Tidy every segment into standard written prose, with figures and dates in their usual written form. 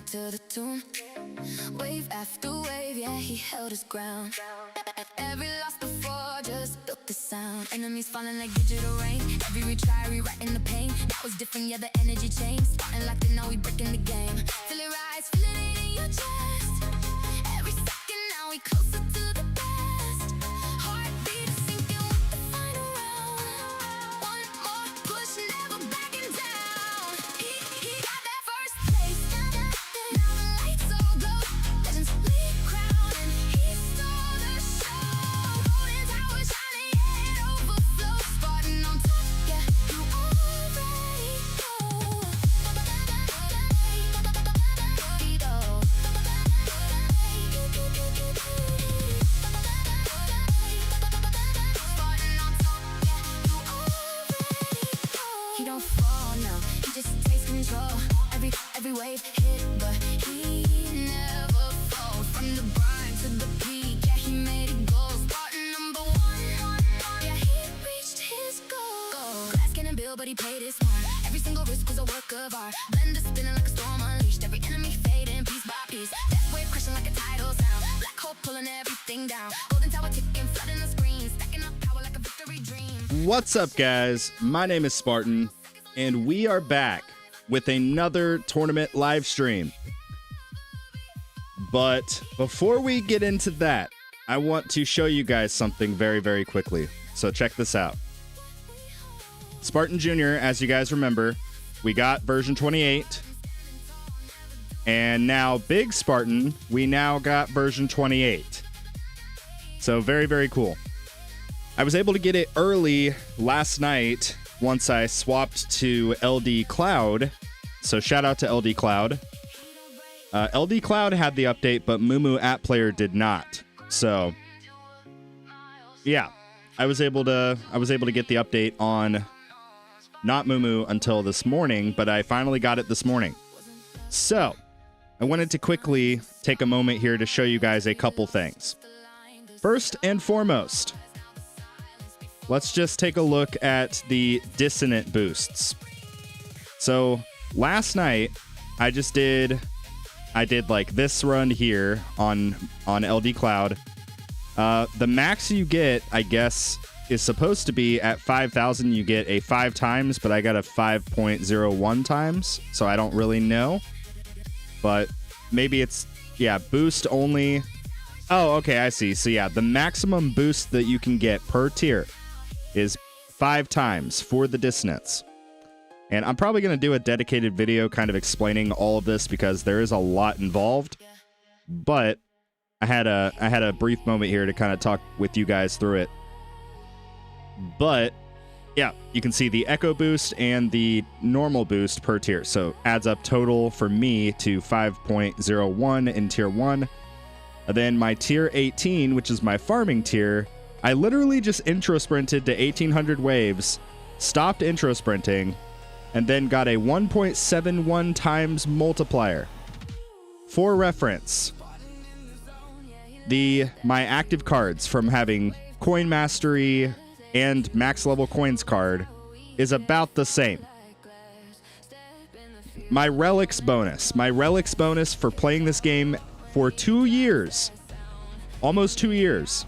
to the tune. Wave after wave, yeah, he held his ground. Every loss before just built the sound. Enemies falling like digital rain. Every retry, rewriting the pain. That was different, yeah, the energy changed. Spartan locked in, now we breaking the game. Feel it rise, feel it in your chest. Every second, now we closer to the best. Heartbeat is sinking with the final round. One more push, never backing down. He got that first place. Now the lights all glow. Legends lead crown, and he stole the show. Golden tower shining, yeah, it overflows. Spartan on top, yeah, you already know. He don't fall now, he just takes control. Every wave hit, but he never falls. From the grind to the peak, yeah, he made it go. Spartan number one, yeah, he reached his goal. Glass cannon build, but he played his smart. Every single risk was a work of art. Blender spinning like a storm unleashed. Every enemy fading piece by piece. Death wave crushing like a tidal sound. Black hole pulling everything down. Golden tower ticking, flooding the screen. Stacking up power like a victory dream. What's up, guys? My name is Spartan, and we are back with another tournament live stream. But before we get into that, I want to show you guys something very, very quickly. So check this out. Spartan Jr., as you guys remember, we got version 28. And now Big Spartan, we now got version 28. So very, very cool. I was able to get it early last night once I swapped to LD Cloud. So shout out to LD Cloud. LD Cloud had the update, but Mumu App Player did not. So yeah, I was able to get the update on not Mumu until this morning, but I finally got it this morning. So I wanted to quickly take a moment here to show you guys a couple things. First and foremost, let's just take a look at the Dissonant boosts. So last night, I did like this run here on LD Cloud. The max you get, I guess, is supposed to be at 5,000. You get a 5 times, but I got a 5.01 times, so I don't really know. But maybe it's, yeah, boost only. Oh, okay, I see. So yeah, the maximum boost that you can get per tier is 5 times for the Dissonance. And I'm probably going to do a dedicated video kind of explaining all of this because there is a lot involved. But I had a brief moment here to kind of talk with you guys through it. But yeah, you can see the Echo boost and the normal boost per tier. So adds up total for me to 5.01 in tier 1. And then my tier 18, which is my farming tier, I literally just intro sprinted to 1800 waves, stopped intro sprinting, and then got a 1.71 times multiplier. For reference, my active cards from having Coin Mastery and Max Level Coins card is about the same. My relics bonus for playing this game for 2 years, almost 2 years,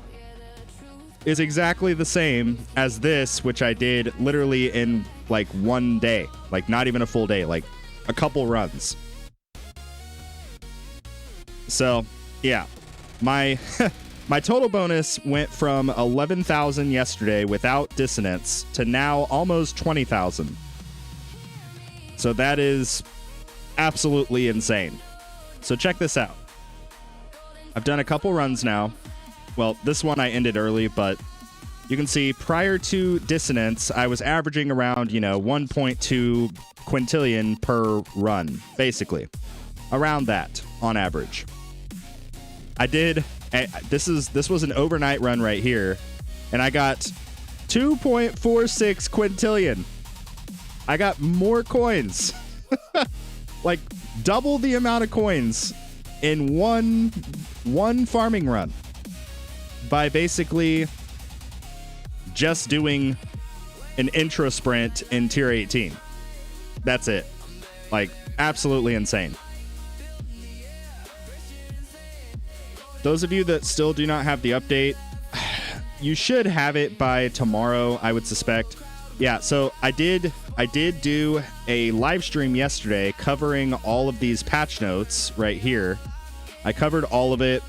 is exactly the same as this, which I did literally in like 1 day, like not even a full day, like a couple runs. So yeah, my my total bonus went from 11,000 yesterday without Dissonance to now almost 20,000. So that is absolutely insane. So check this out. I've done a couple runs now. Well, this one I ended early, but you can see prior to Dissonance, I was averaging around, 1.2 quintillion per run, basically. Around that, on average. This was an overnight run right here, and I got 2.46 quintillion. I got more coins. Like, double the amount of coins in one farming run. By basically just doing an intro sprint in tier 18. That's it. Like, absolutely insane. those of you that still do not have the update, you should have it by tomorrow, I would suspect. Yeah, so I did do a live stream yesterday covering all of these patch notes right here. I covered all of it,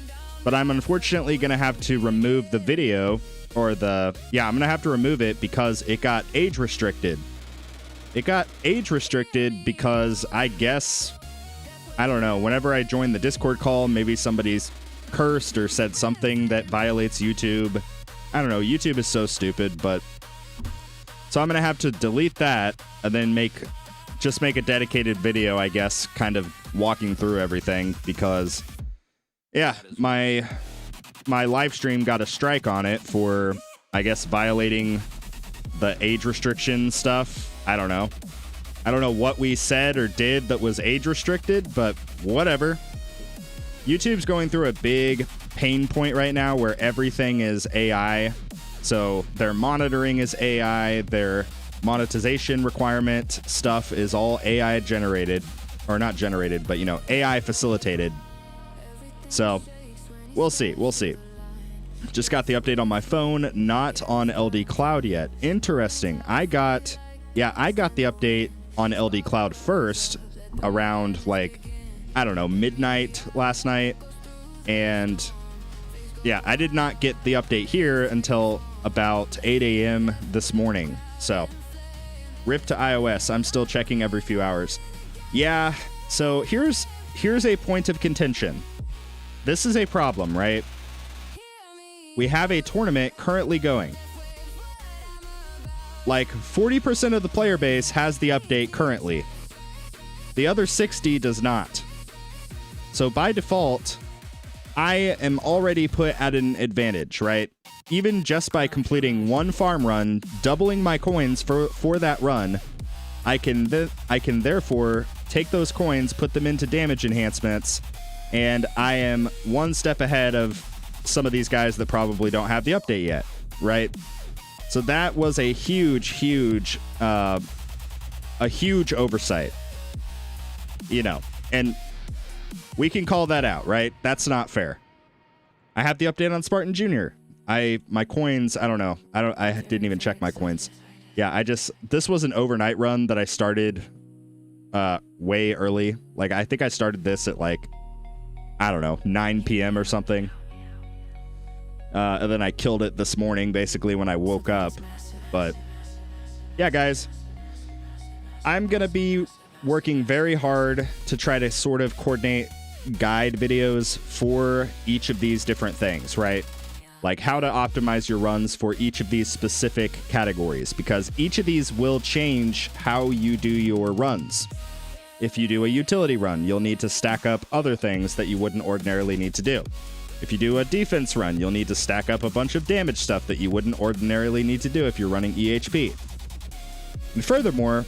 but I'm unfortunately going to have to remove the video, or I'm going to have to remove it because it got age restricted. It got age restricted because I guess, I don't know, whenever I joined the Discord call, maybe somebody's cursed or said something that violates YouTube. I don't know, YouTube is so stupid, but... So I'm going to have to delete that and then just make a dedicated video, I guess, kind of walking through everything because, yeah, my live stream got a strike on it for, I guess, violating the age restriction stuff. I don't know. I don't know what we said or did that was age restricted, but whatever. YouTube's going through a big pain point right now where everything is AI. So their monitoring is AI, their monetization requirement stuff is all AI generated, or not generated, but, you know, AI facilitated. So we'll see. We'll see. Just got the update on my phone, not on LD Cloud yet. Interesting. I got the update on LD Cloud first around, like, I don't know, midnight last night. And yeah, I did not get the update here until about 8 a.m. this morning. So rip to iOS. I'm still checking every few hours. Yeah, so here's a point of contention. This is a problem, right? We have a tournament currently going. Like 40% of the player base has the update currently. The other 60 does not. So by default, I am already put at an advantage, right? Even just by completing one farm run, doubling my coins for that run, I can therefore take those coins, put them into damage enhancements, and I am one step ahead of some of these guys that probably don't have the update yet, right? So that was a huge oversight, you know, and we can call that out, right? That's not fair. I have the update on Spartan Jr. My coins, I don't know. I didn't even check my coins. Yeah, this was an overnight run that I started way early. Like, I think I started this at, like, I don't know, 9 p.m. or something. And then I killed it this morning, basically, when I woke up. But yeah, guys, I'm going to be working very hard to try to sort of coordinate guide videos for each of these different things, right? Like how to optimize your runs for each of these specific categories, because each of these will change how you do your runs. If you do a utility run, you'll need to stack up other things that you wouldn't ordinarily need to do. If you do a defense run, you'll need to stack up a bunch of damage stuff that you wouldn't ordinarily need to do if you're running EHP. And furthermore,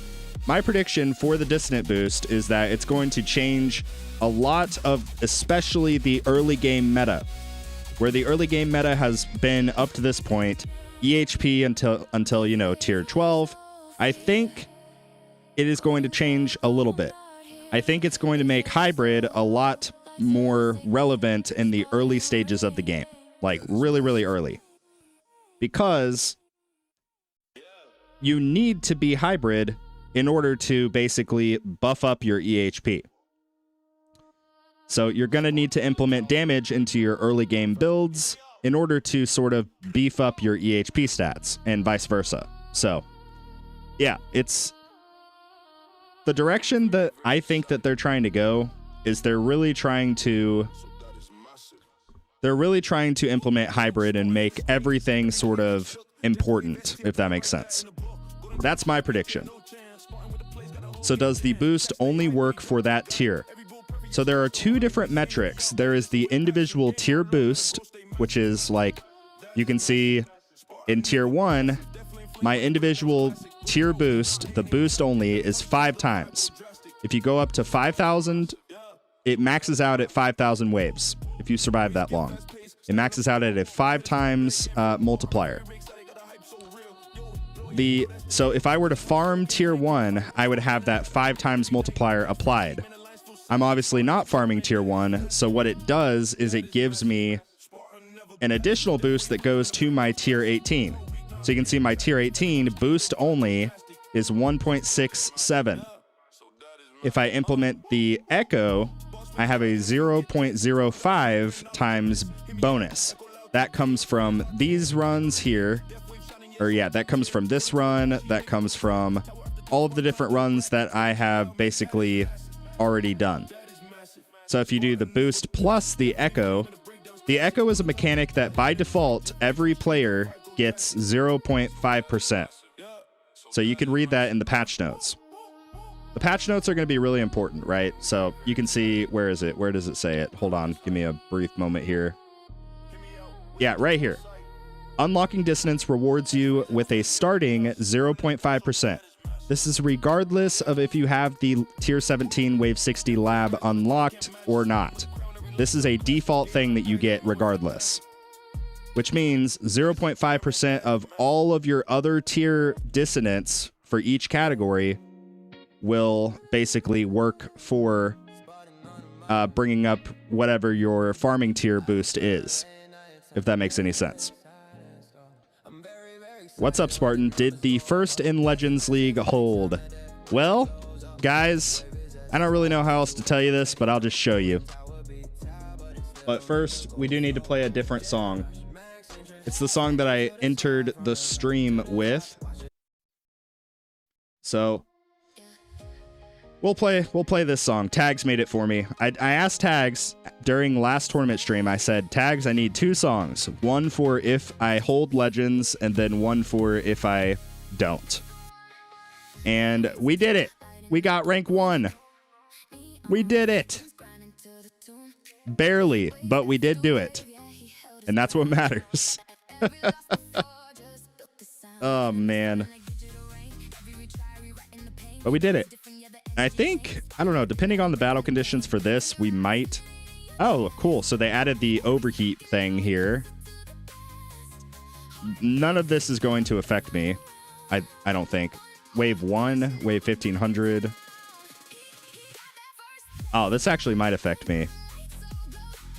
my prediction for the Dissonant boost is that it's going to change a lot of especially the early game meta. Where the early game meta has been up to this point, EHP until you know, tier 12, I think it is going to change a little bit. I think it's going to make hybrid a lot more relevant in the early stages of the game, like really early, because you need to be hybrid in order to basically buff up your EHP. So you're going to need to implement damage into your early game builds in order to sort of beef up your EHP stats and vice versa. So yeah, it's the direction that I think that they're trying to go is they're really trying to implement hybrid and make everything sort of important, if that makes sense. That's my prediction. So does the boost only work for that tier? So there are two different metrics. There is the individual tier boost, which is like, you can see in tier 1, my individual tier boost, the boost only, is 5 times. If you go up to 5,000, it maxes out at 5,000 waves. If you survive that long, it maxes out at a 5 times multiplier. So if I were to farm tier 1, I would have that 5 times multiplier applied. I'm obviously not farming tier 1, so what it does is it gives me an additional boost that goes to my tier 18. So you can see my tier 18 boost only is 1.67. If I implement the Echo, I have a 0.05 times bonus. That comes from these runs here. Or yeah, that comes from this run. That comes from all of the different runs that I have basically already done. So if you do the boost plus the Echo is a mechanic that by default, every player gets 0.5%. So you can read that in the patch notes. The patch notes are going to be really important, right? So you can see, where is it? Where does it say it? Hold on. Give me a brief moment here. Yeah, right here. Unlocking Dissonance rewards you with a starting 0.5%. This is regardless of if you have the tier 17 wave 60 lab unlocked or not. This is a default thing that you get regardless, which means 0.5% of all of your other tier dissonance for each category will basically work for bringing up whatever your farming tier boost is, if that makes any sense. What's up, Spartan? Did the first in Legends League hold? Well, guys, I don't really know how else to tell you this, but I'll just show you. But first, we do need to play a different song. It's the song that I entered the stream with. So we'll play this song. Tags made it for me. I asked Tags during last tournament stream. I said, Tags, I need 2 songs. One for if I hold Legends, and then one for if I don't. And we did it. We got rank 1. We did it. Barely, but we did do it. And that's what matters. Oh, man. But we did it. I think, I don't know, depending on the battle conditions for this, we might... Oh, cool. So they added the overheat thing here. None of this is going to affect me. I don't think. Wave 1, wave 1500. Oh, this actually might affect me.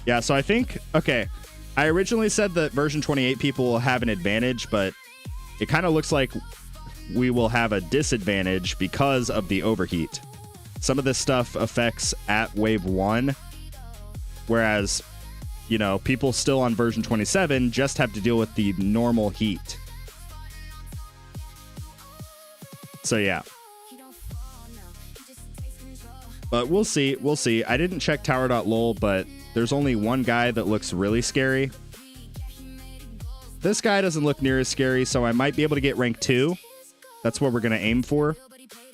Yeah, so I think... Okay. I originally said that version 28 people will have an advantage, but it kind of looks like we will have a disadvantage because of the overheat. Some of this stuff affects at wave 1, whereas, you know, people still on version 27 just have to deal with the normal heat. So yeah. But we'll see, we'll see. I didn't check tower.lol, but there's only one guy that looks really scary. This guy doesn't look near as scary, so I might be able to get rank 2. That's what we're going to aim for,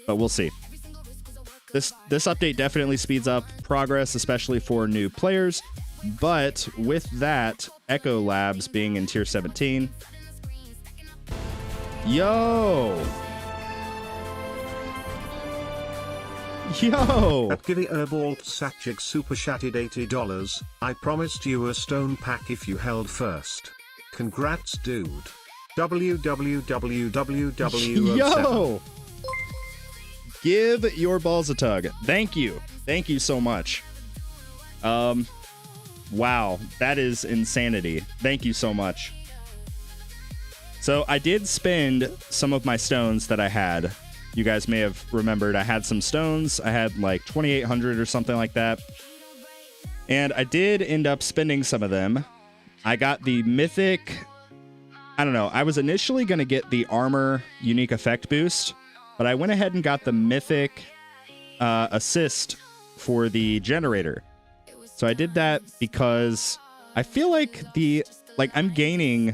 but we'll see. This update definitely speeds up progress, especially for new players, but with that, Echo Labs being in tier 17. Yo! At Givey Herbalt Satchik super chatted $80. I promised you a stone pack if you held first. Congrats, dude. www. Yo! Give your balls a tug. Thank you. Thank you so much. Wow, that is insanity. Thank you so much. So I did spend some of my stones that I had. You guys may have remembered I had some stones. I had like 2,800 or something like that. And I did end up spending some of them. I got the mythic... I don't know. I was initially going to get the armor unique effect boost, but I went ahead and got the mythic assist for the generator. So I did that because I feel like I'm gaining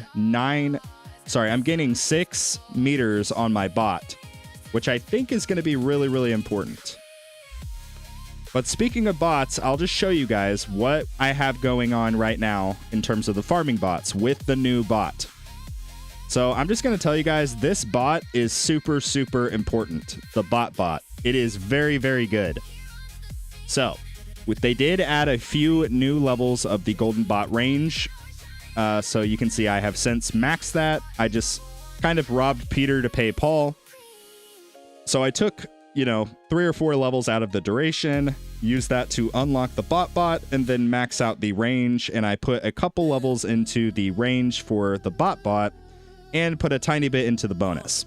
6 meters on my bot, which I think is going to be really, really important. But speaking of bots, I'll just show you guys what I have going on right now in terms of the farming bots with the new bot. So I'm just going to tell you guys, this bot is super, super important. The bot. It is very, very good. So they did add a few new levels of the golden bot range. So you can see I have since maxed that. I just kind of robbed Peter to pay Paul. So I took, 3 or 4 levels out of the duration. use that to unlock the bot, and then max out the range. And I put a couple levels into the range for the bot, and put a tiny bit into the bonus.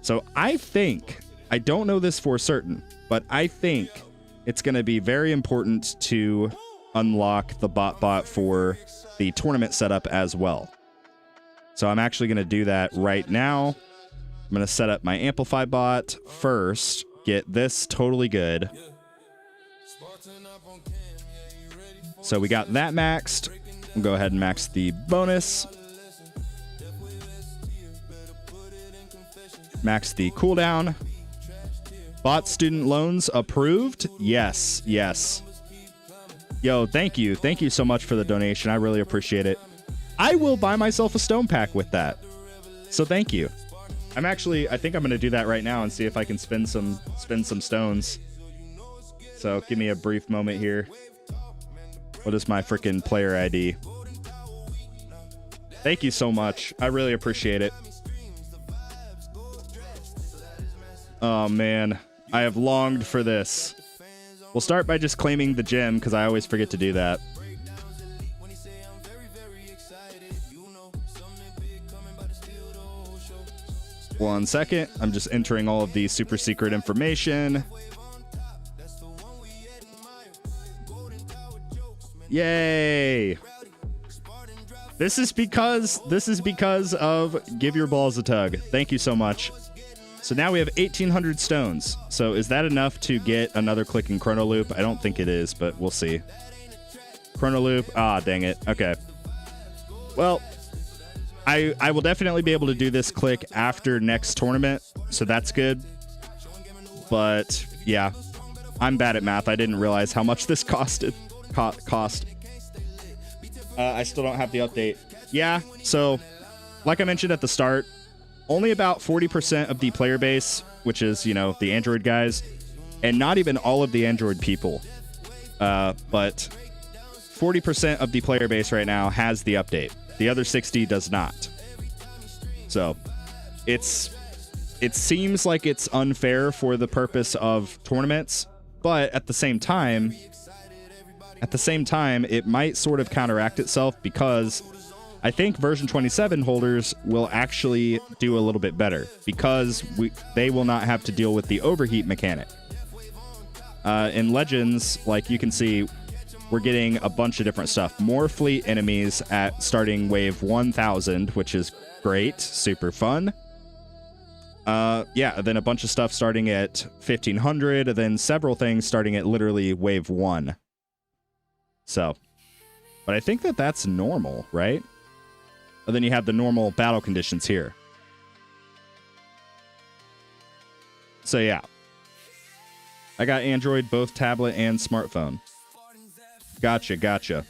So I think, I don't know this for certain, but I think it's going to be very important to unlock the bot for the tournament setup as well. So I'm actually going to do that right now. I'm going to set up my Amplify bot first, get this totally good. So we got that maxed. We'll go ahead and max the bonus. Max the cooldown. Bot student loans approved? Yes, yes. Yo, thank you. Thank you so much for the donation. I really appreciate it. I will buy myself a stone pack with that. So thank you. I think I'm going to do that right now and see if I can spin some stones. So give me a brief moment here. What is my freaking player ID? Thank you so much. I really appreciate it. Oh, man. I have longed for this. We'll start by just claiming the gem, because I always forget to do that. One second. I'm just entering all of the super secret information. Yay! This is because of Give Your Balls a Tug. Thank you so much. So now we have 1,800 stones. So is that enough to get another click in Chrono Loop? I don't think it is, but we'll see. Chrono Loop. Ah, dang it. Okay. Well, I will definitely be able to do this click after next tournament, so that's good. But yeah, I'm bad at math. I didn't realize how much this cost. I still don't have the update. Yeah, so like I mentioned at the start, only about 40% of the player base, which is, you know, the Android guys, and not even all of the Android people, but 40% of the player base right now has the update. The other 60 does not. So it seems like it's unfair for the purpose of tournaments, but at the same time, it might sort of counteract itself, because I think version 27 holders will actually do a little bit better, because they will not have to deal with the overheat mechanic. In Legends, like you can see, we're getting a bunch of different stuff. More fleet enemies at starting wave 1000, which is great, super fun. Yeah, then a bunch of stuff starting at 1500, and then several things starting at literally wave 1. So, but I think that's normal, right? And then you have the normal battle conditions here. So yeah. I got Android, both tablet and smartphone. Gotcha.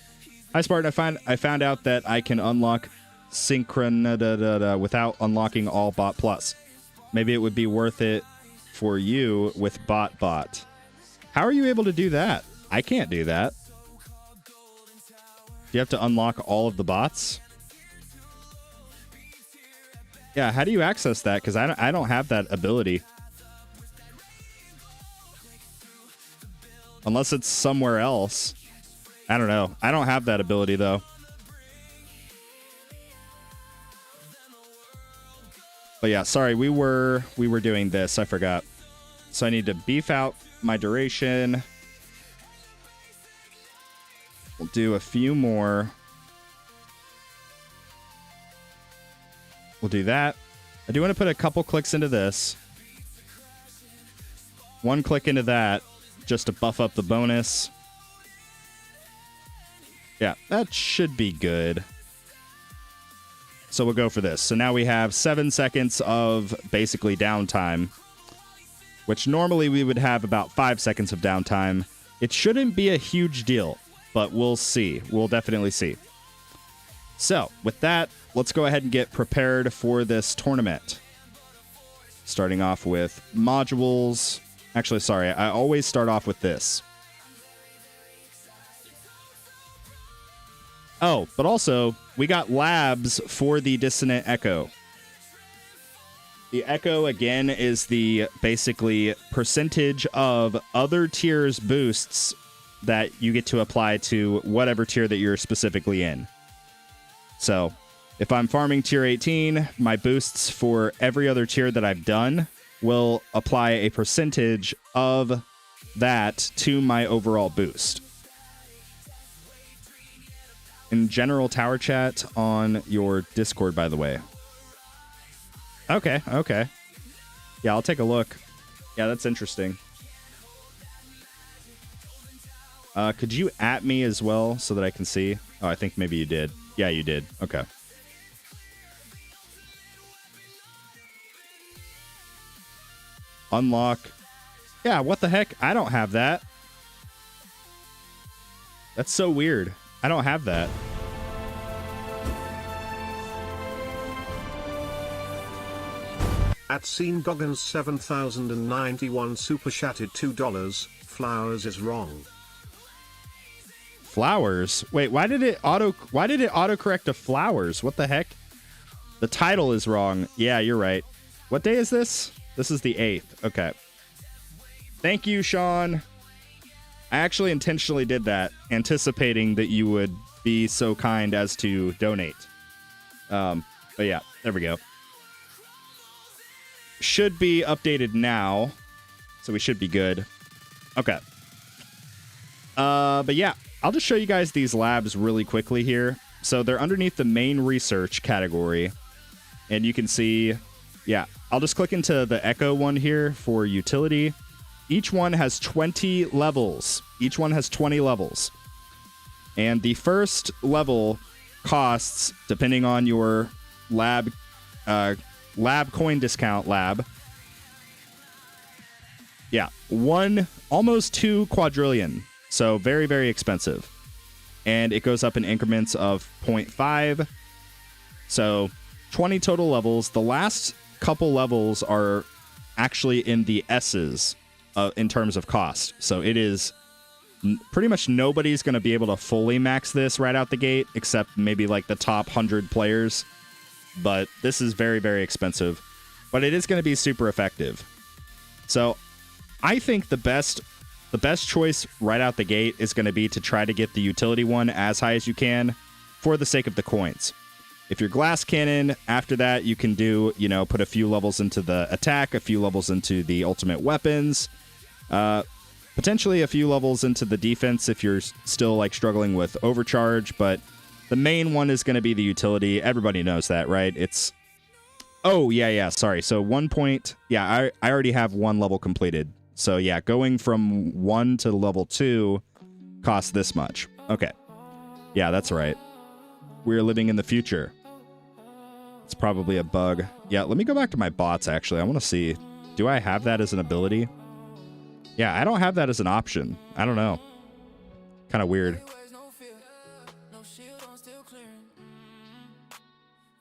Hi, Spartan. I found out that I can unlock Synchron without unlocking all Bot Plus. Maybe it would be worth it for you with Bot. How are you able to do that? I can't do that. Do you have to unlock all of the bots? Yeah, how do you access that? Because I don't have that ability. Unless it's somewhere else. I don't know. I don't have that ability, though. But yeah, sorry, we were doing this. I forgot. So I need to beef out my duration. We'll do a few more. We'll do that. I do want to put a couple clicks into this. One click into that just to buff up the bonus. Yeah, that should be good. So we'll go for this. So now we have 7 seconds of basically downtime, which normally we would have about 5 seconds of downtime. It shouldn't be a huge deal, but we'll see. We'll definitely see. So with that, let's go ahead and get prepared for this tournament. Starting off with modules. Actually, sorry, I always start off with this. Oh, but also, we got labs for the Dissonant Echo. The Echo, again, is the basically percentage of other tiers boosts that you get to apply to whatever tier that you're specifically in. So if I'm farming tier 18, my boosts for every other tier that I've done will apply a percentage of that to my overall boost. In general tower chat on your Discord, by the way. Okay. Yeah, I'll take a look. Yeah, that's interesting. Could you at me as well so that I can see? Oh, I think maybe you did. Yeah, you did. Okay. Unlock. Yeah, what the heck? I don't have that. That's so weird. I don't have that. At Scene Goggins 7091 super chatted $2. Flowers is wrong. Flowers? Wait, why did it autocorrect to flowers? What the heck? The title is wrong. Yeah, you're right. What day is this? This is the 8th. Okay. Thank you, Sean. I actually intentionally did that, anticipating that you would be so kind as to donate. But yeah, there we go. Should be updated now, so we should be good. Okay. But yeah, I'll just show you guys these labs really quickly here. So they're underneath the main research category, and you can see, yeah, I'll just click into the Echo one here for utility. Each one has 20 levels. Each one has 20 levels. And the first level costs, depending on your lab coin discount lab. Yeah, almost 2 quadrillion. So very, very expensive. And it goes up in increments of 0.5. So 20 total levels. The last couple levels are actually in the S's in terms of cost. So it is pretty much nobody's going to be able to fully max this right out the gate, except maybe like the top 100 players. But this is very, very expensive. But it is going to be super effective. So I think the best choice right out the gate is going to be to try to get the utility one as high as you can for the sake of the coins. If you're glass cannon, after that you can do, put a few levels into the attack, a few levels into the ultimate weapons, potentially a few levels into the defense if you're still like struggling with overcharge, but the main one is going to be the utility. Everybody knows that, right? Oh, yeah, sorry. So 1 point, yeah, I already have 1 level completed. So yeah, going from 1 to level 2 costs this much. Okay. Yeah, that's right. We're living in the future. It's probably a bug. Yeah, let me go back to my bots, actually. I want to see, do I have that as an ability? Yeah, I don't have that as an option. I don't know. Kind of weird.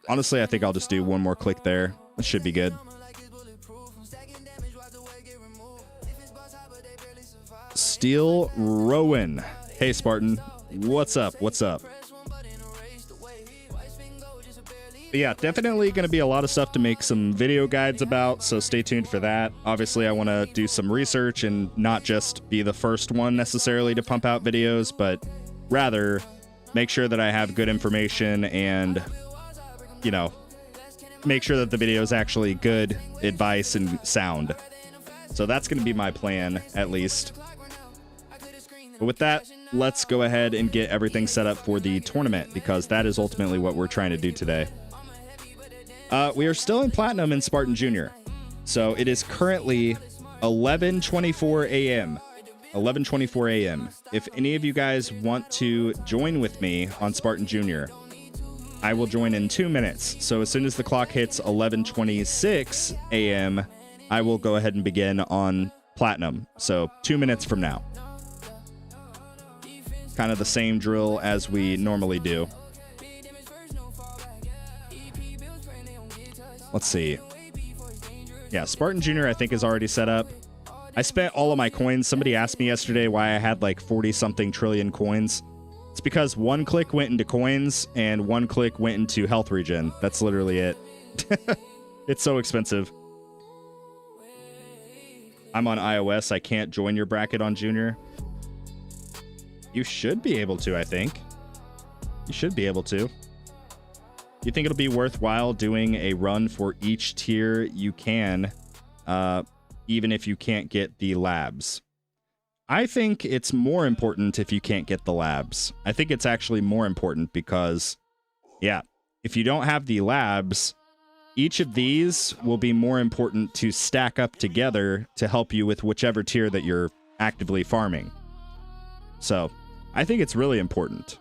Honestly, I think I'll just do 1 more click there. That should be good. Steel Rowan. Hey, Spartan. What's up? What's up? But yeah, definitely going to be a lot of stuff to make some video guides about, so stay tuned for that. Obviously, I want to do some research and not just be the first one necessarily to pump out videos, but rather make sure that I have good information and, make sure that the video is actually good advice and sound. So that's going to be my plan, at least. But with that, let's go ahead and get everything set up for the tournament, because that is ultimately what we're trying to do today. We are still in Platinum in Spartan Jr. So it is currently 11:24 a.m. 11:24 a.m. If any of you guys want to join with me on Spartan Jr., I will join in 2 minutes. So as soon as the clock hits 11:26 a.m., I will go ahead and begin on Platinum. So 2 minutes from now. Kind of the same drill as we normally do. Let's see. Yeah, Spartan Jr. I think is already set up. I spent all of my coins. Somebody asked me yesterday why I had like 40-something trillion coins. It's because 1 click went into coins and 1 click went into health regen. That's literally it. It's so expensive. I'm on iOS. I can't join your bracket on Junior. You should be able to, I think. You should be able to. You think it'll be worthwhile doing a run for each tier you can, even if you can't get the labs? I think it's more important if you can't get the labs. I think it's actually more important because, yeah, if you don't have the labs, each of these will be more important to stack up together to help you with whichever tier that you're actively farming. So, I think it's really important.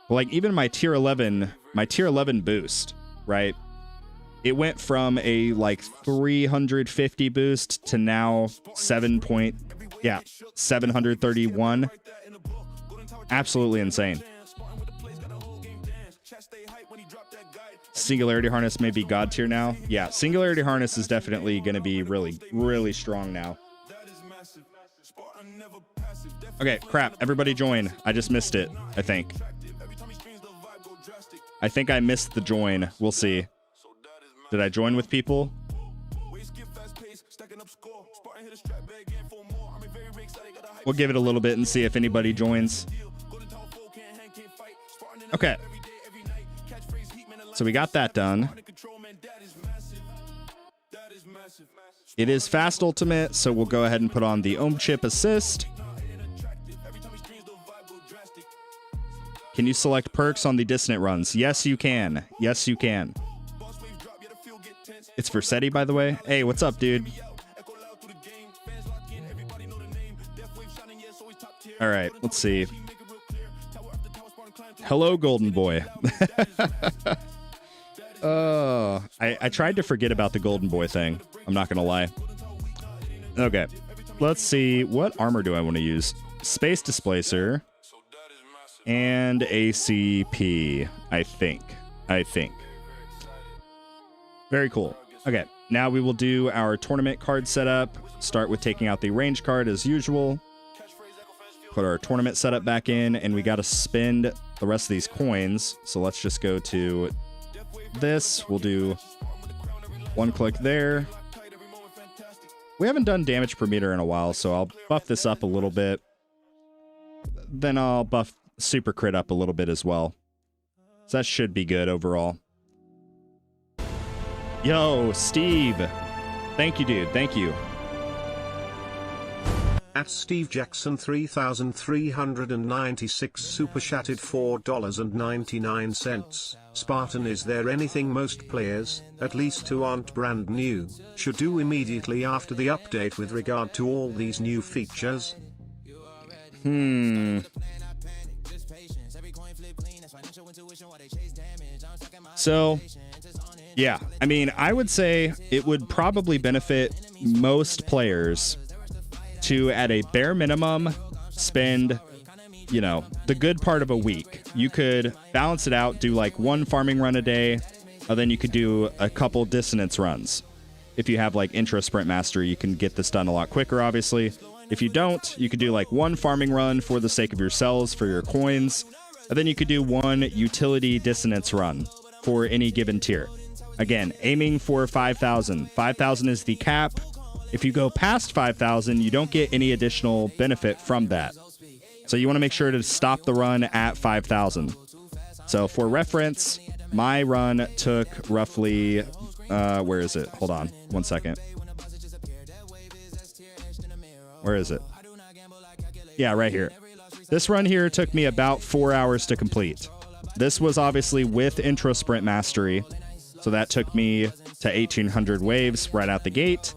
Like, even my tier 11 boost, right? It went from a, like, 350 boost to now 731. Absolutely insane. Singularity Harness may be God tier now. Yeah, Singularity Harness is definitely going to be really, really strong now. Okay, crap. Everybody join. I just missed it, I think. I think I missed the join. We'll see. Did I join with people? We'll give it a little bit and see if anybody joins. Okay. So we got that done. It is fast ultimate, so we'll go ahead and put on the Ohm Chip Assist. Can you select perks on the Dissonant runs? Yes, you can. Yes, you can. It's for SETI, by the way. Hey, what's up, dude? All right, let's see. Hello, Golden Boy. Oh, I tried to forget about the Golden Boy thing. I'm not going to lie. Okay, let's see. What armor do I want to use? Space Displacer and ACP, I think. Very cool. Okay, now we will do our tournament card setup. Start with taking out the range card as usual. Put our tournament setup back in, and we got to spend the rest of these coins. So let's just go to this. We'll do one click there. We haven't done damage per meter in a while, so I'll buff this up a little bit. Then I'll buff super crit up a little bit as well. So that should be good overall. Yo, Steve. Thank you, dude. Thank you. At Steve Jackson 3396 super chatted $4.99. Spartan, is there anything most players, at least who aren't brand new, should do immediately after the update with regard to all these new features? So, yeah, I mean, I would say it would probably benefit most players to, at a bare minimum, spend, you know, the good part of a week. You could balance it out, do like one farming run a day, and then you could do a couple Dissonance runs. If you have like Intro Sprint Mastery, you can get this done a lot quicker, obviously. If you don't, you could do like one farming run for the sake of your cells, for your coins, and then you could do one utility Dissonance run for any given tier. Again, aiming for 5,000. 5,000 is the cap. If you go past 5,000, you don't get any additional benefit from that. So you want to make sure to stop the run at 5,000. So for reference, my run took roughly, where is it? Hold on, 1 second. Where is it? Yeah, right here. This run here took me about 4 hours to complete. This was obviously with Intro Sprint Mastery, so that took me to 1,800 waves right out the gate.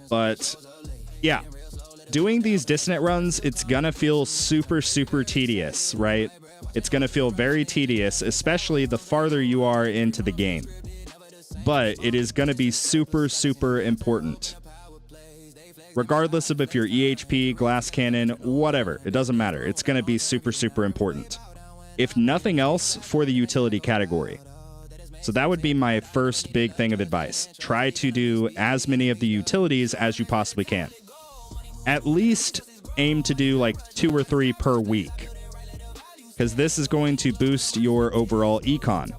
But yeah, doing these Dissonant runs, it's gonna feel super, super tedious, right? It's gonna feel very tedious, especially the farther you are into the game. But it is gonna be super, super important. Regardless of if you're EHP, Glass Cannon, whatever, it doesn't matter. It's gonna be super, super important. If nothing else, for the utility category. So that would be my first big thing of advice. Try to do as many of the utilities as you possibly can. At least aim to do like 2 or 3 per week, because this is going to boost your overall econ.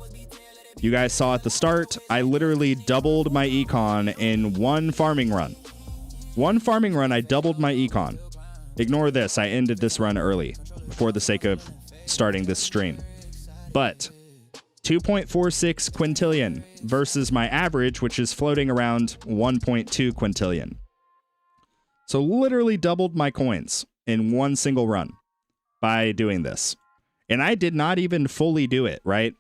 You guys saw at the start, I literally doubled my econ in one farming run. One farming run, I doubled my econ. Ignore this, I ended this run early for the sake of starting this stream. But 2.46 quintillion versus my average, which is floating around 1.2 quintillion. So literally doubled my coins in one single run by doing this. And I did not even fully do it, right?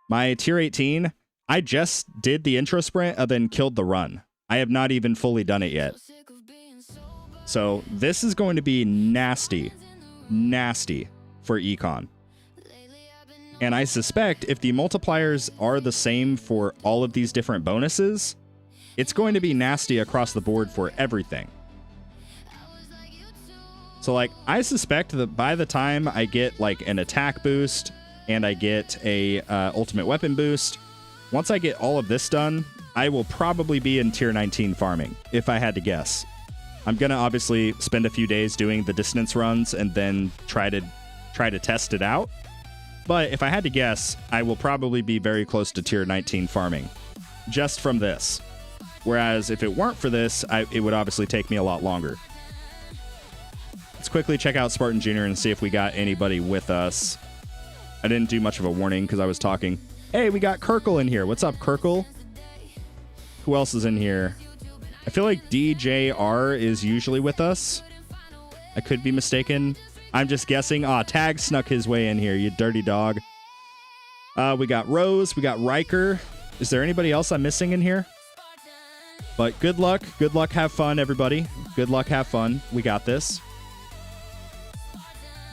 My tier 18, I just did the intro sprint and then killed the run. I have not even fully done it yet. So this is going to be nasty, nasty for econ. And I suspect if the multipliers are the same for all of these different bonuses, it's going to be nasty across the board for everything. So like, I suspect that by the time I get like an attack boost and I get a ultimate weapon boost, once I get all of this done, I will probably be in tier 19 farming, if I had to guess. I'm gonna obviously spend a few days doing the dissonance runs and then try to test it out. But if I had to guess, I will probably be very close to tier 19 farming, just from this. Whereas if it weren't for this, it would obviously take me a lot longer. Let's quickly check out Spartan Jr. and see if we got anybody with us. I didn't do much of a warning because I was talking. Hey, we got Kirkle in here. What's up, Kirkle? Who else is in here? I feel like DJR is usually with us. I could be mistaken. I'm just guessing. Tag snuck his way in here, you dirty dog. We got Rose. We got Riker. Is there anybody else I'm missing in here? But good luck. Good luck. Have fun, everybody. Good luck. Have fun. We got this.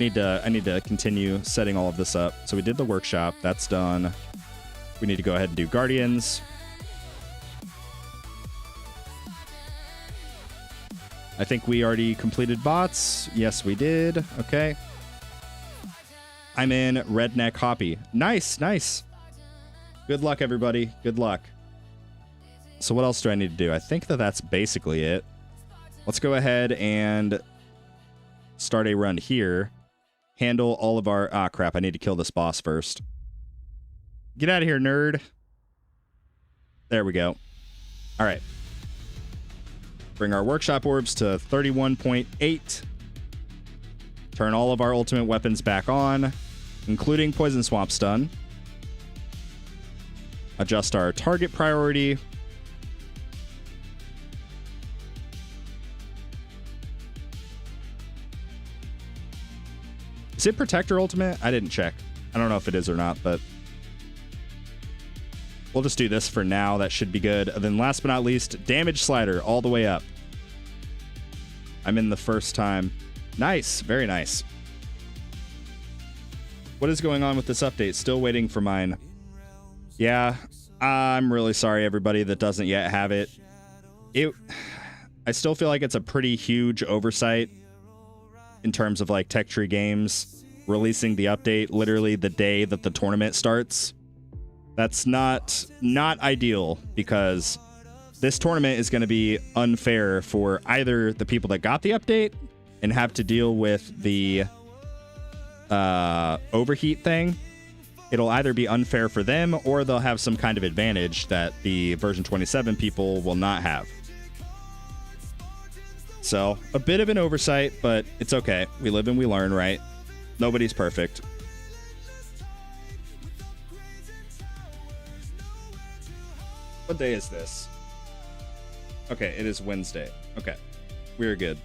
I need to continue setting all of this up. So we did the workshop. That's done. We need to go ahead and do Guardians. I think we already completed bots. Yes, we did. Okay. I'm in Redneck Hoppy. Nice, nice. Good luck, everybody. Good luck. So what else do I need to do? I think that's basically it. Let's go ahead and start a run here. Handle all of our... crap. I need to kill this boss first. Get out of here, nerd. There we go. All right. Bring our workshop orbs to 31.8. Turn all of our ultimate weapons back on, including Poison Swamp Stun. Adjust our target priority. Is it Protector Ultimate? I didn't check. I don't know if it is or not, but we'll just do this for now. That should be good. And then last but not least, Damage Slider all the way up. I'm in the first time. Nice. Very nice. What is going on with this update? Still waiting for mine. Yeah, I'm really sorry, everybody that doesn't yet have it. I still feel like it's a pretty huge oversight in terms of like Tech Tree Games releasing the update literally the day that the tournament starts. That's not ideal, because this tournament is going to be unfair for either the people that got the update and have to deal with the overheat thing. It'll either be unfair for them, or they'll have some kind of advantage that the version 27 people will not have. So, a bit of an oversight, but it's okay. We live and we learn, right? Nobody's perfect. What day is this? Okay, it is Wednesday. Okay, we're good.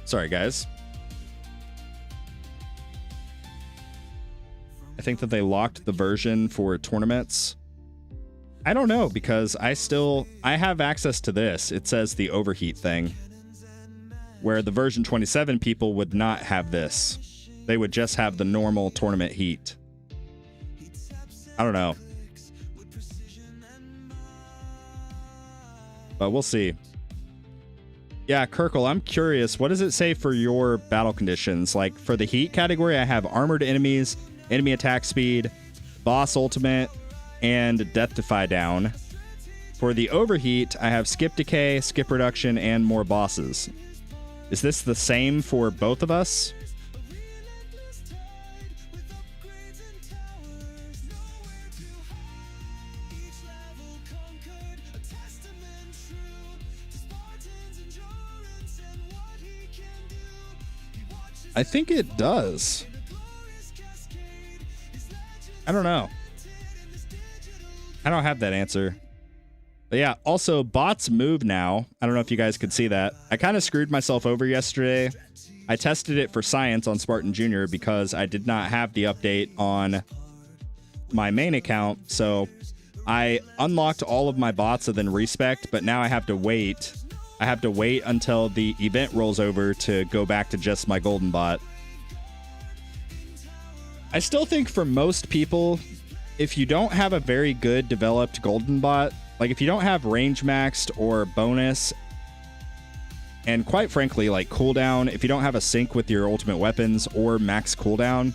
Sorry, guys. I think that they locked the version for tournaments. I don't know, because I have access to this. It says the overheat thing, where the version 27 people would not have this. They would just have the normal tournament heat. I don't know. But we'll see. Yeah, Kirkle, I'm curious. What does it say for your battle conditions? Like, for the heat category, I have armored enemies, enemy attack speed, boss ultimate, and death defy down. For the overheat, I have skip decay, skip reduction, and more bosses. Is this the same for both of us? I think it does. I don't know. I don't have that answer. But yeah, also bots move now. I don't know if you guys could see that. I kind of screwed myself over yesterday. I tested it for science on Spartan Jr. because I did not have the update on my main account. So I unlocked all of my bots and then respect, but now I have to wait. I have to wait until the event rolls over to go back to just my golden bot. I still think for most people, if you don't have a very good developed golden bot, like if you don't have range maxed or bonus, and quite frankly, like cooldown, if you don't have a sync with your ultimate weapons or max cooldown,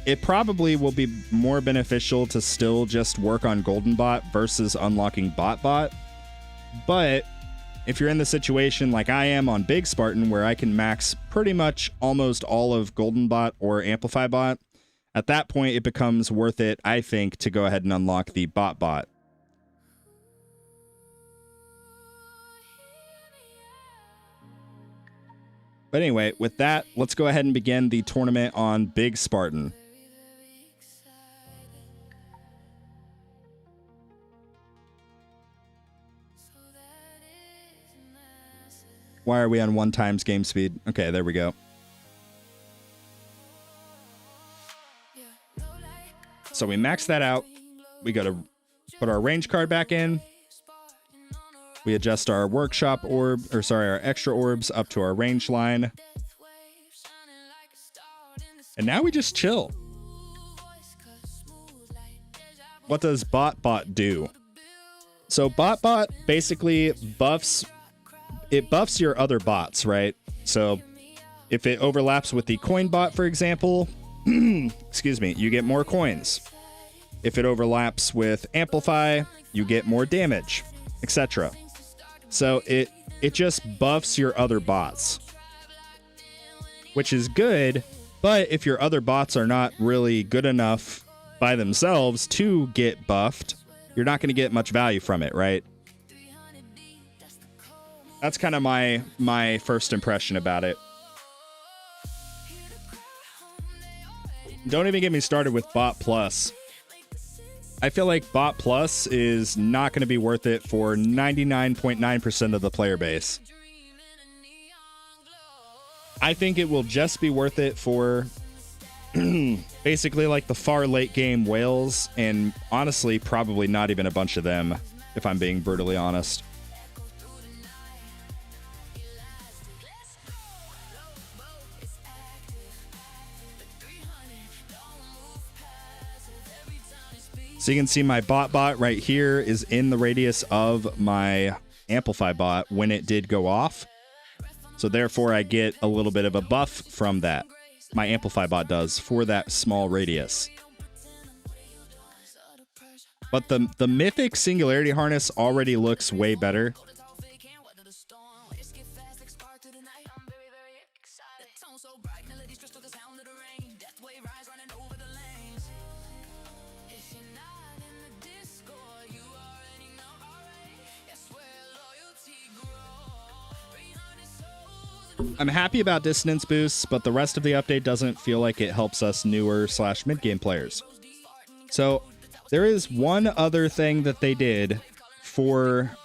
it probably will be more beneficial to still just work on golden bot versus unlocking bot. But if you're in the situation like I am on Big Spartan, where I can max pretty much almost all of golden bot or amplify bot, at that point it becomes worth it, I think, to go ahead and unlock the bot. But anyway, with that, let's go ahead and begin the tournament on Big Spartan. Why are we on 1x game speed? Okay, there we go. So we max that out. We got to put our range card back in. We adjust our workshop orb, or sorry, our extra orbs up to our range line. And now we just chill. What does bot do? So bot basically buffs your other bots, right? So if it overlaps with the coin bot, for example, excuse me, you get more coins. If it overlaps with amplify, you get more damage, etc. So it just buffs your other bots, which is good. But if your other bots are not really good enough by themselves to get buffed, you're not going to get much value from it, right? That's kind of my first impression about it. Don't even get me started with bot plus. I feel like bot plus is not going to be worth it for 99.9% of the player base. I think it will just be worth it for basically like the far late game whales, and honestly, probably not even a bunch of them, if I'm being brutally honest. So you can see my bot right here is in the radius of my amplify bot when it did go off. So therefore I get a little bit of a buff from that. My amplify bot does for that small radius. But the mythic singularity harness already looks way better. I'm happy about dissonance boosts, but the rest of the update doesn't feel like it helps us newer / mid-game players. So there is one other thing that they did for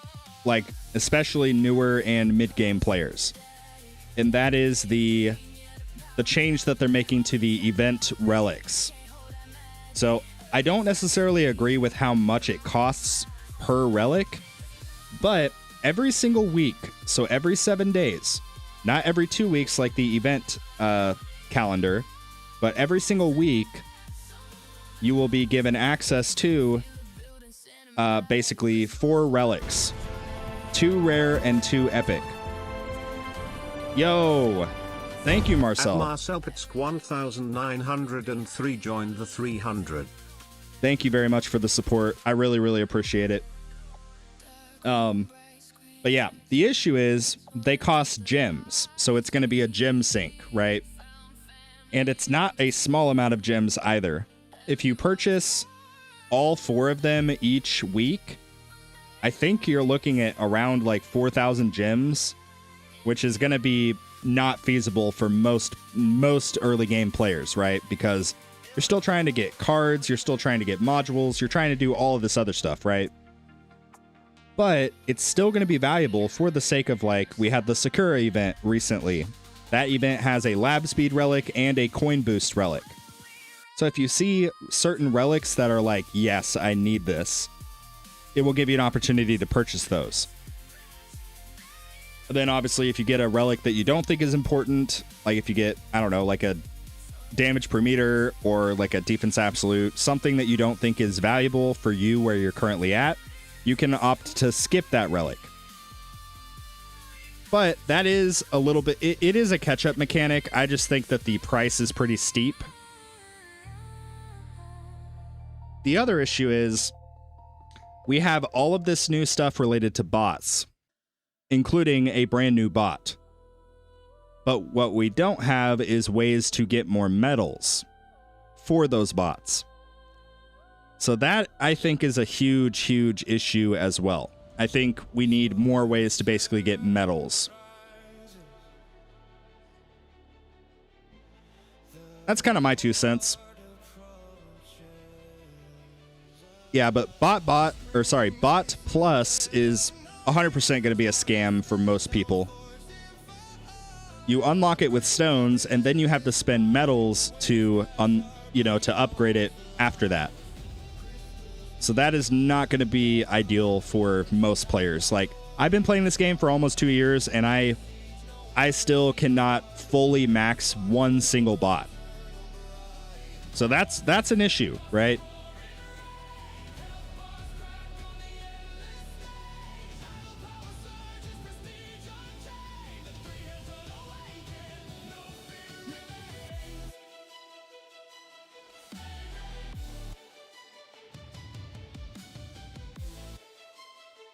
like especially newer and mid-game players. And that is the change that they're making to the event relics. So I don't necessarily agree with how much it costs per relic, but every single week, so every 7 days, not every 2 weeks like the event calendar, but every single week, you will be given access to basically 4 relics. 2 rare and 2 epic. Yo! Thank you, Marcel. Marcel Pitsk 1903 joined the 300. Thank you very much for the support. I really, really appreciate it. But yeah, the issue is they cost gems, so it's going to be a gem sink, right? And it's not a small amount of gems either. If you purchase all 4 of them each week, I think you're looking at around like 4,000 gems, which is going to be not feasible for most early game players, right? Because you're still trying to get cards, you're still trying to get modules, you're trying to do all of this other stuff, right? But it's still going to be valuable for the sake of, like, we had the Sakura event recently. That event has a lab speed relic and a coin boost relic. So if you see certain relics that are like, yes, I need this, it will give you an opportunity to purchase those. Then obviously if you get a relic that you don't think is important, like if you get, I don't know, like a damage per meter or like a defense absolute, something that you don't think is valuable for you where you're currently at, you can opt to skip that relic. But that is a little bit, it is a catch-up mechanic. I just think that the price is pretty steep. The other issue is we have all of this new stuff related to bots, including a brand new bot. But what we don't have is ways to get more medals for those bots. So that, I think, is a huge, huge issue as well. I think we need more ways to basically get medals. That's kind of my 2 cents. Yeah, but Bot Plus is 100% going to be a scam for most people. You unlock it with stones, and then you have to spend medals to, to upgrade it after that. So that is not going to be ideal for most players. Like, I've been playing this game for almost 2 years, and I still cannot fully max one single bot. So that's an issue, right?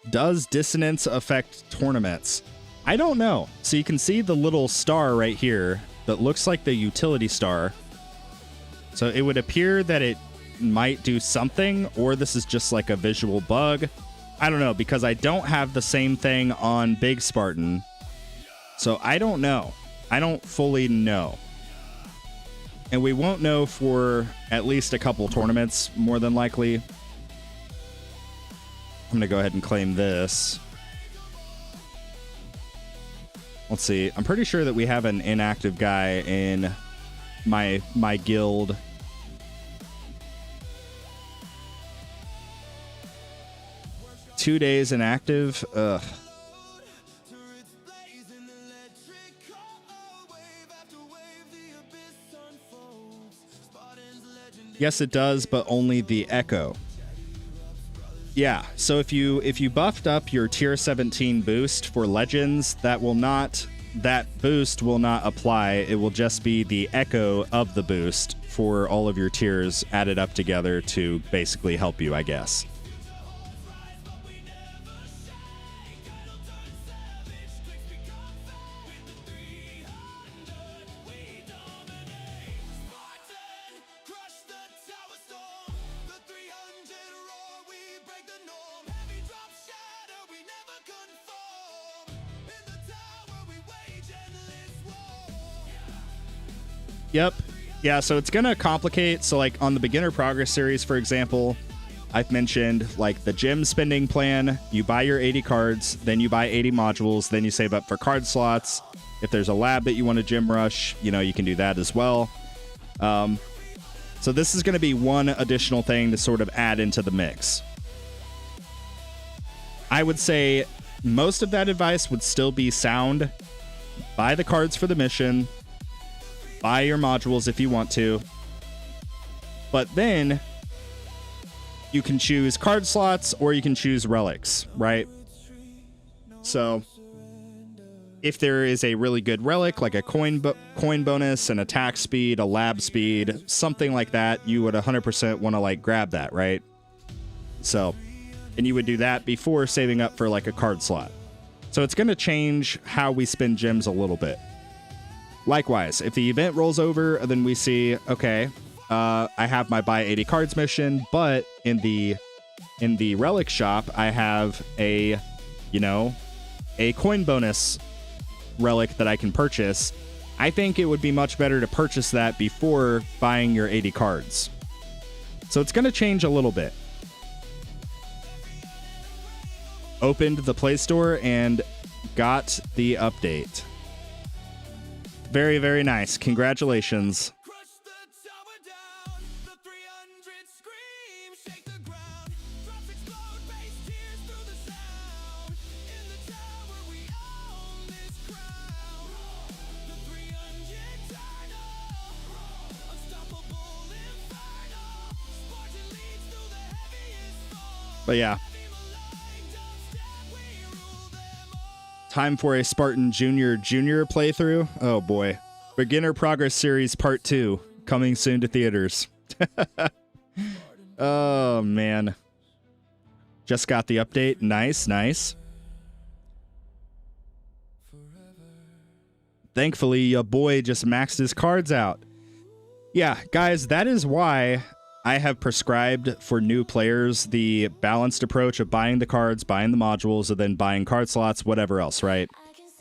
Does Dissonance affect tournaments? I don't know. So you can see the little star right here that looks like the utility star. So it would appear that it might do something, or this is just like a visual bug. I don't know, because I don't have the same thing on Big Spartan. So I don't know. I don't fully know. And we won't know for at least a couple tournaments, more than likely. I'm going to go ahead and claim this. Let's see. I'm pretty sure that we have an inactive guy in my guild. Two days inactive. Ugh. Yes, it does, but only the echo. Yeah, so if you buffed up your tier 17 boost for legends, that boost will not apply. It will just be the echo of the boost for all of your tiers added up together to basically help you, I guess. Yep. Yeah, so it's going to complicate. So, like, on the Beginner Progress series, for example, I've mentioned, like, the gem spending plan. You buy your 80 cards, then you buy 80 modules, then you save up for card slots. If there's a lab that you want to gem rush, you can do that as well. So this is going to be one additional thing to sort of add into the mix. I would say most of that advice would still be sound. Buy the cards for the mission. Buy your modules if you want to. But then you can choose card slots or you can choose relics, right? So if there is a really good relic, like a coin bonus, an attack speed, a lab speed, something like that, you would 100% want to, like, grab that, right? So, and you would do that before saving up for, like, a card slot. So it's going to change how we spend gems a little bit. Likewise, if the event rolls over, then we see, okay, I have my buy 80 cards mission, but in the relic shop, I have a coin bonus relic that I can purchase, I think it would be much better to purchase that before buying your 80 cards. So it's going to change a little bit. Opened the Play Store and got the update. Very, very nice. Congratulations. But yeah. Time for a Spartan Junior playthrough. Oh boy. Beginner Progress Series Part 2 coming soon to theaters. Oh man. Just got the update. Nice, nice. Thankfully, your boy just maxed his cards out. Yeah, guys, that is why I have prescribed for new players the balanced approach of buying the cards, buying the modules, and then buying card slots, whatever else, right?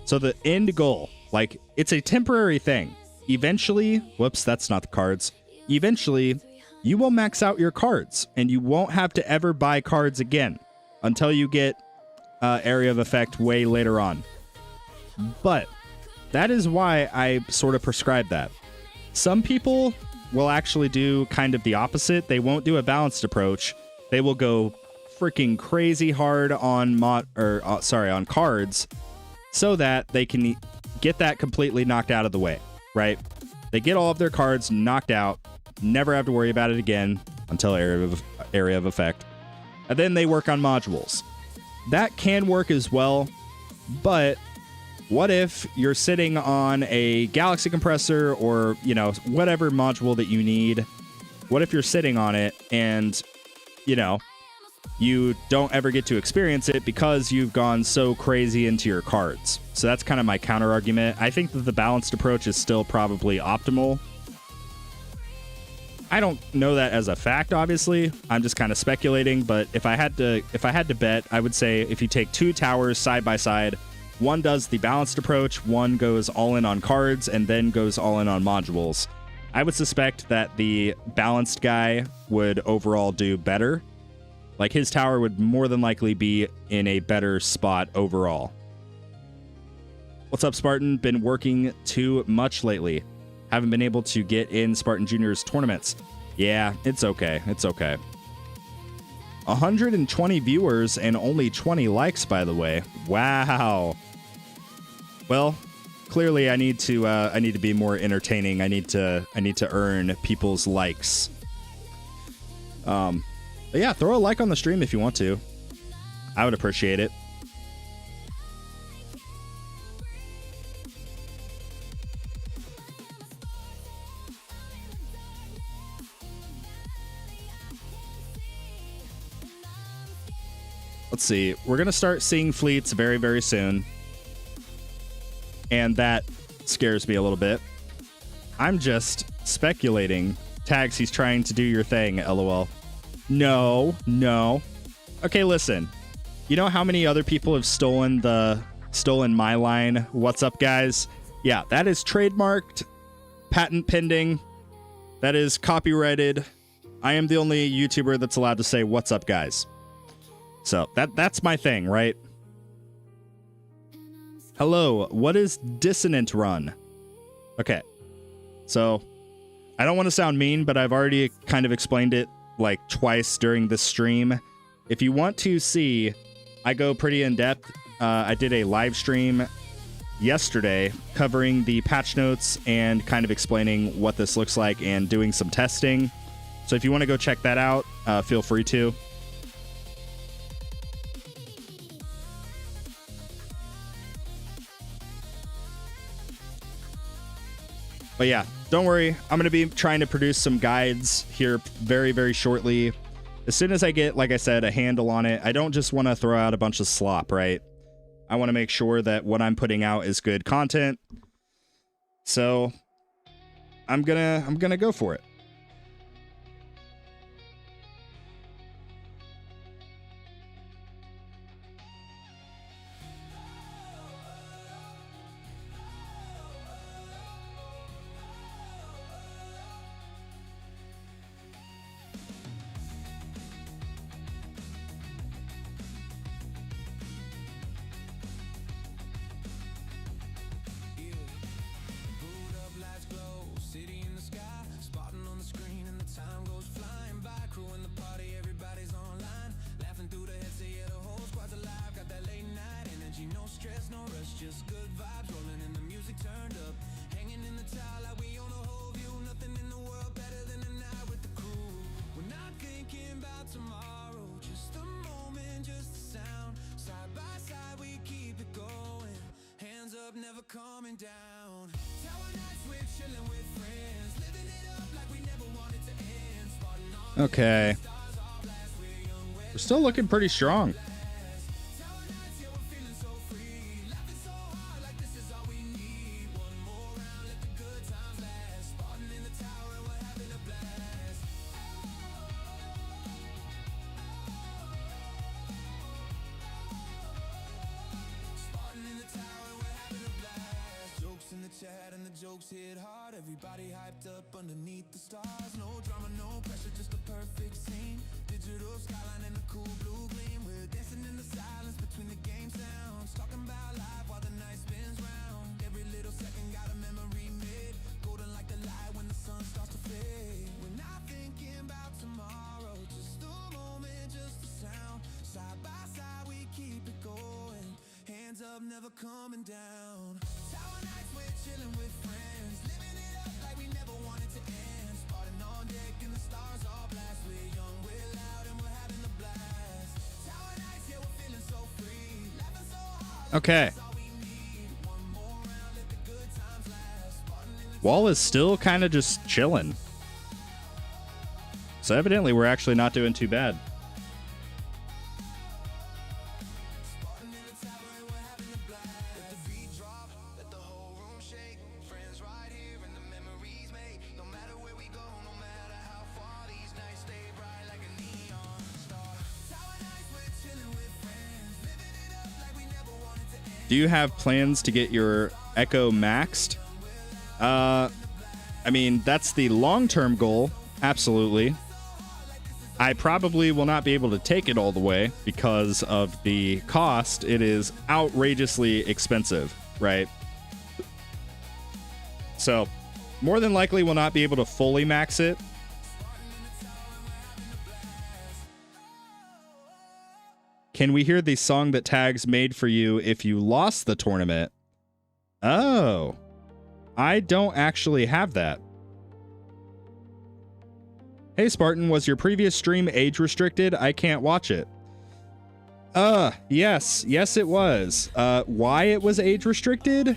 So the end goal, like, it's a temporary thing. Eventually, whoops, that's not the cards. Eventually, you will max out your cards, and you won't have to ever buy cards again until you get Area of Effect way later on. But that is why I sort of prescribe that. Some people will actually do kind of the opposite. They won't do a balanced approach. They will go freaking crazy hard on on cards so that they can get that completely knocked out of the way, right? They get all of their cards knocked out, never have to worry about it again until Area of Effect. And then they work on modules. That can work as well, but what if you're sitting on a galaxy compressor or, you know, whatever module that you need? What if you're sitting on it and, you know, you don't ever get to experience it because you've gone so crazy into your cards? So that's kind of my counter argument. I think that the balanced approach is still probably optimal. I don't know that as a fact, obviously. I'm just kind of speculating, but if I had to bet, I would say if you take two towers side by side, one does the balanced approach, one goes all in on cards, and then goes all in on modules. I would suspect that the balanced guy would overall do better. Like, his tower would more than likely be in a better spot overall. What's up, Spartan? Been working too much lately. Haven't been able to get in Spartan Junior's tournaments. Yeah, it's okay. It's okay. 120 viewers and only 20 likes, by the way. Wow. Well, clearly I need to be more entertaining. I need to earn people's likes. But yeah, throw a like on the stream if you want to. I would appreciate it. Let's see. We're going to start seeing fleets very, very soon. And that scares me a little bit. I'm just speculating. Tags, he's trying to do your thing, LOL. No. Okay, listen. You know how many other people have stolen my line, "What's up, guys?" Yeah, that is trademarked, patent pending. That is copyrighted. I am the only YouTuber that's allowed to say "What's up, guys?" So that's my thing, right? Hello, what is Dissonant Run? Okay, so I don't want to sound mean, but I've already kind of explained it like twice during this stream. If you want to see, I go pretty in depth. I did a live stream yesterday covering the patch notes and kind of explaining what this looks like and doing some testing. So if you want to go check that out, feel free to. But yeah, don't worry. I'm going to be trying to produce some guides here very, very shortly. As soon as I get, like I said, a handle on it, I don't just want to throw out a bunch of slop, right? I want to make sure that what I'm putting out is good content. So I'm gonna go for it. Okay. We're still looking pretty strong. Hit hard, everybody hyped up underneath the stars. No drama, no pressure, just a perfect scene. Digital skyline and a cool blue gleam. We're dancing in the silence between the game sounds. Talking about life while the night spins round. Every little second got a memory made. Golden like the light when the sun starts to fade. We're not thinking about tomorrow, just the moment, just the sound. Side by side we keep it going. Hands up, never coming down. Tower nights, we're chilling with friends. Okay. Wall is still kind of just chilling. So evidently we're actually not doing too bad. Do you have plans to get your Echo maxed? I mean, that's the long-term goal. Absolutely. I probably will not be able to take it all the way because of the cost. It is outrageously expensive, right? So, more than likely will not be able to fully max it. Can we hear the song that Tags made for you if you lost the tournament? Oh, I don't actually have that. Hey Spartan, was your previous stream age restricted? I can't watch it. Yes it was. Why it was age restricted?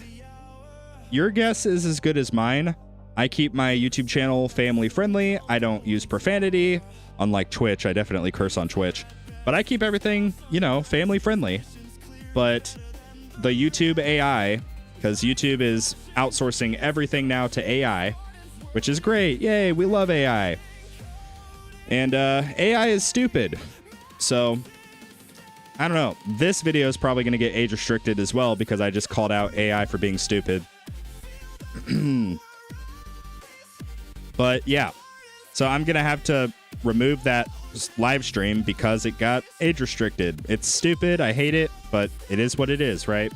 Your guess is as good as mine. I keep my YouTube channel family friendly. I don't use profanity. Unlike Twitch, I definitely curse on Twitch. But I keep everything, you know, family friendly. But the YouTube AI, because YouTube is outsourcing everything now to AI, which is great. Yay, we love AI. And AI is stupid. So, I don't know. This video is probably going to get age restricted as well because I just called out AI for being stupid. But yeah. So I'm going to have to remove that live stream because it got age restricted. It's stupid. I hate it, but it is what it is, right?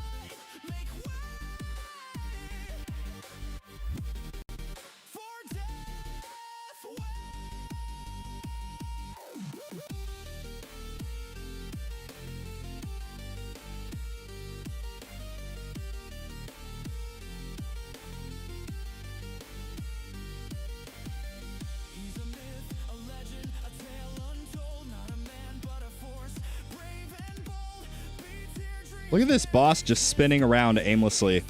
Look at this boss just spinning around aimlessly.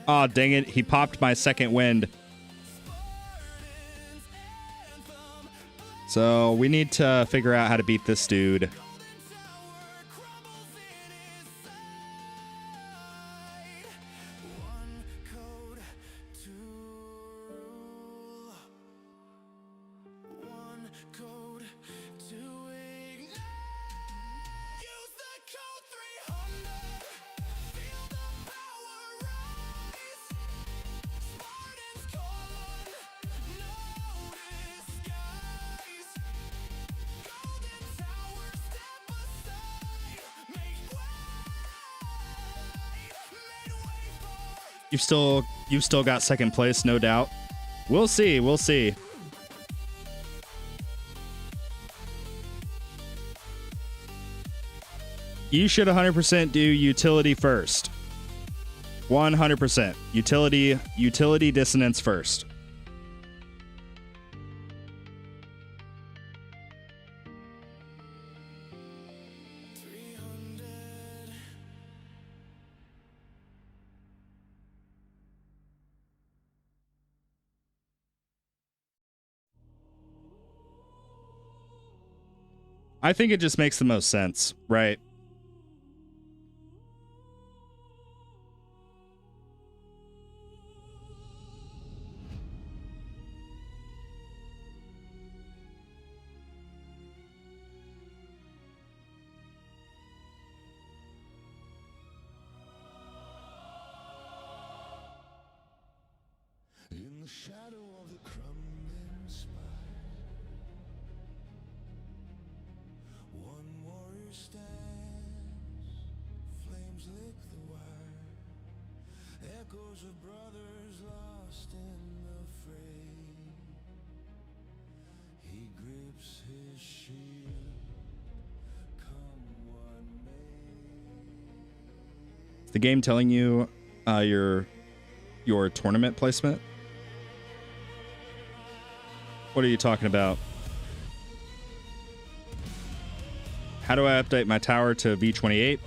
Aw, dang it. He popped my second wind. So we need to figure out how to beat this dude. You've still got second place, no doubt. We'll see, we'll see. You should 100% do utility first. 100%. Utility dissonance first. I think it just makes the most sense, right? In the shadow of the crumbling spire, one warrior stands, flames lick the wire, echoes of brothers lost in the fray. He grips his shield, come what may. Is the game telling you your tournament placement? What are you talking about? How do I update my tower to V28?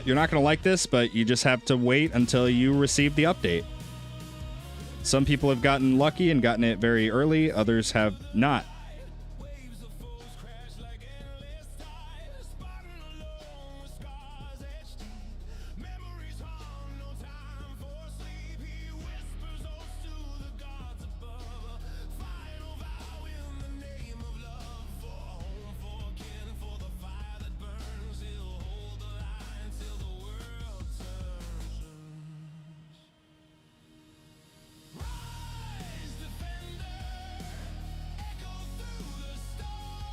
You're not going to like this, but you just have to wait until you receive the update. Some people have gotten lucky and gotten it very early. Others have not. Waves of foes crash like endless tides, Spartan alone with scars etched deep. Memories hung, no time for sleep. He whispers oaths to the gods above, a final vow in the name of love. For home, for kin, for the fire that burns. He'll hold the line till the world turns. Rise, defender, echo through the storm.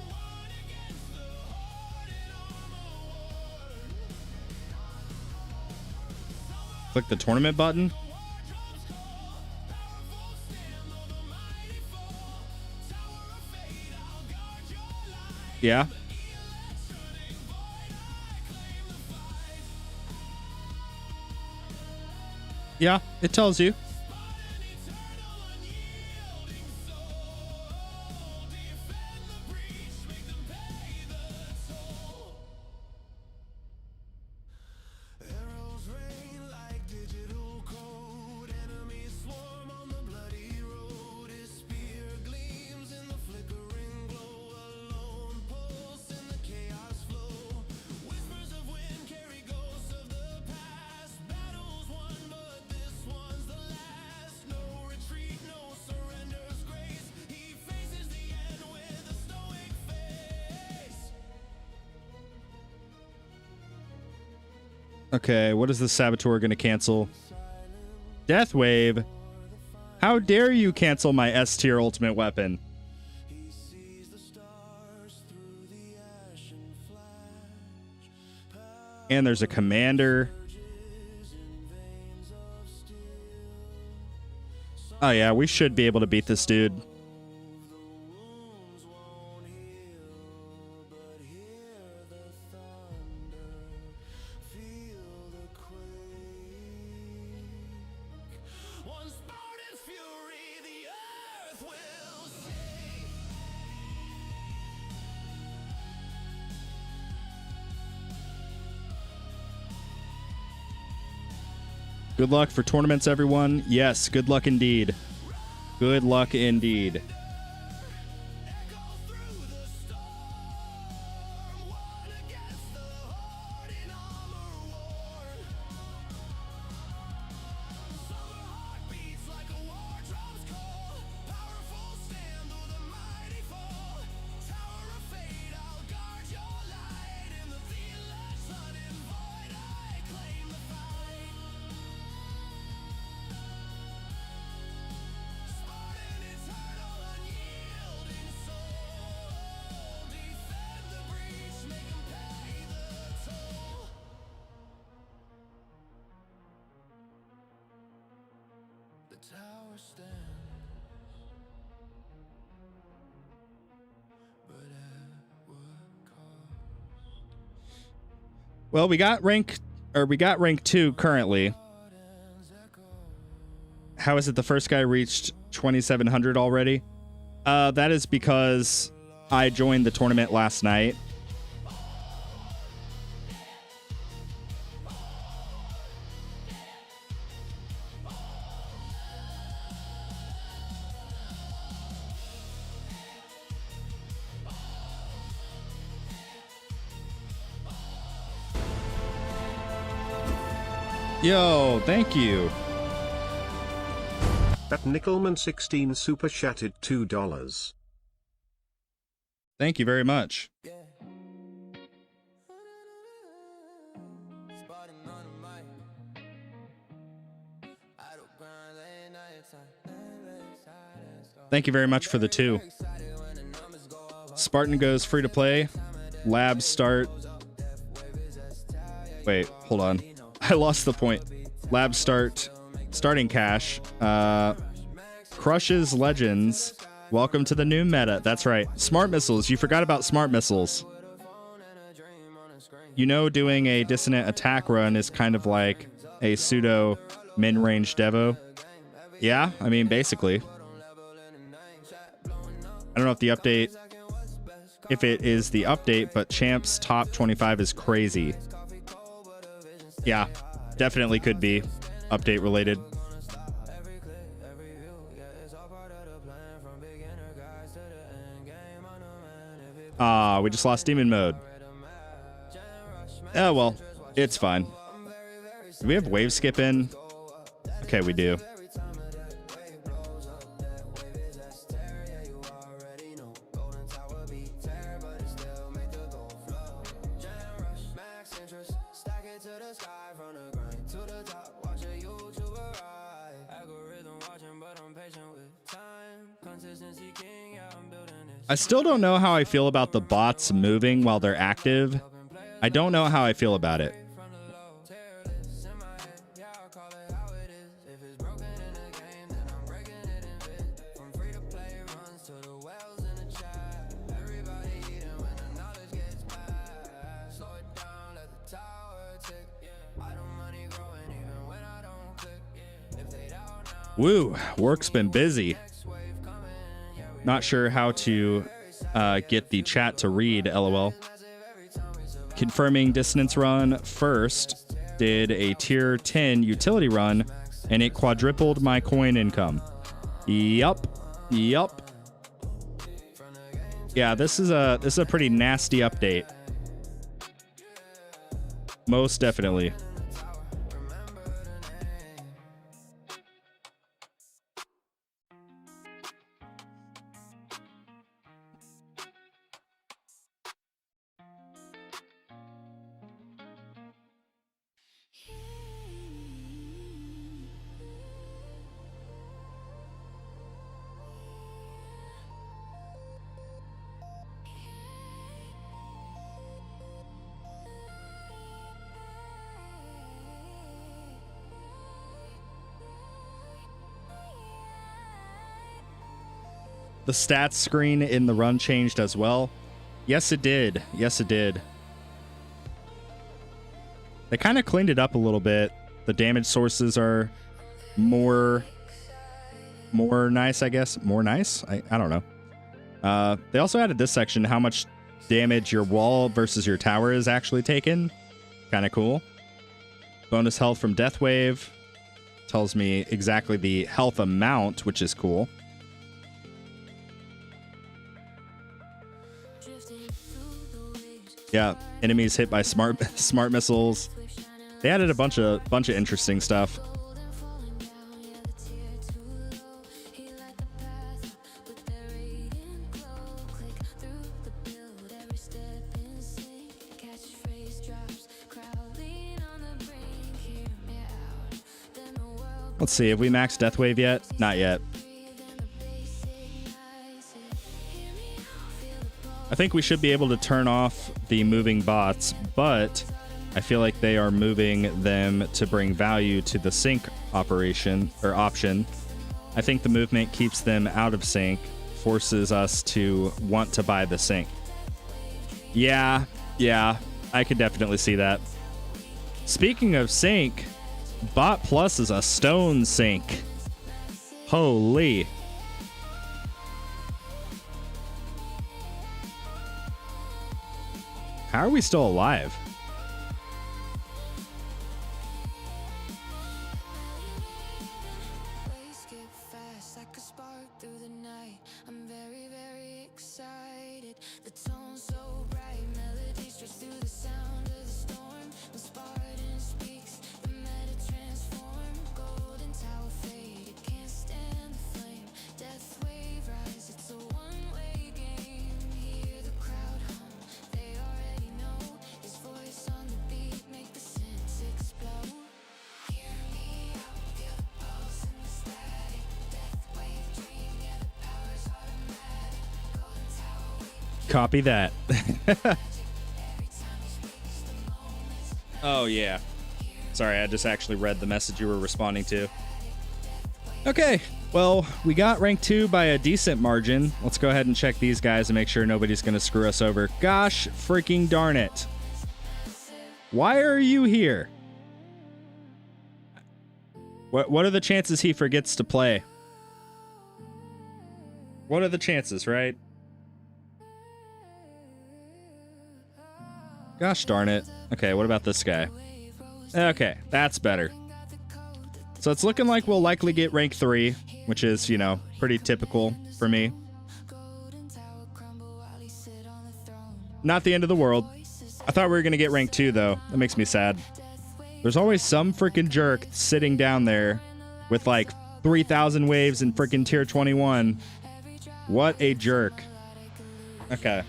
One against the horde in armor war. Click the tournament button. War drums call, powerful stand though the mighty fall. Tower of fate, I'll guard your light. Yeah. The electronic void, I claim the fight. Yeah, it tells you. Spartan, eternal, unyielding soul. Defend the breach, make them pay the toll. Arrows rain like digital code. Enemies swarm on the bloody road. His spear gleams in the flickering glow. A lone pulse in the chaos flow. Whispers of wind carry ghosts of the past. Battles won, but this one's the last. No retreat, no surrender's grace. He faces the end with a stoic face. Okay, what is the Saboteur going to cancel? Death Wave. How dare you cancel my S tier ultimate weapon? He sees the stars through the ashen flash. And there's a commander. Oh yeah, we should be able to beat this dude. Wounds won't heal, but hear the thunder, feel the quake. One Spartan's fury, the earth will shake. Good luck for tournaments, everyone. Yes, good luck indeed. Good luck indeed. Echo through the storm, one against the horde in armor war. Summer heart beats like a war drum's call. Powerful stand though the mighty fall. Tower of fate, I'll guard your light. In the electronic void, I claim the fight. Spartan, eternal, unyielding soul. Defend the breach, make 'em pay the toll. The tower stands, but at what cost? Well, we got rank 2 currently. How is it the first guy reached 2700 already? That is because I joined the tournament last night. Yo, thank you. At Nickelman16 super chatted $2. Thank you very much. Spartan on the mic. I don't grind late night time. Thank you very much for the 2. Spartan goes free to play. Labs start. Wait, hold on. I lost the point. Labs start. Starting cash. Crushes Legends. Welcome to the new meta. That's right. Smart missiles. You forgot about smart missiles. You know, doing a dissonant attack run is kind of like a pseudo min-range Devo. Yeah, I mean, basically. I don't know if the update, if it is the update, but Champ's top 25 is crazy. Yeah, definitely could be update related. We just lost demon mode. Oh, well, it's fine. Do we have wave skip in? Okay, we do. I still don't know how I feel about the bots moving while they're active. I don't know how I feel about it. Woo, work's been busy. Not sure how to get the chat to read, LOL. Confirming Dissonance run first. Did a tier 10 utility run, and it quadrupled my coin income. Yup. Yup. Yeah, this is a pretty nasty update. Most definitely. The stats screen in the run changed as well. Yes, it did. Yes, it did. They kind of cleaned it up a little bit. The damage sources are more nice, I guess. More nice? I don't know. They also added this section, how much damage your wall versus your tower is actually taken. Kind of cool. Bonus health from Death Wave. Tells me exactly the health amount, which is cool. Yeah, enemies hit by smart missiles. They added a bunch of interesting stuff. Let's see, have we maxed Death Wave yet? Not yet. I think we should be able to turn off the moving bots, but I feel like they are moving them to bring value to the sync operation or option. I think the movement keeps them out of sync, forces us to want to buy the sync. Yeah, I could definitely see that. Speaking of sync, Bot Plus is a stone sync. Holy. How are we still alive? Copy that. Oh, yeah. Sorry, I just actually read the message you were responding to. Okay, well, we got rank 2 by a decent margin. Let's go ahead and check these guys and make sure nobody's going to screw us over. Gosh freaking darn it. Why are you here? What are the chances he forgets to play? What are the chances, right? Gosh darn it. Okay, what about this guy? Okay, that's better. So it's looking like we'll likely get rank 3, which is, you know, pretty typical for me. Not the end of the world. I thought we were going to get rank 2, though. That makes me sad. There's always some freaking jerk sitting down there with like 3,000 waves in freaking tier 21. What a jerk. Okay.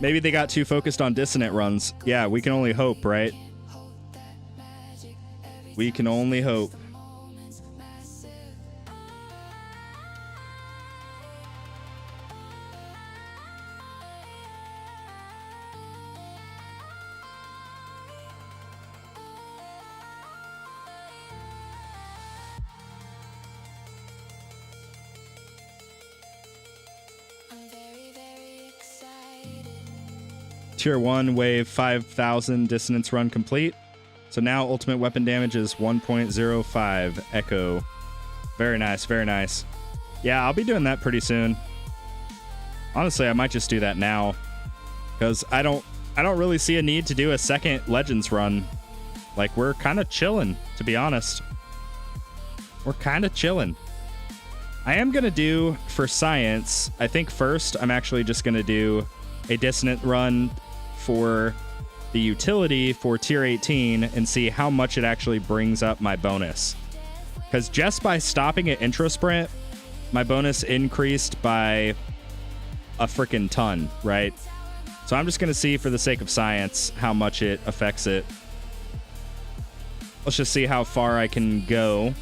Maybe they got too focused on dissonant runs. Yeah, we can only hope, right? We can only hope. Tier 1 wave 5,000 dissonance run complete. So now ultimate weapon damage is 1.05 echo. Very nice, very nice. Yeah, I'll be doing that pretty soon. Honestly, I might just do that now, because I don't really see a need to do a second Legends run. Like, we're kind of chilling, to be honest. We're kind of chilling. I am going to do, for science, I think first I'm actually just going to do a dissonant run for the utility for tier 18 and see how much it actually brings up my bonus. Because just by stopping at intro sprint, my bonus increased by a freaking ton, right? So I'm just going to see, for the sake of science, how much it affects it. Let's just see how far I can go.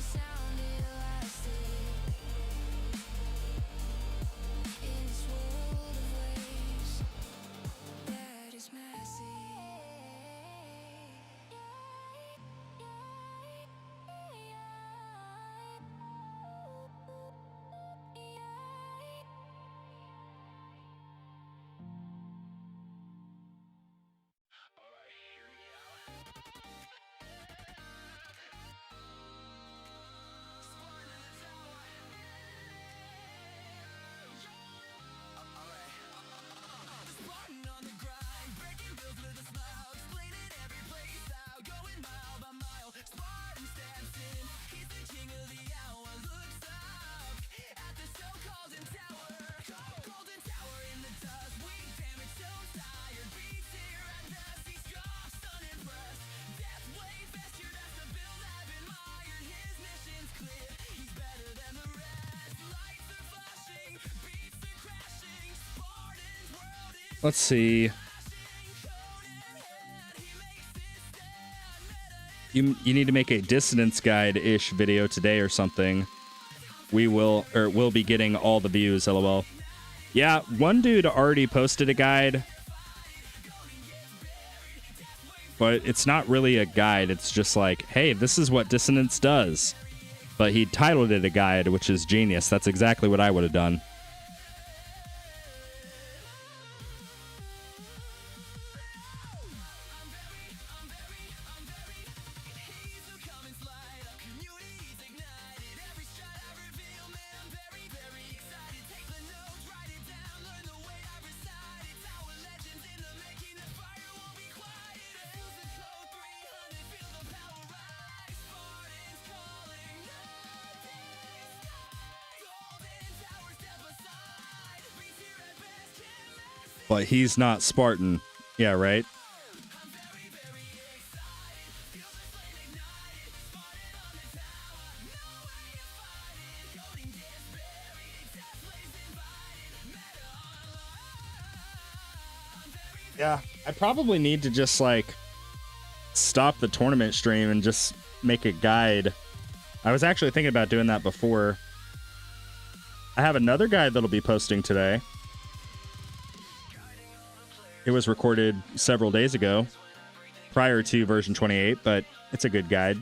Let's see. You need to make a dissonance guide-ish video today or something. We'll be getting all the views, lol. Yeah, one dude already posted a guide, but it's not really a guide. It's just like, hey, this is what dissonance does. But he titled it a guide, which is genius. That's exactly what I would have done. But he's not Spartan. Yeah, right? Yeah, I probably need to just, like, stop the tournament stream and just make a guide. I was actually thinking about doing that before. I have another guide that'll be posting today. It was recorded several days ago, prior to version 28, but it's a good guide.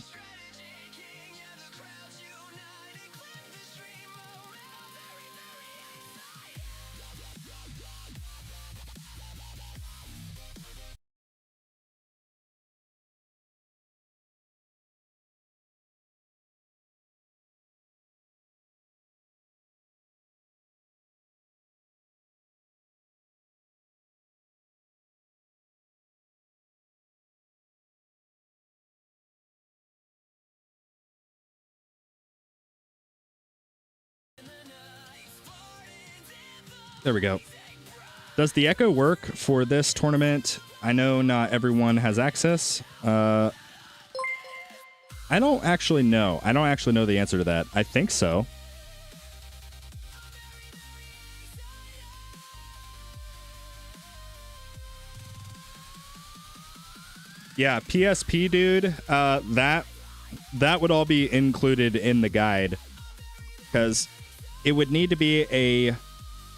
There we go. Does the echo work for this tournament? I know not everyone has access. I don't actually know. I don't actually know the answer to that. I think so. Yeah, PSP, dude. That would all be included in the guide, because it would need to be a...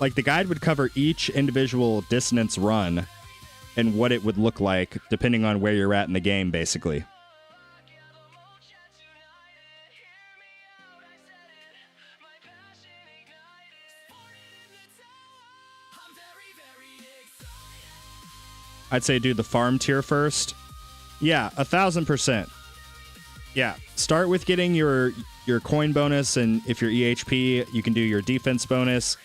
Like, the guide would cover each individual Dissonance run and what it would look like depending on where you're at in the game, basically. I'd say do the farm tier first. Yeah, 1000%. Yeah, start with getting your coin bonus, and if you're EHP, you can do your defense bonus.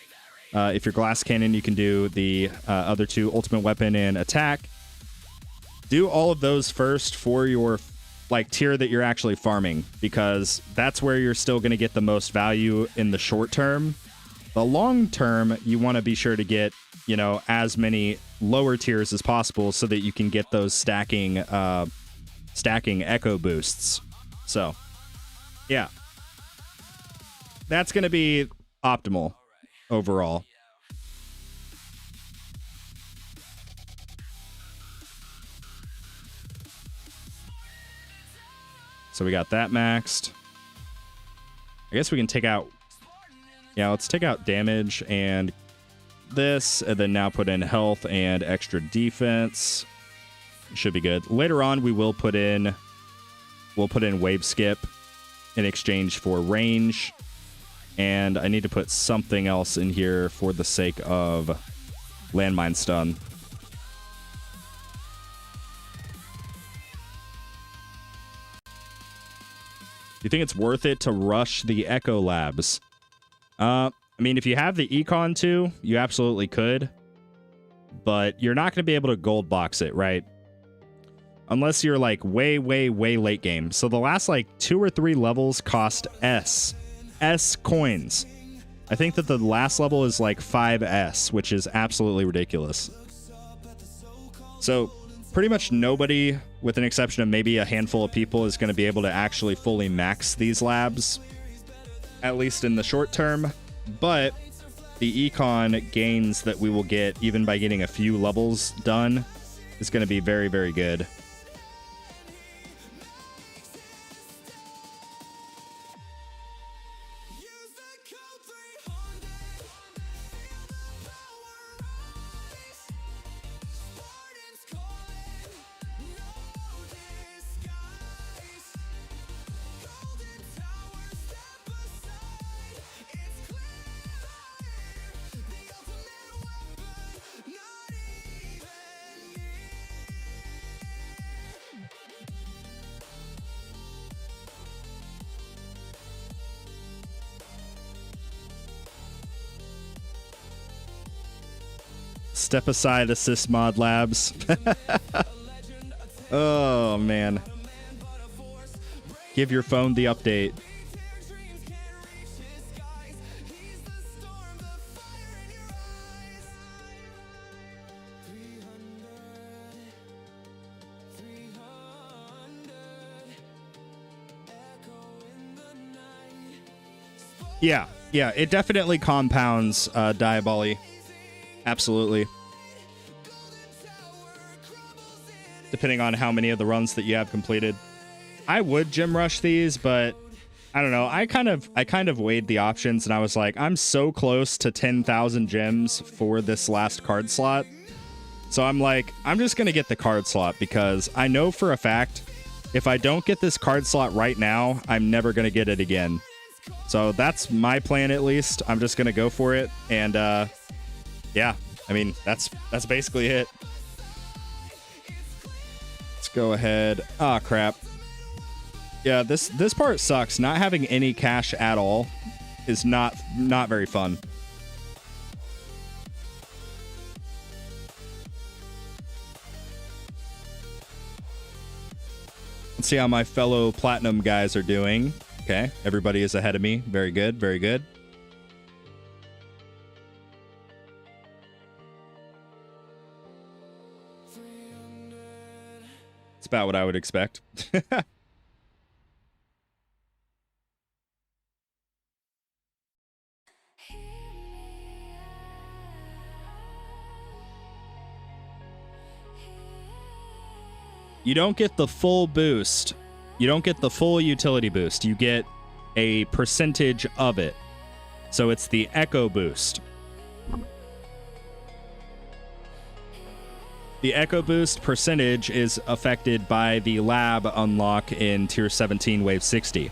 If you're glass cannon, you can do the other two, ultimate weapon and attack. Do all of those first for your tier that you're actually farming, because that's where you're still going to get the most value in the short term. The long term, you want to be sure to get, as many lower tiers as possible so that you can get those stacking echo boosts. So, yeah. That's going to be optimal overall. So we got that maxed. I guess we can take out... Yeah, let's take out damage and this, and then now put in health and extra defense. Should be good. Later on, we'll put in wave skip in exchange for range. And I need to put something else in here for the sake of landmine stun. Do you think it's worth it to rush the Echo Labs? I mean, if you have the Econ too, you absolutely could. But you're not going to be able to gold box it, right? Unless you're way, way, way late game. So the last 2 or 3 levels cost S coins. I think that the last level is 5S, which is absolutely ridiculous. So pretty much nobody, with an exception of maybe a handful of people, is going to be able to actually fully max these labs, at least in the short term. But the econ gains that we will get even by getting a few levels done is going to be very, very good. Step aside, assist mod labs. Oh, man. Give your phone the update. Yeah, it definitely compounds Diaboli. Absolutely. Depending on how many of the runs that you have completed. I would gym rush these, but I don't know. I kind of weighed the options and I was like, I'm so close to 10,000 gems for this last card slot. So I'm like, I'm just going to get the card slot because I know for a fact if I don't get this card slot right now, I'm never going to get it again. So that's my plan at least. I'm just going to go for it. And yeah, I mean, that's basically it. Let's go ahead. Ah, crap. Yeah, this part sucks. Not having any cash at all is not very fun. Let's see how my fellow platinum guys are doing. Okay, everybody is ahead of me. Very good, very good. It's about what I would expect. You don't get the full boost. You don't get the full utility boost. You get a percentage of it. So it's the echo boost. The echo boost percentage is affected by the lab unlock in tier 17 wave 60.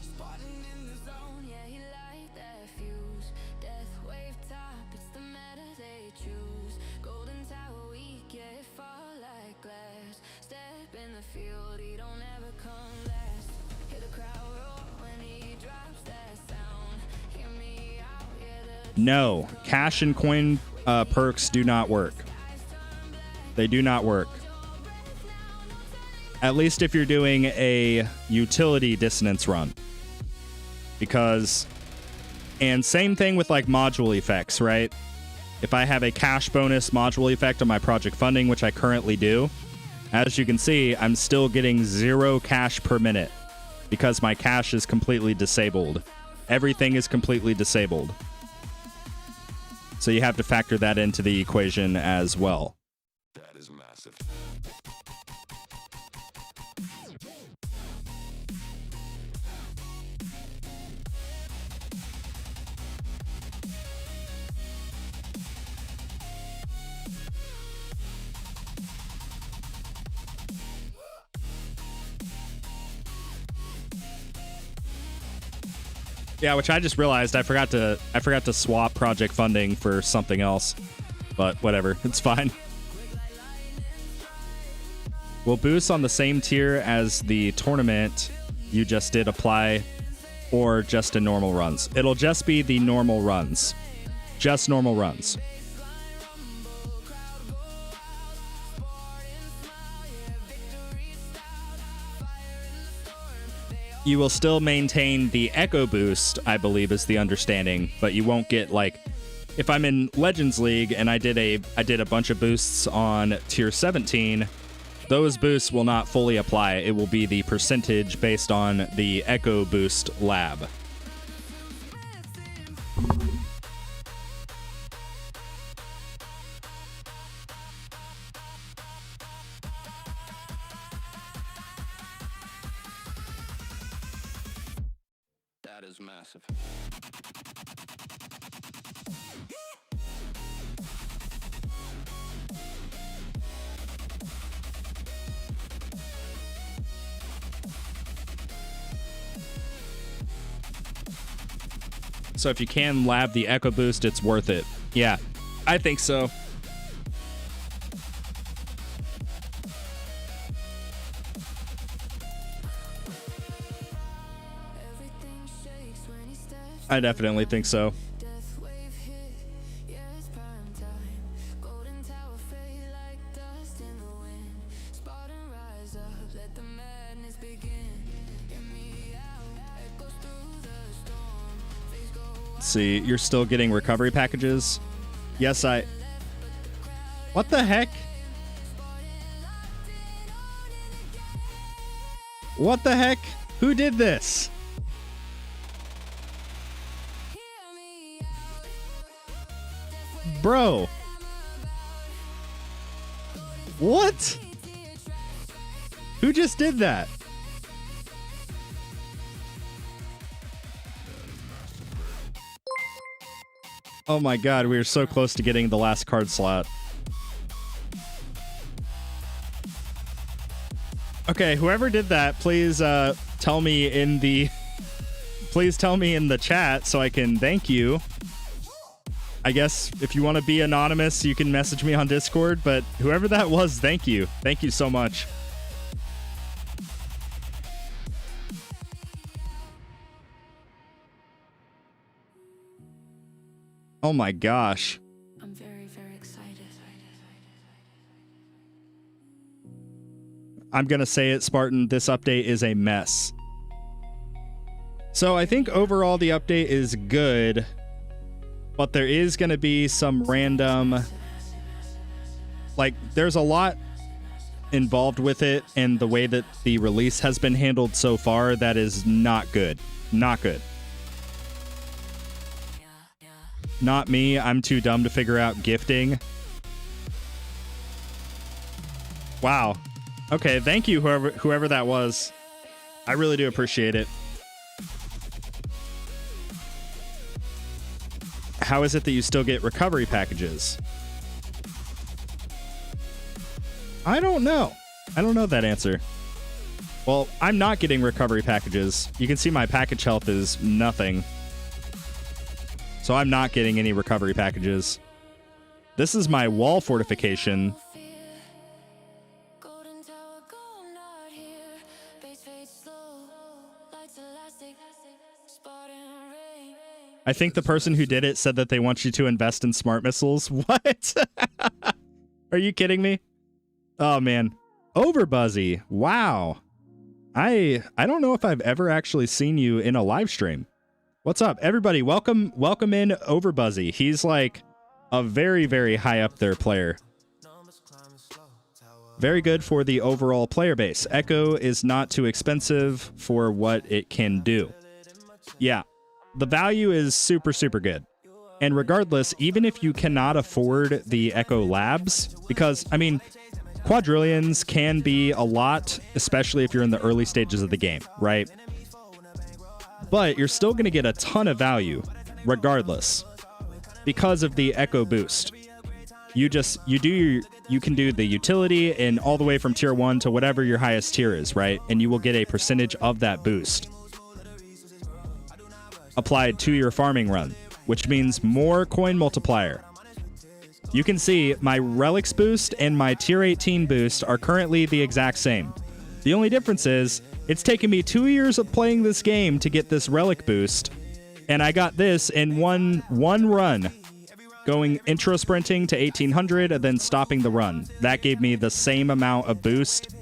Spartan in the zone, yeah, he light that fuse. Death wave top, it's the meta they choose. Golden tower weak, yeah, it fall like glass. Step in the field, he don't ever come last. Hear the crowd roar when he drops that sound. Hear me out, yeah, No, cash and coin perks do not work. They do not work. At least if you're doing a utility dissonance run. Because, and same thing with like module effects, right? If I have a cash bonus module effect on my project funding, which I currently do, as you can see, I'm still getting 0 cash per minute because my cash is completely disabled. Everything is completely disabled. So you have to factor that into the equation as well. That is massive. Yeah, which I just realized I forgot to swap project funding for something else. But whatever, it's fine. Will boosts on the same tier as the tournament you just did apply or just in normal runs? It'll just be the normal runs. Just normal runs. You will still maintain the echo boost, I believe is the understanding, but you won't get like, if I'm in Legends League and I did a bunch of boosts on tier 17, those boosts will not fully apply. It will be the percentage based on the echo boost lab. That is massive. So if you can lab the echo boost, it's worth it. Yeah, I think so. everything shakes when he steps. I definitely think so. Death wave hit, yeah, it's prime time. Golden tower fade like dust in the wind. Spartan rise up, let the madness begin. Hear me out, echoes through the storm. Face go Let's see, you're still getting recovery packages? Yes, I... What the heck? What the heck? Who did this? Bro. What? Who just did that? Oh my god, we are so close to getting the last card slot. Okay, whoever did that, please tell me in the chat so I can thank you. I guess if you want to be anonymous, you can message me on Discord, but whoever that was, thank you. Thank you so much. Oh my gosh. I'm very, very excited. I'm going to say it, Spartan. This update is a mess. So I think overall the update is good, but there is going to be some random... Like, there's a lot involved with it, and the way that the release has been handled so far, that is not good. Not good. Not me. I'm too dumb to figure out gifting. Wow. Okay, thank you, whoever that was. I really do appreciate it. How is it that you still get recovery packages? I don't know. I don't know that answer. Well, I'm not getting recovery packages. You can see my package health is nothing. So I'm not getting any recovery packages. This is my wall fortification. I think the person who did it said that they want you to invest in smart missiles. What? Are you kidding me? Oh, man. Overbuzzy. Wow. I don't know if I've ever actually seen you in a live stream. What's up, everybody? Welcome in Overbuzzy. He's like a very, very high up there player. Very good for the overall player base. Echo is not too expensive for what it can do. Yeah, the value is super, super good. And regardless, even if you cannot afford the Echo Labs, because, I mean, quadrillions can be a lot, especially if you're in the early stages of the game, right? But you're still going to get a ton of value regardless because of the Echo boost. You can do the utility and all the way from tier 1 to whatever your highest tier is, right? And you will get a percentage of that boost applied to your farming run, which means more coin multiplier. You can see my relics boost and my tier 18 boost are currently the exact same. The only difference is it's taken me 2 years of playing this game to get this relic boost, and I got this in one run, going intro sprinting to 1800 and then stopping the run. That gave me the same amount of boost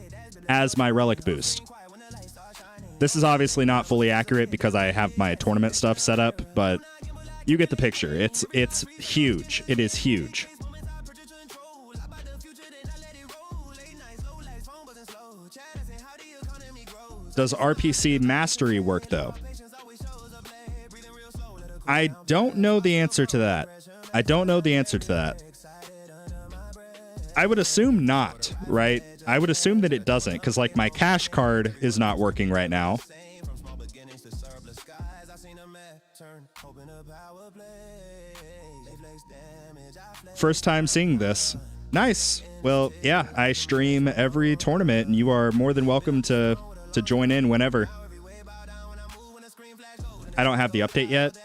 as my relic boost. This is obviously not fully accurate because I have my tournament stuff set up, but you get the picture. It's huge. It is huge. Does RPC mastery work, though? I don't know the answer to that. I don't know the answer to that. I would assume not, right? I would assume that it doesn't, because, like, my cash card is not working right now. First time seeing this. Nice. Well, yeah, I stream every tournament, and you are more than welcome to join in whenever. I don't have the update yet.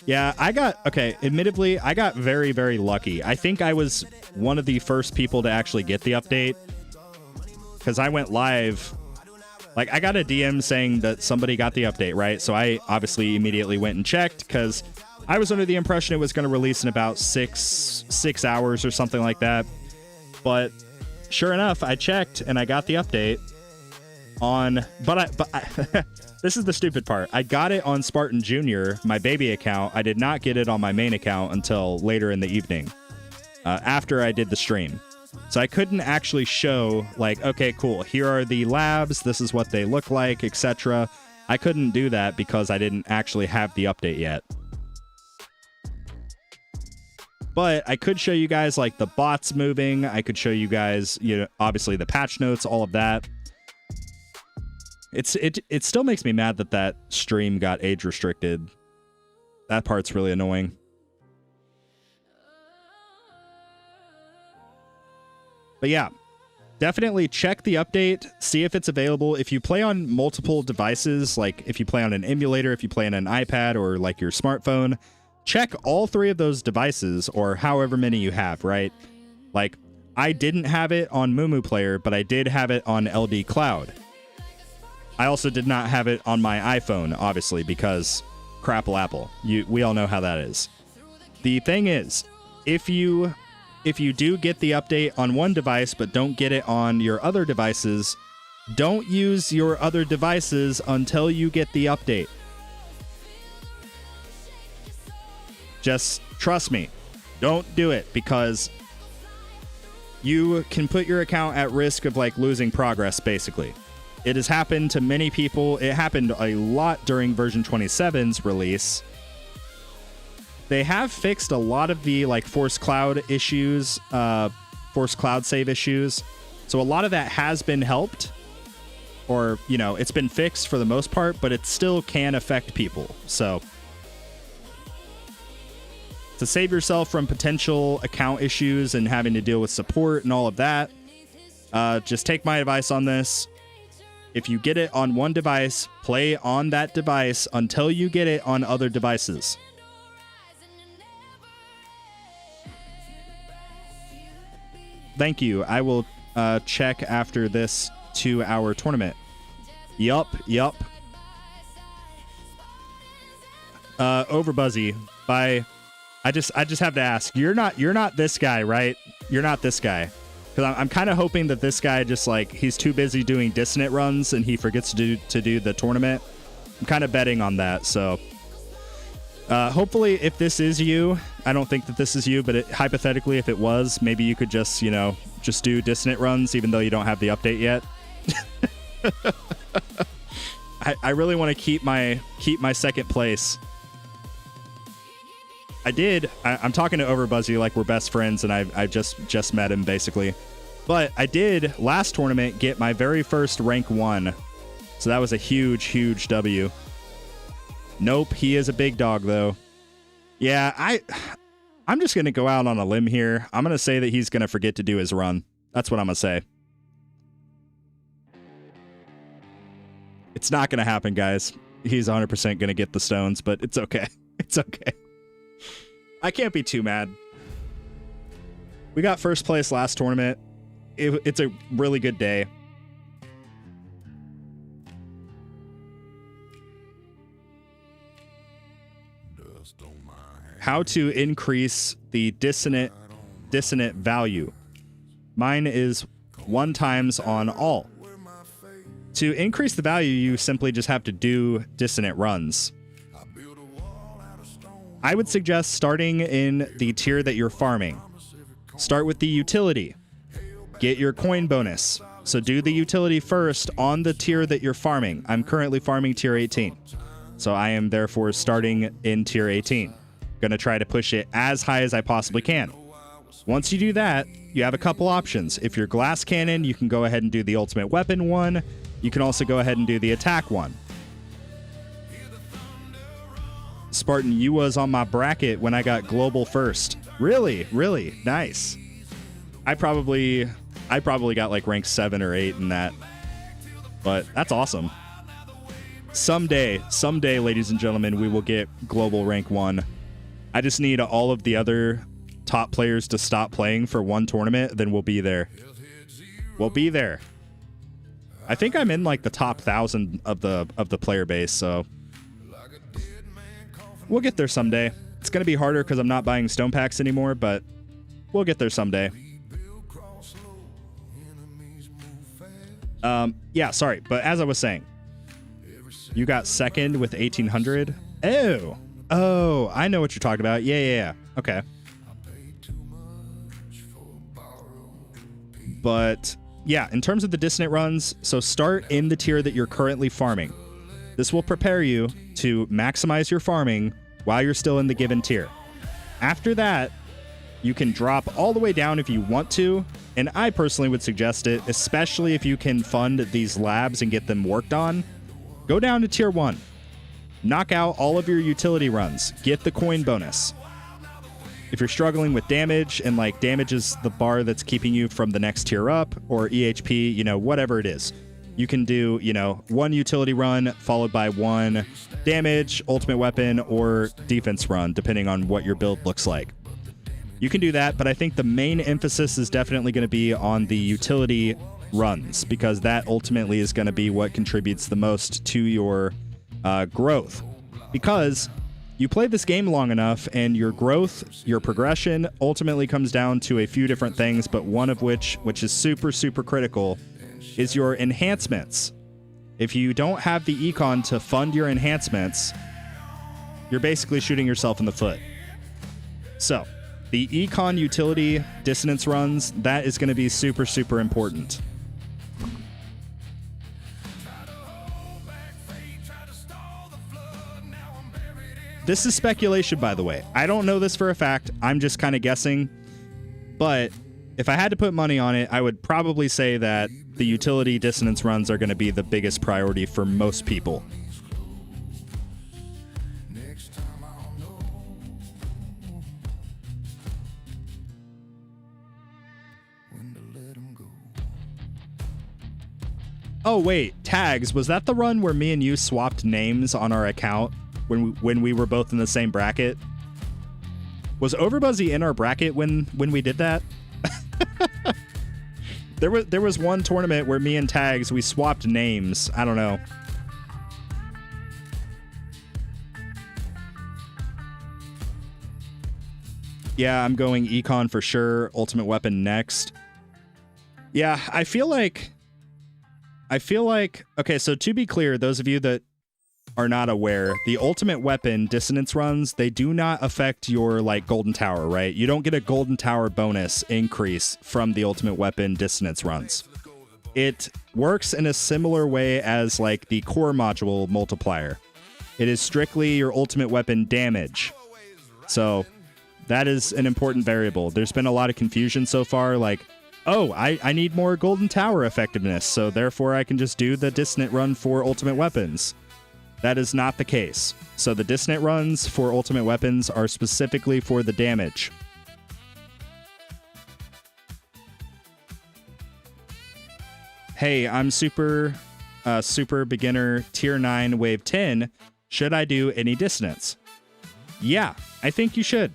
Yeah, admittedly, I got very, very lucky. I think I was one of the first people to actually get the update, because I went live. Like, I got a DM saying that somebody got the update, right? So I obviously immediately went and checked, because I was under the impression it was going to release in about six hours or something like that. But sure enough, I checked and I got the update on, but this is the stupid part. I got it on Spartan Jr., my baby account. I did not get it on my main account until later in the evening, after I did the stream. So I couldn't actually show, like, okay, cool, here are the labs, this is what they look like, etc. I couldn't do that because I didn't actually have the update yet. But I could show you guys, like, the bots moving. I could show you guys, you know, obviously the patch notes, all of that. It still makes me mad that stream got age restricted. That part's really annoying. But yeah, definitely check the update, see if it's available. If you play on multiple devices, like if you play on an emulator, if you play on an iPad or like your smartphone, check all 3 of those devices or however many you have, right? Like, I didn't have it on Mumu Player, but I did have it on LD Cloud. I also did not have it on my iPhone, obviously, because crapple Apple. We all know how that is. The thing is, if you do get the update on one device but don't get it on your other devices, don't use your other devices until you get the update. Just trust me. Don't do it, because you can put your account at risk of like losing progress, basically. It has happened to many people. It happened a lot during version 27's release. They have fixed a lot of the like forced cloud issues, forced cloud save issues. So a lot of that has been helped, or, you know, it's been fixed for the most part, but it still can affect people. So to save yourself from potential account issues and having to deal with support and all of that, just take my advice on this. If you get it on one device, play on that device until you get it on other devices. Thank you. I will check after this 2-hour tournament. Yup. Overbuzzy. By I just have to ask. You're not this guy, right? You're not this guy. Because I'm kind of hoping that this guy just like he's too busy doing Dissonant runs and he forgets to do the tournament. I'm kind of betting on that. So hopefully, if this is you, I don't think that this is you, but hypothetically, if it was, maybe you could just, you know, just do Dissonant runs, even though you don't have the update yet. I really want to keep my second place. I'm talking to Overbuzzy like we're best friends, and I just met him basically. But I did last tournament get my very first rank 1, so that was a huge W. Nope, he is a big dog though. Yeah, I'm just gonna go out on a limb here. I'm gonna say that he's gonna forget to do his run. That's what I'm gonna say. It's not gonna happen, guys. He's 100% gonna get the stones, but it's okay. It's okay. I can't be too mad. We got first place last tournament. It's a really good day. How to increase the dissonant value. Mine is 1 times on all. To increase the value, you simply just have to do dissonant runs. I would suggest starting in the tier that you're farming. Start with the utility. Get your coin bonus. So do the utility first on the tier that you're farming. I'm currently farming tier 18. So I am therefore starting in tier 18. Gonna try to push it as high as I possibly can. Once you do that, you have a couple options. If you're glass cannon, you can go ahead and do the ultimate weapon one. You can also go ahead and do the attack one. Spartan, you was on my bracket when I got global first. Really? Really? Nice. I probably got like rank 7 or 8 in that. But that's awesome. Someday, ladies and gentlemen, we will get global rank 1. I just need all of the other top players to stop playing for one tournament, then we'll be there. We'll be there. I think I'm in like the top 1,000 of the player base, so we'll get there someday. It's gonna be harder because I'm not buying stone packs anymore, but we'll get there someday. Yeah, sorry, but as I was saying, you got second with 1,800. Oh, I know what you're talking about. Yeah. Okay. But yeah, in terms of the dissonant runs, so start in the tier that you're currently farming. This will prepare you to maximize your farming while you're still in the given tier. After that, you can drop all the way down if you want to, and I personally would suggest it, especially if you can fund these labs and get them worked on. Go down to tier 1. Knock out all of your utility runs. Get the coin bonus. if you're struggling with damage and like damage is the bar that's keeping you from the next tier up, or EHP, you know, whatever it is, you can do, you know, one utility run followed by one damage, ultimate weapon, or defense run, depending on what your build looks like. You can do that, but I think the main emphasis is definitely going to be on the utility runs, because that ultimately is going to be what contributes the most to your growth. Because you play this game long enough and your growth, your progression ultimately comes down to a few different things, but one of which is super, super critical, is your enhancements. If you don't have the econ to fund your enhancements, you're basically shooting yourself in the foot. So, the econ utility dissonance runs, that is going to be super, super important. This is speculation, by the way. I don't know this for a fact. I'm just kind of guessing. But if I had to put money on it, I would probably say that the utility dissonance runs are going to be the biggest priority for most people. Oh, wait. Tags. Was that the run where me and you swapped names on our account when we were both in the same bracket? Was Overbuzzy in our bracket when we did that? There was one tournament where me and Tags, we swapped names. I don't know. Yeah, I'm going econ for sure. Ultimate weapon next. Yeah, I feel like... Okay, so to be clear, those of you that are not aware, the ultimate weapon dissonance runs, they do not affect your like golden tower, right? You don't get a golden tower bonus increase from the ultimate weapon dissonance runs. It works in a similar way as like the core module multiplier. It is strictly your ultimate weapon damage. So that is an important variable. There's been a lot of confusion so far, like, oh, I need more golden tower effectiveness, so therefore I can just do the dissonant run for ultimate weapons. That is not the case. So the dissonant runs for ultimate weapons are specifically for the damage. Hey, I'm super beginner tier 9 wave 10. Should I do any dissonance? Yeah, I think you should.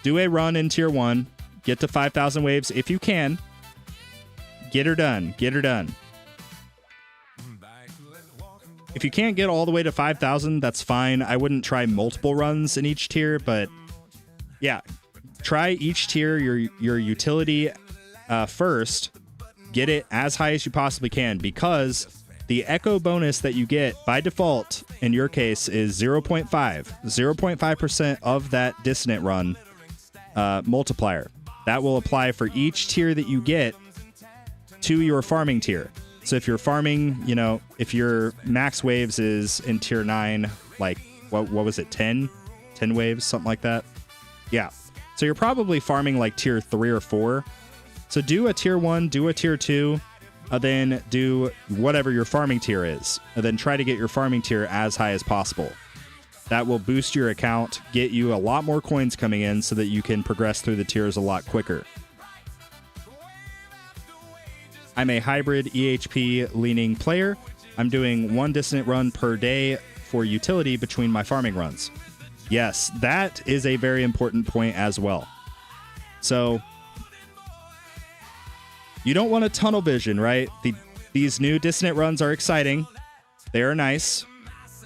Do a run in tier 1. Get to 5,000 waves if you can. Get her done. If you can't get all the way to 5,000, that's fine. I wouldn't try multiple runs in each tier, but yeah, try each tier, your utility first. Get it as high as you possibly can, because the echo bonus that you get by default, in your case, is 0.5. 0.5% of that dissonant run multiplier. That will apply for each tier that you get to your farming tier. So if you're farming, you know, if your max waves is in tier 9, like, what was it, 10? 10 waves, something like that? Yeah. So you're probably farming like tier 3 or 4. So do a tier 1, do a tier 2, then do whatever your farming tier is. And then try to get your farming tier as high as possible. That will boost your account, get you a lot more coins coming in so that you can progress through the tiers a lot quicker. I'm a hybrid EHP leaning player. I'm doing one dissonant run per day for utility between my farming runs. Yes, that is a very important point as well. So you don't want a tunnel vision, right? These new dissonant runs are exciting. They are nice.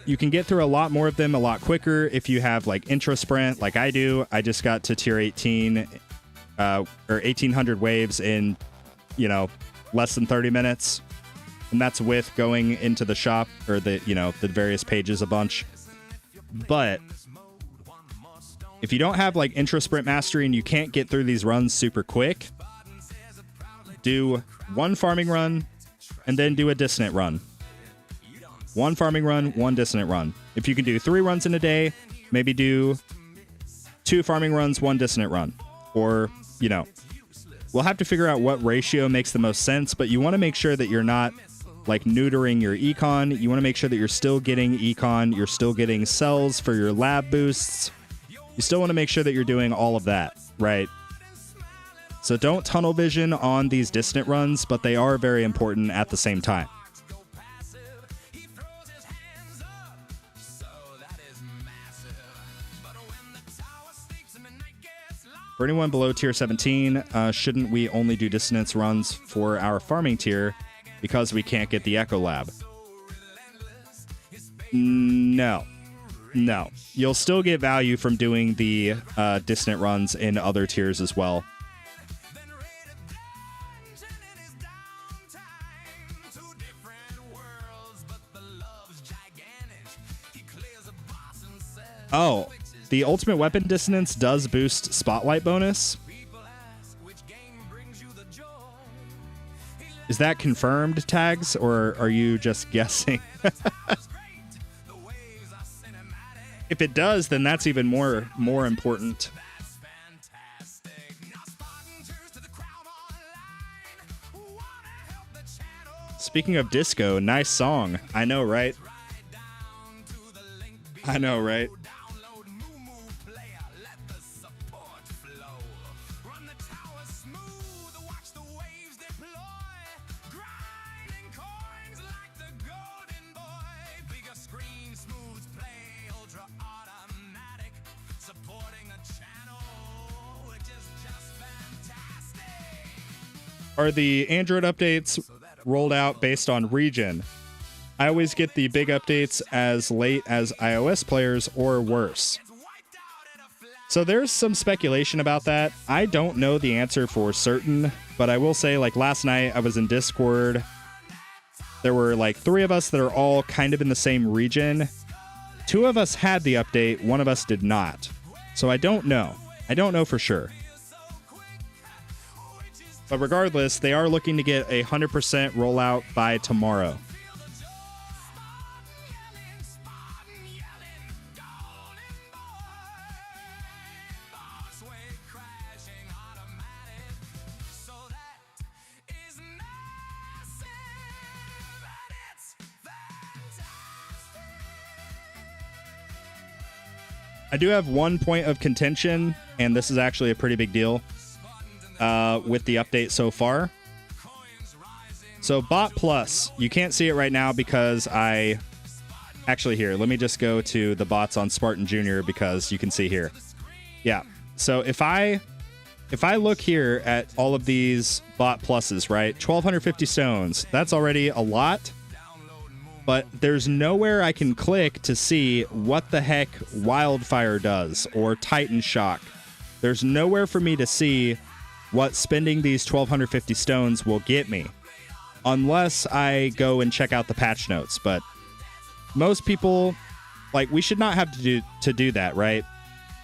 You can get through a lot more of them a lot quicker if you have like intro sprint like I do. I just got to tier 18 or 1800 waves in, you know, less than 30 minutes. And that's with going into the shop or the various pages a bunch. But if you don't have like intro sprint mastery and you can't get through these runs super quick, do one farming run and then do a dissonant run. One farming run, one dissonant run. If you can do 3 runs in a day, maybe do 2 farming runs, 1 dissonant run. Or, you know, we'll have to figure out what ratio makes the most sense, but you want to make sure that you're not like neutering your econ. You want to make sure that you're still getting econ, you're still getting cells for your lab boosts. You still want to make sure that you're doing all of that, right? So don't tunnel vision on these dissonant runs, but they are very important at the same time. For anyone below tier 17, shouldn't we only do dissonance runs for our farming tier because we can't get the Echo Lab? No. No. You'll still get value from doing the dissonant runs in other tiers as well. Oh, the ultimate weapon dissonance does boost spotlight bonus. Is that confirmed, Tags, or are you just guessing? If it does, then that's even more important. Speaking of disco, nice song. I know, right? I know, right? Are the Android updates rolled out based on region? I always get the big updates as late as iOS players or worse. So there's some speculation about that. I don't know the answer for certain, but I will say, like, last night I was in Discord. There were like 3 of us that are all kind of in the same region. 2 of us had the update, 1 of us did not. So I don't know. I don't know for sure. But regardless, they are looking to get a 100% rollout by tomorrow. I do have one point of contention, and this is actually a pretty big deal. With the update so far. So Bot Plus, you can't see it right now because actually here, let me just go to the bots on Spartan Jr. because you can see here. Yeah. So if I look here at all of these Bot Pluses, right? 1,250 stones. That's already a lot. But there's nowhere I can click to see what the heck Wildfire does or Titan Shock. There's nowhere for me to see what spending these 1,250 stones will get me, unless I go and check out the patch notes. But most people, like, we should not have to do that, right?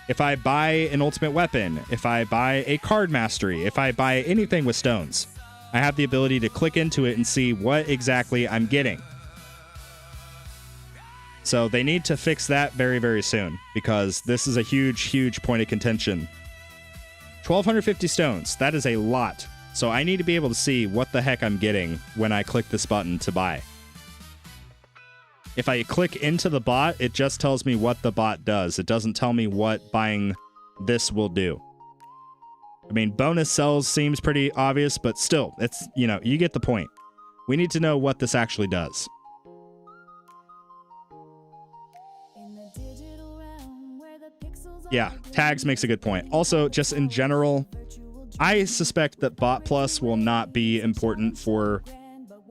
If I buy an ultimate weapon, if I buy a card mastery, if I buy anything with stones, I have the ability to click into it and see what exactly I'm getting. So they need to fix that very, very soon, because this is a huge, huge point of contention. 1,250 stones, that is a lot. So I need to be able to see what the heck I'm getting when I click this button to buy. If I click into the bot, it just tells me what the bot does. It doesn't tell me what buying this will do. I mean, bonus cells seems pretty obvious, but still, it's, you know, you get the point. We need to know what this actually does. Yeah, Tags makes a good point. Also, just in general, I suspect that Bot Plus will not be important for,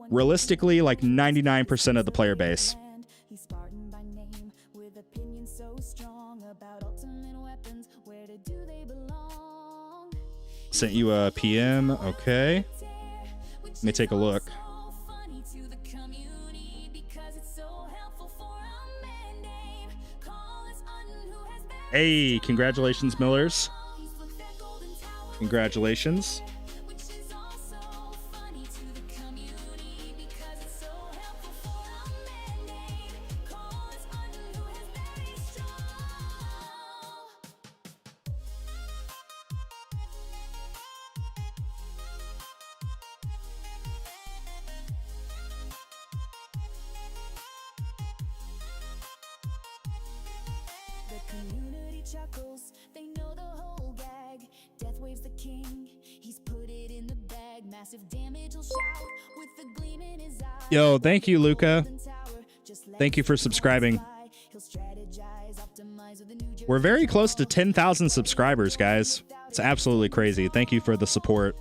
realistically, like 99% of the player base. Sent you a PM, okay. Let me take a look. Hey, congratulations, Millers. Congratulations. The community chuckles Yo, thank you, Luca. Thank you for subscribing. We're very close to 10,000 subscribers, guys. It's absolutely crazy. Thank you for the support.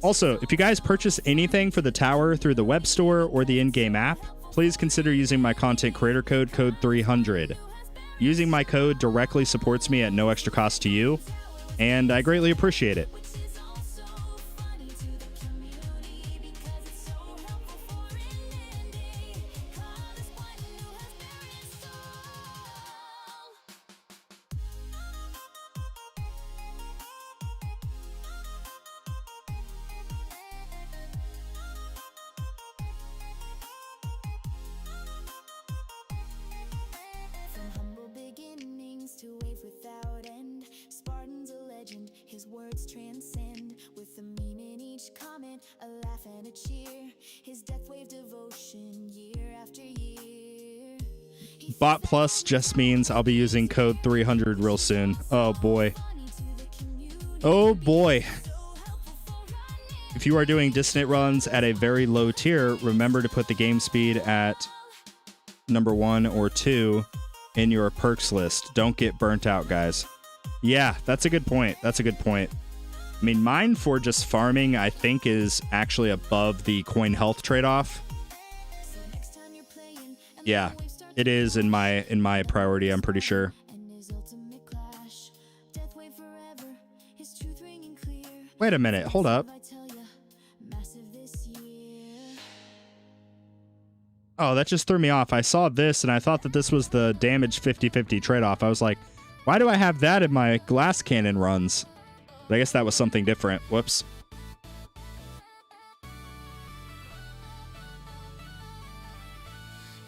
Also, if you guys purchase anything for the tower through the web store or the in-game app, please consider using my content creator code, code 300. Using my code directly supports me at no extra cost to you, and I greatly appreciate it. From humble beginnings to wave without end, Spartan's a legend, his words transcend. With a meme in each comment, a laugh and a cheer, his death wave devotion year after year. Bot Plus just means I'll be using code 300 real soon. Oh boy. Oh boy. If you are doing Dissonant runs at a very low tier, remember to put the game speed at number 1 or 2 in your perks list. Don't get burnt out, guys. Yeah, that's a good point. That's a good point. I mean, mine for just farming, I think, is actually above the coin health trade-off. Yeah, it is in my priority, I'm pretty sure. Wait a minute, hold up. Oh, that just threw me off. I saw this and I thought that this was the damage 50-50 trade-off. I was like, why do I have that in my glass cannon runs? But I guess that was something different. Whoops.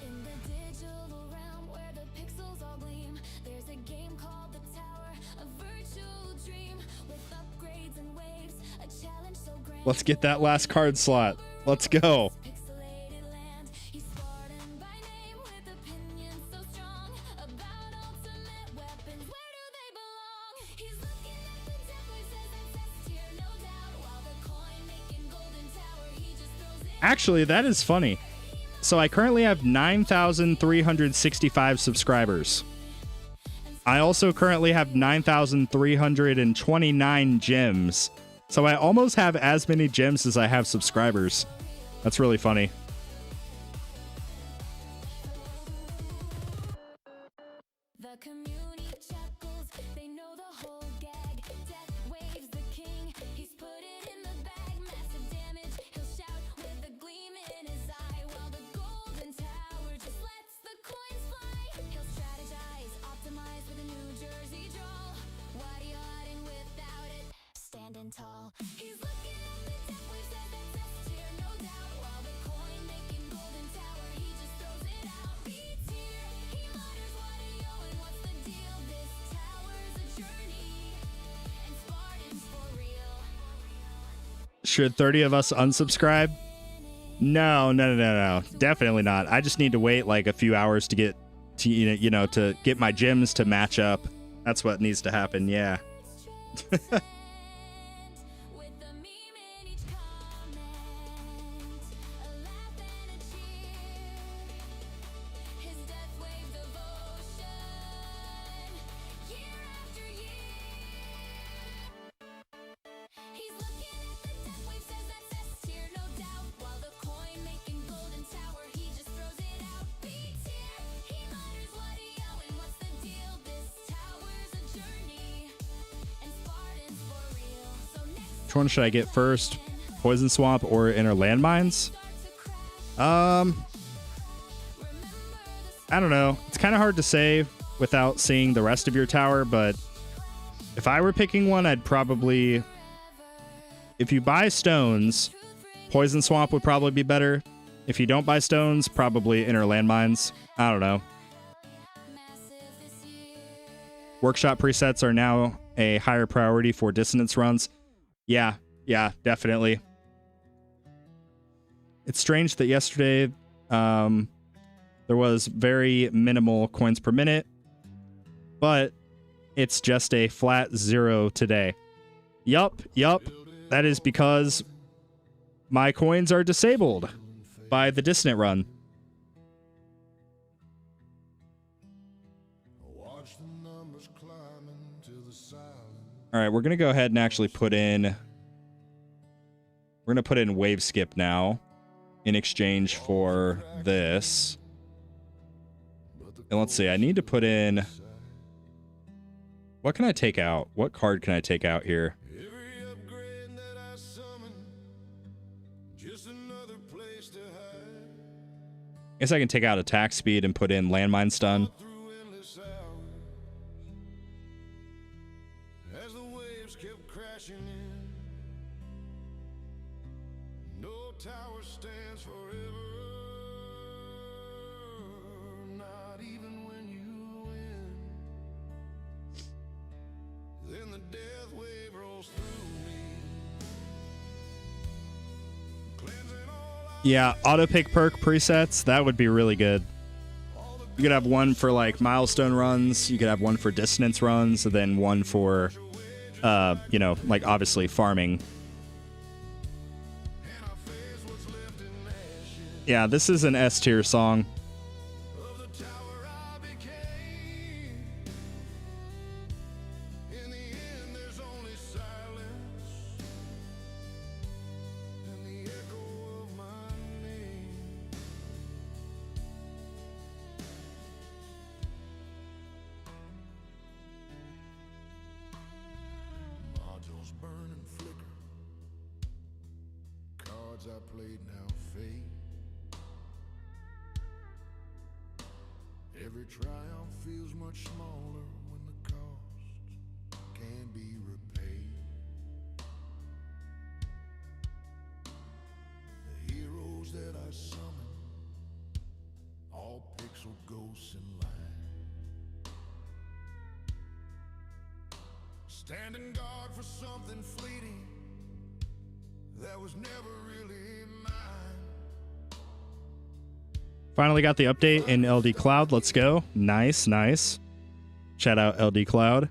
In the digital realm where the pixels all gleam, there's a game called The Tower, a virtual dream with upgrades and waves, a challenge so grand. Let's get that last card slot. Let's go. Pixelated land, he's Spartan by name with opinions so strong about ultimate weapons. Where do they belong? He's looking at the death wave, says it's S tier, no doubt. While the coin making golden tower, he just throws it. Actually, that is funny. So I currently have 9,365 subscribers. I also currently have 9,329 gems. So I almost have as many gems as I have subscribers. That's really funny. The community chuckles, they know the whole gag. Death waves the king, he's put it in the bag. Massive damage, he'll shout with a gleam in his eye. While the golden tower just lets the coins fly. He'll strategize, optimize with a New Jersey drawl. Why yachting without it, standing tall. He's looking at the death wave, says that's S tier, no doubt. While the coin making golden tower, he just throws it out. B tier, he mutters what he owing, what's the deal? This tower's a journey, and Spartan's for real. Should 30 of us unsubscribe? No. Definitely not. I just need to wait like a few hours to get to to get my gems to match up. That's what needs to happen. Yeah. With the meme in each comment, a laugh and a cheer. His death wave devotion, year after year. He's looking at the death wave, says that's S tier, no doubt. While the coin making golden tower, he just throws it out. B tier, he mutters what he owing, what's the deal? This tower's a journey, and Spartan's for real. So next Which one should I get first? Poison Swamp or Inner Landmines? I don't know. It's kind of hard to say without seeing the rest of your tower, but if I were picking one, I'd probably... If you buy stones, Poison Swamp would probably be better. If you don't buy stones, probably Inner Landmines. I don't know. Workshop presets are now a higher priority for Dissonance runs. Yeah, definitely. It's strange that yesterday there was very minimal coins per minute, but it's just a flat 0 today. Yup. That is because my coins are disabled by the Dissonant run. All right, we're going to go ahead and actually put in... We're going to put in wave skip now in exchange for this. And let's see, I need to put in... What can I take out? What card can I take out here? I guess I can take out attack speed and put in landmine stun. Yeah, auto pick perk presets, that would be really good. You could have one for like milestone runs, you could have one for dissonance runs, and then one for you know, like obviously farming. Yeah, this is an S tier song. Every triumph feels much smaller when the cost can be repaid. The heroes that I summon, all pixel ghosts in line, standing guard for something fleeting that was never really mine. Finally got the update in LD Cloud. Let's go. Nice. Shout out LD Cloud.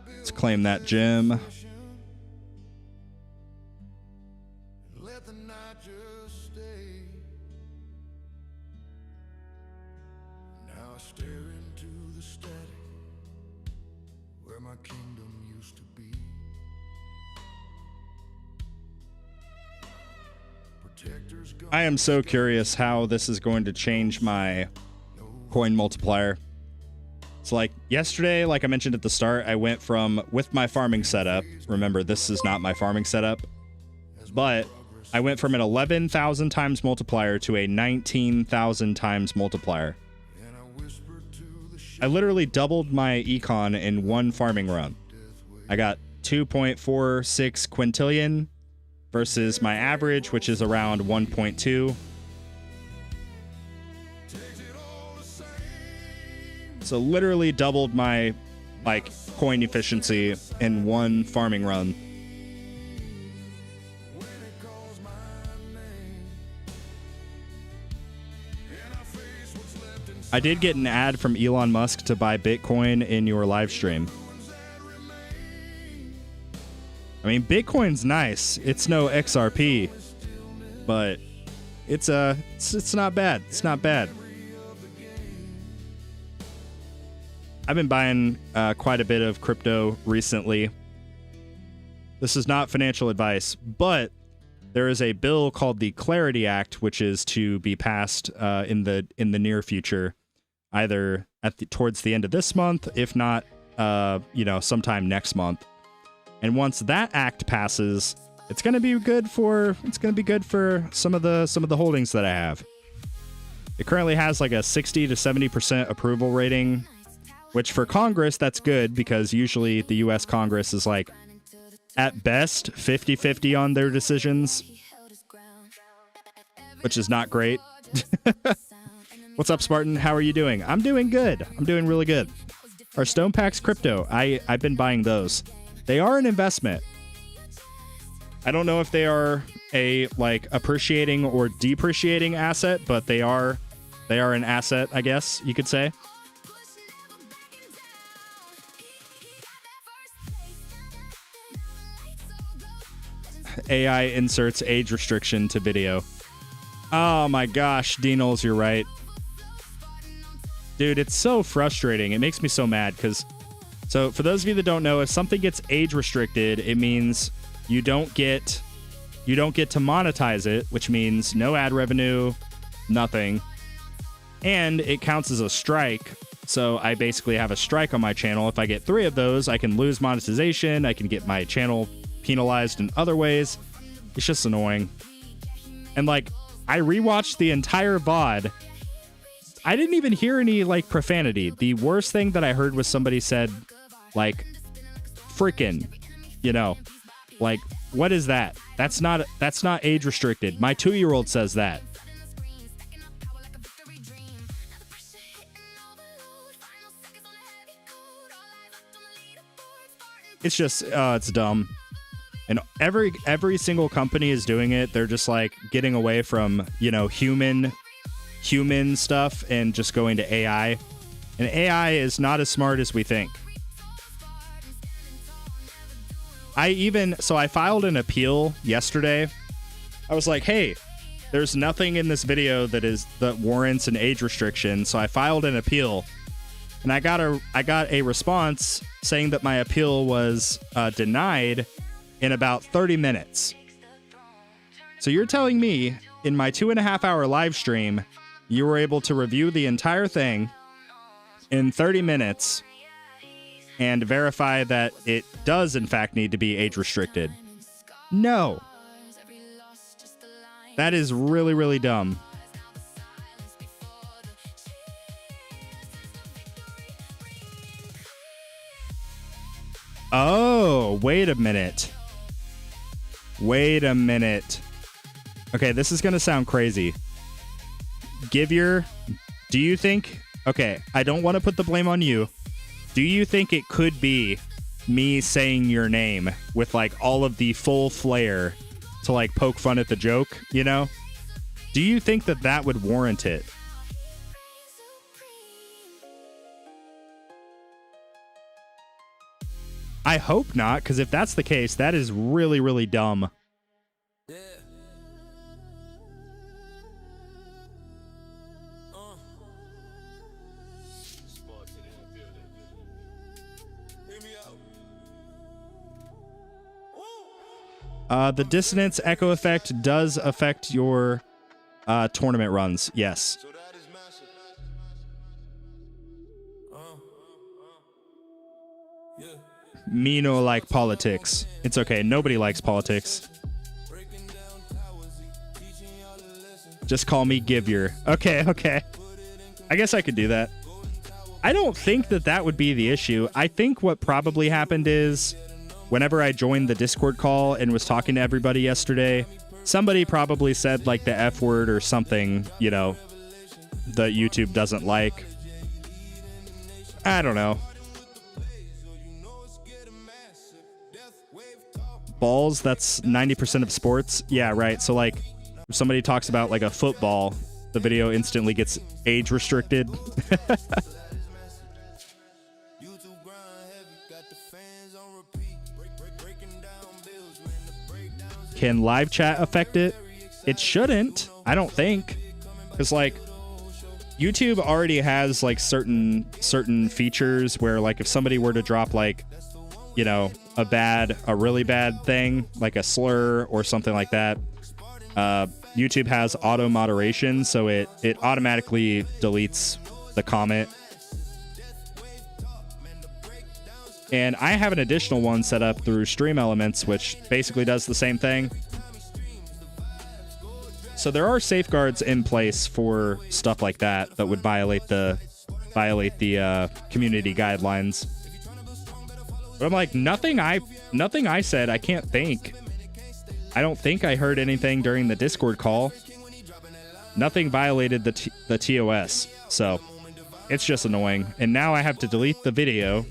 Let's claim that gem. I am so curious how this is going to change my coin multiplier. So like yesterday, like I mentioned at the start, I went from, with my farming setup, remember this is not my farming setup, but I went from an 11,000 times multiplier to a 19,000 times multiplier. I literally doubled my econ in one farming run. I got 2.46 quintillion versus my average, which is around 1.2. So literally doubled my like coin efficiency in one farming run. I did get an ad from Elon Musk to buy Bitcoin in your live stream. I mean, Bitcoin's nice. It's no XRP, but it's not bad. It's not bad. I've been buying quite a bit of crypto recently. This is not financial advice, but there is a bill called the Clarity Act, which is to be passed in the near future, either towards the end of this month, if not, sometime next month. And once that act passes, it's going to be good for some of the holdings that I have. It currently has like a 60 to 70% approval rating, which for Congress, that's good because usually the US Congress is like at best 50-50 on their decisions, which is not great. What's up, Spartan? How are you doing? I'm doing good. I'm doing really good. Our Stone Packs crypto, I've been buying those. They are an investment. I don't know if they are a like appreciating or depreciating asset, but they are an asset, I guess you could say. AI inserts age restriction to video. Oh my gosh, D-Knowles, you're right. Dude, it's so frustrating. It makes me so mad because, so for those of you that don't know, if something gets age restricted, it means you don't get to monetize it, which means no ad revenue, nothing. And it counts as a strike. So I basically have a strike on my channel. If I get 3 of those, I can lose monetization. I can get my channel penalized in other ways. It's just annoying. And like, I rewatched the entire VOD. I didn't even hear any like profanity. The worst thing that I heard was somebody said like frickin', you know, like what is that? That's not age restricted. My 2-year-old says that. It's just it's dumb. And every single company is doing it. They're just like getting away from, you know, human stuff and just going to AI. And AI is not as smart as we think. I filed an appeal yesterday. I was like, hey, there's nothing in this video that warrants an age restriction. So I filed an appeal, and I got a response saying that my appeal was denied in about 30 minutes. So you're telling me in my 2.5-hour live stream, you were able to review the entire thing in 30 minutes and verify that it does in fact need to be age restricted? No. That is really, really dumb. Oh, wait a minute. Wait a minute. Okay, this is going to sound crazy. Do you think... Okay, I don't want to put the blame on you. Do you think it could be me saying your name with, like, all of the full flair to, like, poke fun at the joke, you know? Do you think that that would warrant it? I hope not, because if that's the case, that is really, really dumb. The dissonance echo effect does affect your tournament runs. Yes. Me no like politics. It's okay. Nobody likes politics. Just call me Givier. Okay, okay. I guess I could do that. I don't think that would be the issue. I think what probably happened is whenever I joined the Discord call and was talking to everybody yesterday, somebody probably said like the F word or something, you know, that YouTube doesn't like. I don't know. Balls, that's 90% of sports. Yeah, right. So like if somebody talks about like a football, the video instantly gets age restricted. Can live chat affect it? It shouldn't, I don't think. Because like YouTube already has like certain features where like if somebody were to drop like, you know, a really bad thing, like a slur or something like that, YouTube has auto moderation, so it automatically deletes the comment. And I have an additional one set up through Stream Elements, which basically does the same thing. So there are safeguards in place for stuff like that would violate the community guidelines. But I'm like, nothing I said, I can't think. I don't think I heard anything during the Discord call. Nothing violated the TOS, so it's just annoying. And now I have to delete the video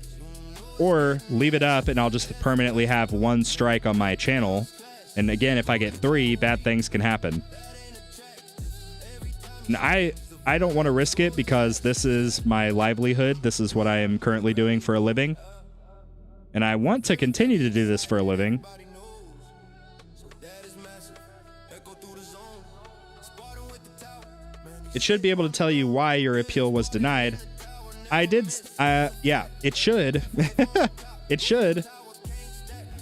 or leave it up and I'll just permanently have 1 strike on my channel. And again, if I get 3, bad things can happen. And I don't want to risk it because this is my livelihood. This is what I am currently doing for a living. And I want to continue to do this for a living. It should be able to tell you why your appeal was denied. Yeah, it should. It should.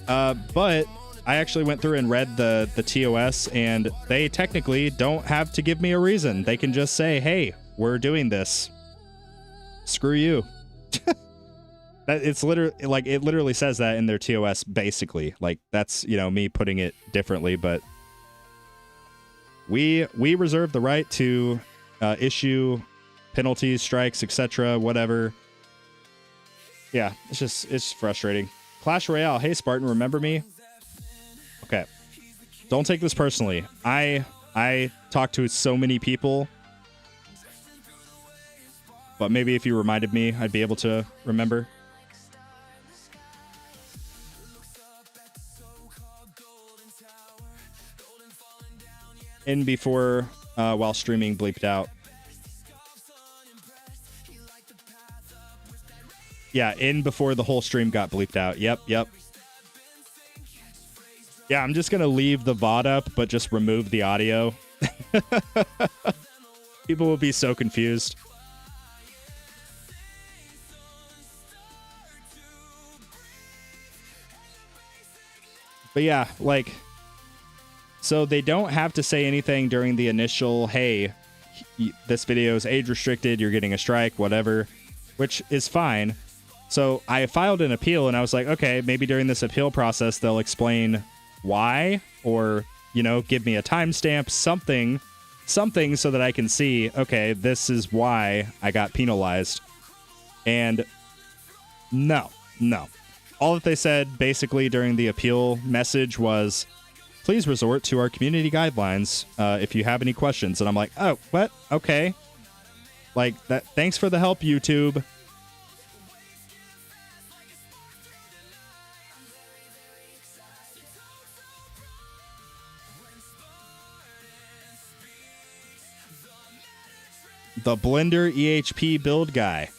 But I actually went through and read the TOS, and they technically don't have to give me a reason. They can just say, hey, we're doing this. Screw you. It's literally, like, it literally says that in their TOS, basically. Like, that's, you know, me putting it differently, but we reserve the right to issue penalties, strikes, etc., whatever. Yeah, it's frustrating. Clash Royale. Hey, Spartan, remember me? Okay. Don't take this personally. I talk to so many people, but maybe if you reminded me, I'd be able to remember. In before, while streaming, bleeped out. Yeah, in before the whole stream got bleeped out. Yep. Yeah, I'm just going to leave the VOD up, but just remove the audio. People will be so confused. But yeah, like, so they don't have to say anything during the initial, hey, this video is age restricted, you're getting a strike, whatever, which is fine. So I filed an appeal, and I was like, okay, maybe during this appeal process, they'll explain why, or, you know, give me a timestamp, something so that I can see, okay, this is why I got penalized. And no. All that they said basically during the appeal message was, please resort to our community guidelines if you have any questions. And I'm like, oh, what? Okay. Like, that. Thanks for the help, YouTube. The Blender EHP build guy.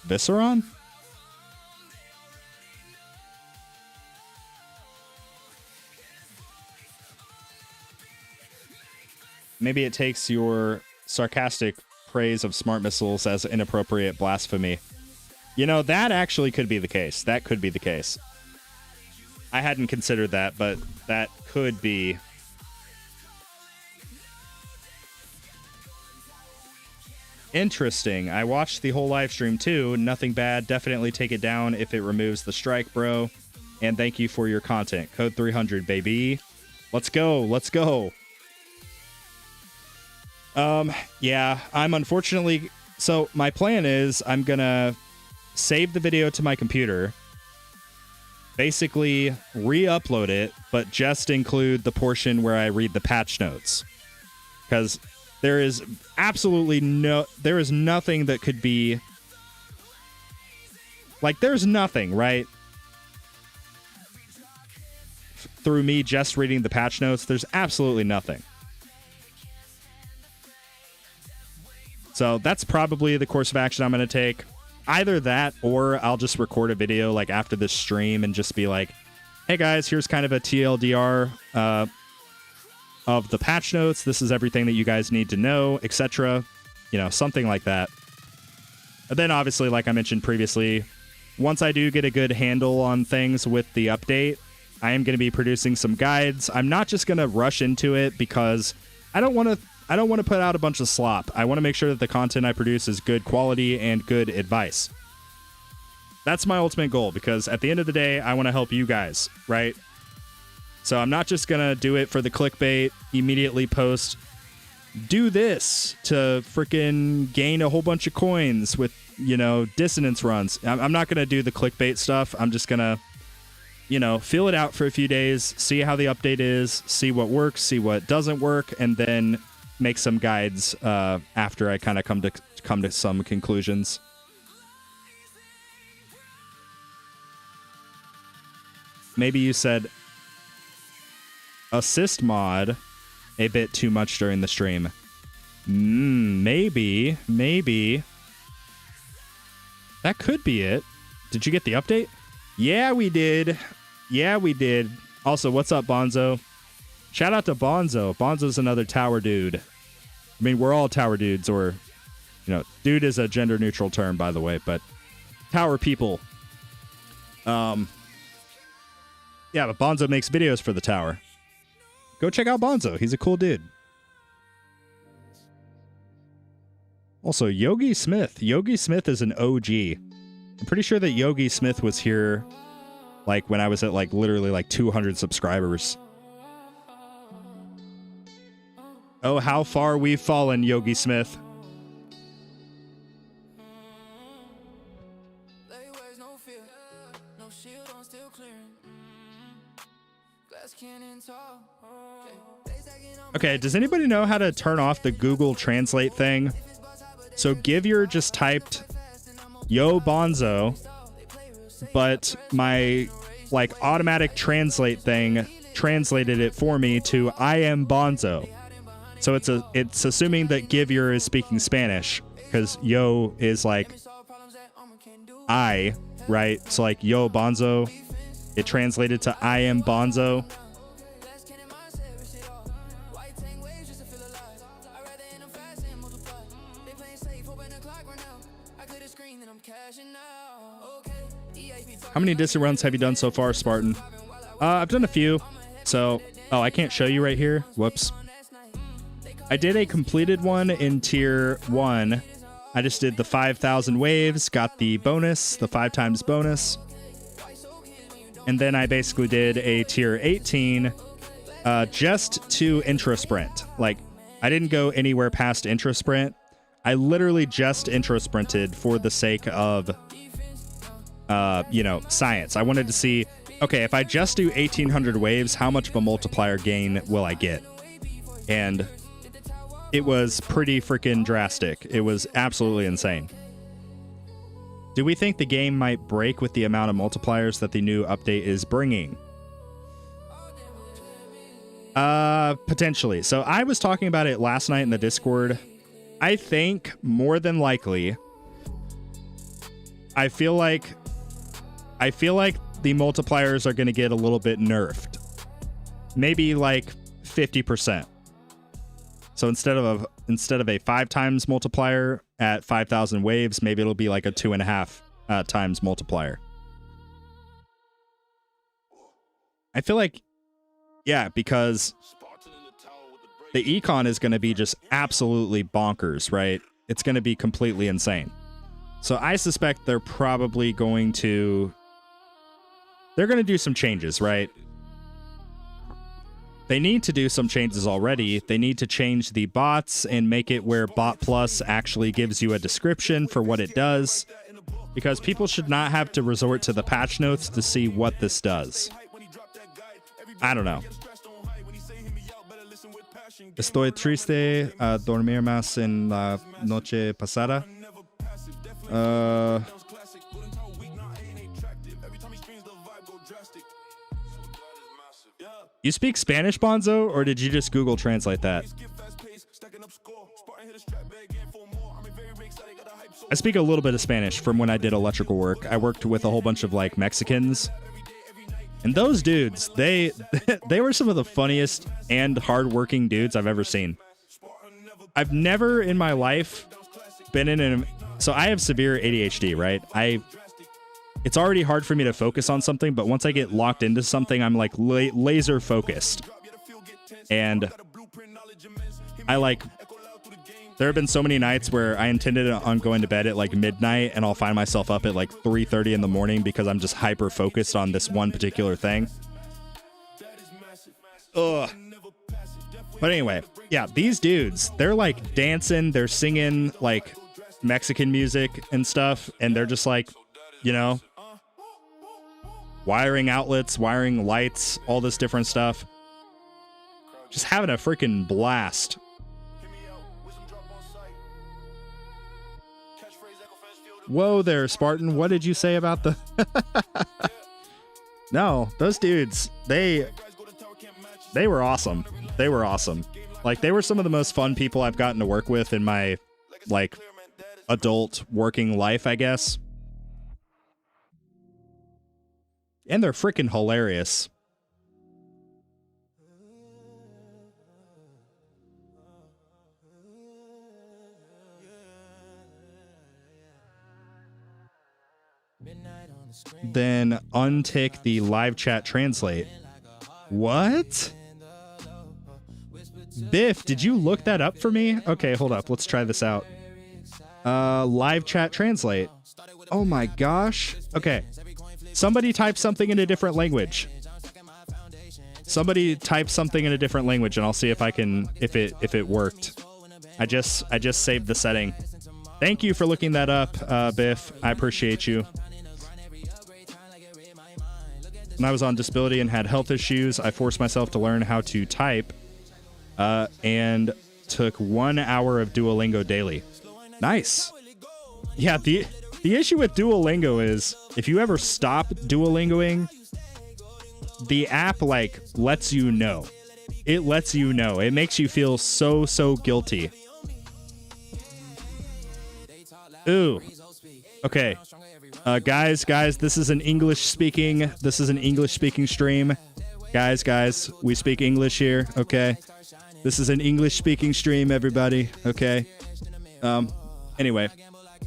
Visceron? Maybe it takes your sarcastic praise of smart missiles as inappropriate blasphemy. You know, that actually could be the case. That could be the case. I hadn't considered that, but that could be. Interesting. I watched the whole live stream too. Nothing bad. Definitely take it down if it removes the strike, bro. And thank you for your content. Code 300, baby. Let's go. Let's go. Yeah, I'm unfortunately... So my plan is I'm gonna save the video to my computer, basically re-upload it, but just include the portion where I read the patch notes. Because there is absolutely there is nothing that could be... Like, there's nothing, right? Through me just reading the patch notes, there's absolutely nothing. So that's probably the course of action I'm going to take. Either that, or I'll just record a video like after this stream and just be like, hey guys, here's kind of a TLDR of the patch notes. This is everything that you guys need to know, etc. You know, something like that. And then obviously, like I mentioned previously, once I do get a good handle on things with the update, I am going to be producing some guides. I'm not just going to rush into it because I don't want to put out a bunch of slop. I want to make sure that the content I produce is good quality and good advice. That's my ultimate goal, because at the end of the day, I want to help you guys, right? So I'm not just going to do it for the clickbait, immediately post, do this to freaking gain a whole bunch of coins with, you know, Dissonance runs. I'm not going to do the clickbait stuff. I'm just going to, you know, feel it out for a few days, see how the update is, see what works, see what doesn't work, and then make some guides after I kind of come to some conclusions. Maybe you said assist mod a bit too much during the stream. Maybe. That could be it. Did you get the update? Yeah, we did. Yeah, we did. Also, what's up, Bonzo? Shout out to Bonzo. Bonzo's another tower dude. I mean, we're all tower dudes, or, you know, dude is a gender neutral term, by the way, but tower people. Yeah, but Bonzo makes videos for the tower. Go check out Bonzo. He's a cool dude. Also, Yogi Smith. Yogi Smith is an OG. I'm pretty sure that Yogi Smith was here, like, when I was at, like, literally, like, 200 subscribers. Oh, how far we've fallen, Yogi Smith. Okay, does anybody know how to turn off the Google Translate thing? So Givier just typed, yo, Bonzo, but my, like, automatic translate thing translated it for me to I am Bonzo. So it's assuming that Givier is speaking Spanish, because yo is like I, right? So like yo Bonzo, it translated to I am Bonzo. How many Dissonance runs have you done so far, Spartan? I've done a few. So, oh, I can't show you right here. Whoops. I did a completed one in tier 1. I just did the 5,000 waves, got the bonus, the 5 times bonus. And then I basically did a tier 18 just to intro sprint. Like, I didn't go anywhere past intro sprint. I literally just intro sprinted for the sake of, you know, science. I wanted to see, okay, if I just do 1,800 waves, how much of a multiplier gain will I get? And it was pretty freaking drastic. It was absolutely insane. Do we think the game might break with the amount of multipliers that the new update is bringing? Potentially. So I was talking about it last night in the Discord. I think more than likely, I feel like the multipliers are going to get a little bit nerfed. Maybe like 50%. So instead of a 5 times multiplier at 5,000 waves, maybe it'll be like a 2.5 times multiplier. I feel like, yeah, because the econ is going to be just absolutely bonkers, right? It's going to be completely insane. So I suspect they're probably going to... They're going to do some changes, right? They need to do some changes already. They need to change the bots and make it where Bot Plus actually gives you a description for what it does. Because people should not have to resort to the patch notes to see what this does. I don't know. Estoy triste a dormir más en la noche pasada. You speak Spanish, Bonzo, or did you just Google Translate that? I speak a little bit of Spanish from when I did electrical work. I worked with a whole bunch of like Mexicans. And those dudes, they were some of the funniest and hardworking dudes I've ever seen. I've never in my life been in an... So I have severe ADHD, right? It's already hard for me to focus on something, but once I get locked into something, I'm like laser focused. And I like... There have been so many nights where I intended on going to bed at like midnight, and I'll find myself up at like 3:30 in the morning because I'm just hyper focused on this one particular thing. Ugh. But anyway, yeah, these dudes, they're like dancing, they're singing like Mexican music and stuff, and they're just like, you know, wiring outlets, wiring lights, all this different stuff. Just having a freaking blast. Whoa there, Spartan. What did you say about the... No, those dudes, they were awesome. They were awesome. Like, they were some of the most fun people I've gotten to work with in my, like, adult working life, I guess. And they're freaking hilarious. Then untick the live chat translate. What? Biff, did you look that up for me? Okay, hold up. Let's try this out. Live chat translate. Oh my gosh. Okay. Somebody type something in a different language. Somebody type something in a different language and I'll see if I can if it worked. I just saved the setting. Thank you for looking that up, Biff. I appreciate you. When I was on disability and had health issues, I forced myself to learn how to type and took 1 hour of Duolingo daily. Nice. Yeah, the issue with Duolingo is if you ever stop Duolingoing, the app like lets you know. It lets you know. It makes you feel so guilty. Ooh. Okay. Guys, this is an English speaking stream. Guys, we speak English here, okay? This is an English speaking stream, everybody, okay? Anyway.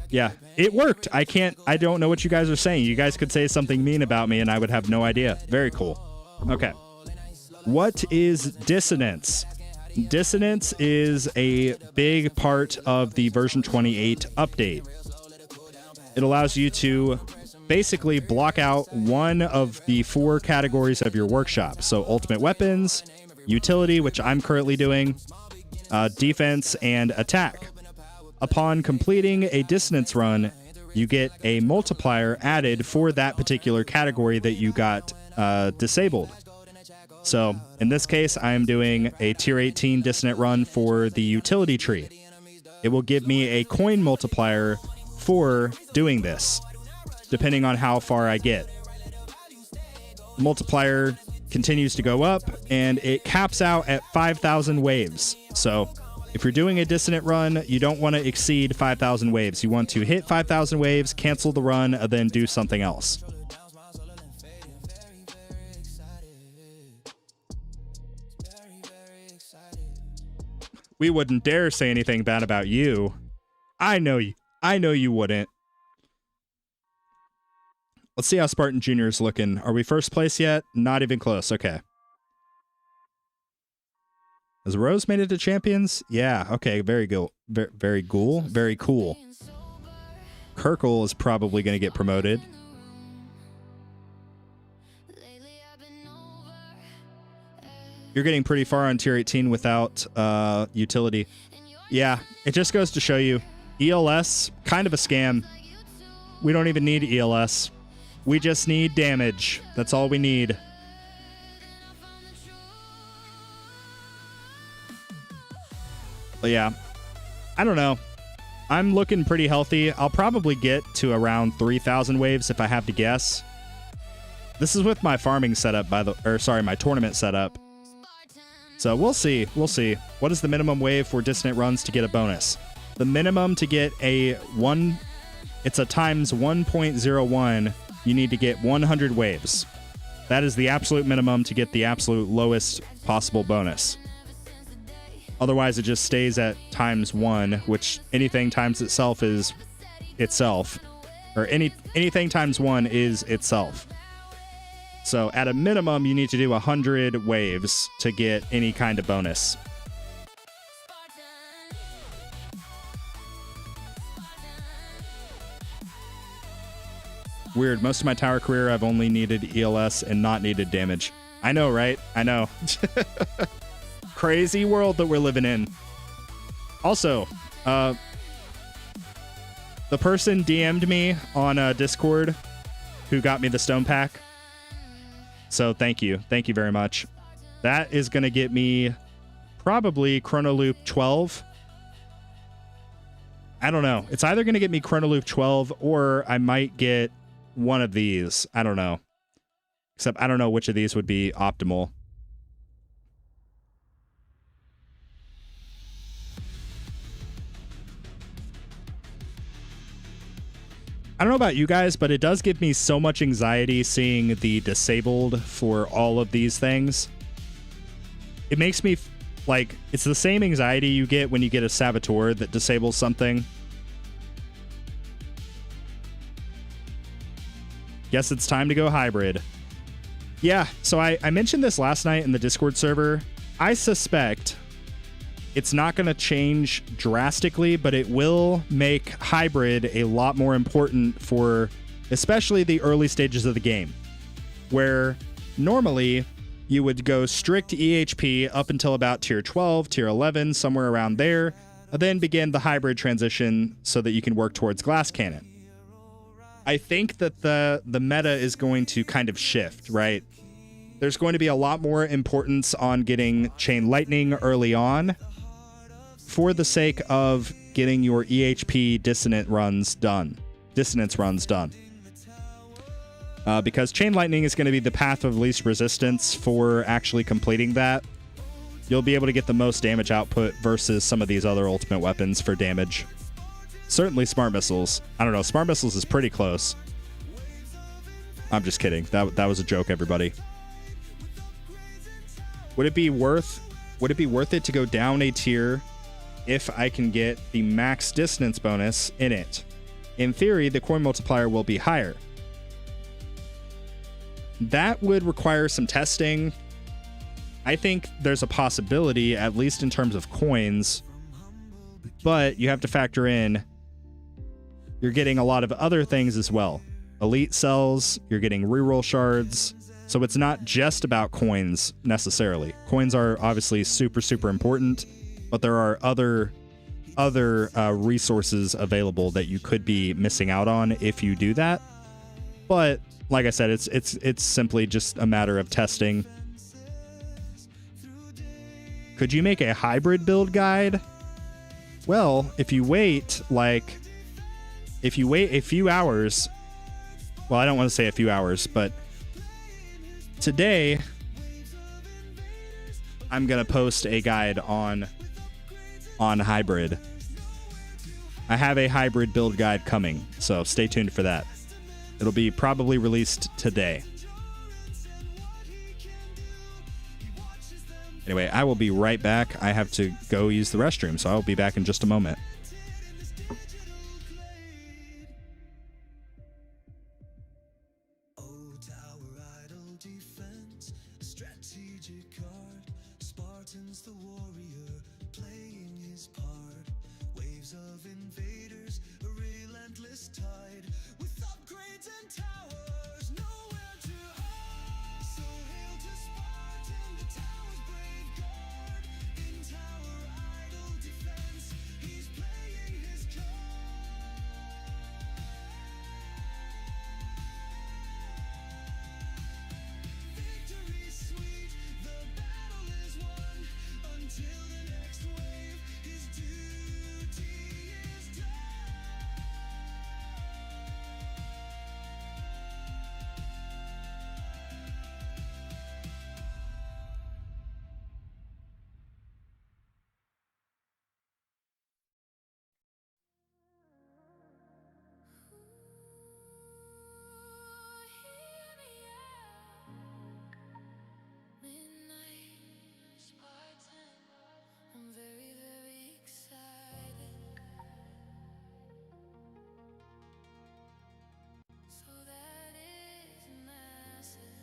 Yeah, it worked. I don't know what you guys are saying. You guys could say something mean about me and I would have no idea. Very cool. Okay. What is Dissonance? Dissonance is a big part of the version 28 update. It allows you to basically block out one of the 4 categories of your workshop. So ultimate weapons, utility, which I'm currently doing, defense, and attack. Upon completing a dissonance run, you get a multiplier added for that particular category that you got disabled. So in this case, I am doing a tier 18 dissonant run for the utility tree. It will give me a coin multiplier for doing this, depending on how far I get. The multiplier continues to go up, and it caps out at 5,000 waves. So if you're doing a dissonant run, you don't want to exceed 5,000 waves. You want to hit 5,000 waves, cancel the run, and then do something else. We wouldn't dare say anything bad about you. I know you wouldn't. Let's see how Spartan Jr. is looking. Are we first place yet? Not even close. Okay. Has Rose made it to champions? Yeah. Okay. Very cool. Very cool. Very cool. Kirkle is probably going to get promoted. You're getting pretty far on tier 18 without utility. Yeah. It just goes to show you. ELS, kind of a scam. We don't even need ELS. We just need damage. That's all we need. But yeah, I don't know. I'm looking pretty healthy. I'll probably get to around 3,000 waves if I have to guess. This is with my farming setup, my tournament setup. So we'll see. We'll see. What is the minimum wave for dissonant runs to get a bonus? The minimum to get it's a times 1.01. You need to get 100 waves. That is the absolute minimum to get the absolute lowest possible bonus. Otherwise, it just stays at times 1, which anything times itself is itself. Or anything times 1 is itself. So at a minimum, you need to do 100 waves to get any kind of bonus. Weird. Most of my tower career, I've only needed ELS and not needed damage. I know, right? I know. Crazy world that we're living in. Also, the person DM'd me on Discord who got me the stone pack. So thank you. Thank you very much. That is going to get me probably Chrono Loop 12. I don't know. It's either going to get me Chrono Loop 12 or I might get one of these. I don't know. Except I don't know which of these would be optimal. I don't know about you guys, but it does give me so much anxiety seeing the disabled for all of these things. It makes me like, it's the same anxiety you get when you get a saboteur that disables something. Guess it's time to go hybrid. Yeah, so I mentioned this last night in the Discord server. I suspect it's not going to change drastically, but it will make hybrid a lot more important for especially the early stages of the game, where normally you would go strict EHP up until about tier 12, tier 11, somewhere around there, and then begin the hybrid transition so that you can work towards glass cannon. I think that the meta is going to kind of shift, right? There's going to be a lot more importance on getting chain lightning early on for the sake of getting your EHP dissonance runs done. Because chain lightning is going to be the path of least resistance for actually completing that. You'll be able to get the most damage output versus some of these other ultimate weapons for damage. Certainly smart missiles. I don't know, smart missiles is pretty close. I'm just kidding. That was a joke, everybody. Would it be worth it to go down a tier if I can get the max dissonance bonus in it? In theory, the coin multiplier will be higher. That would require some testing. I think there's a possibility, at least in terms of coins, but you have to factor in you're getting a lot of other things as well. Elite cells, you're getting reroll shards. So it's not just about coins necessarily. Coins are obviously super, super important, but there are other resources available that you could be missing out on if you do that. But like I said, it's simply just a matter of testing. Could you make a hybrid build guide? Well, if you wait a few hours, well, I don't want to say a few hours, but today I'm going to post a guide on hybrid. I have a hybrid build guide coming, so stay tuned for that. It'll be probably released today. Anyway, I will be right back. I have to go use the restroom, so I'll be back in just a moment. Spartan's the warrior, playing his part. Waves of invaders, a relentless tide. With upgrades and towers, nowhere to hide. So hail to Spartan, the tower's brave guard. In tower idle defense, he's playing his card. Victory's sweet, the battle is won. Until the next wave, his duty is done. Midnight Spartan, I'm very, very excited. So that is massive.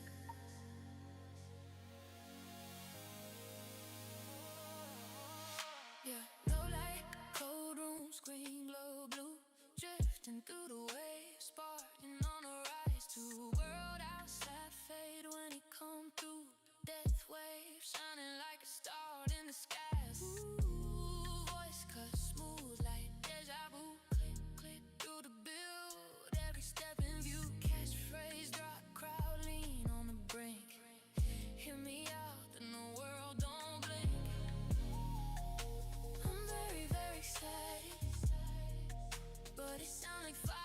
Yeah, no light, cold room, screen glow blue, drifting through the waves, Spartan on a rise to world outside fade when he come through. Death wave shining like a star in the skies. Ooh, voice cut smooth like deja vu. Click, click through the build, every step in view. Catchphrase drop, crowd lean on the brink. Hear me out, then the world don't blink. I'm very, very excited, but it sounds like fire.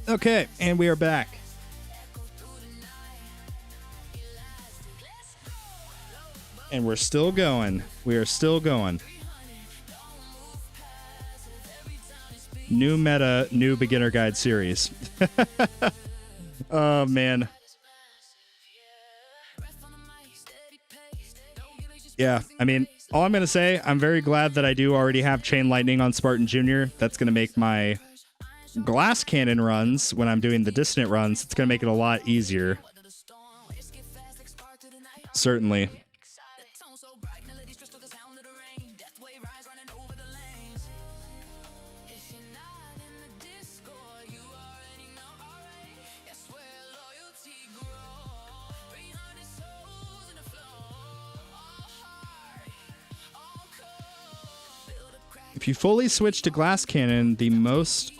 Okay, and we are back. And we're still going. We are still going. New meta, new beginner guide series. Oh, man. Yeah, I mean, all I'm going to say, I'm very glad that I do already have Chain Lightning on Spartan Jr. That's going to make my glass cannon runs, when I'm doing the dissonant runs, it's going to make it a lot easier. Certainly. If you fully switch to glass cannon, the most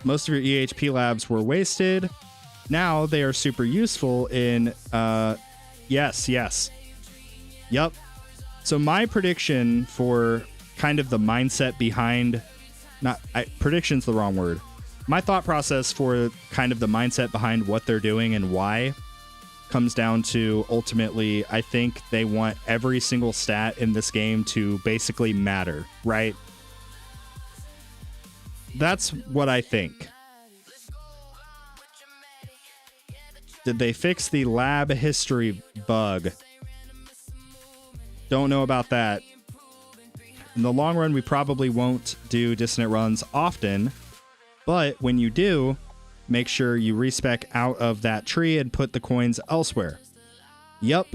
of your EHP labs were wasted. Now they are super useful in yes. Yup. So my prediction for kind of the mindset behind prediction's the wrong word. My thought process for kind of the mindset behind what they're doing and why comes down to, ultimately, I think they want every single stat in this game to basically matter, right? That's what I think. Did they fix the lab history bug? Don't know about that. In the long run, we probably won't do dissonant runs often, but when you do, make sure you respec out of that tree and put the coins elsewhere. Yup.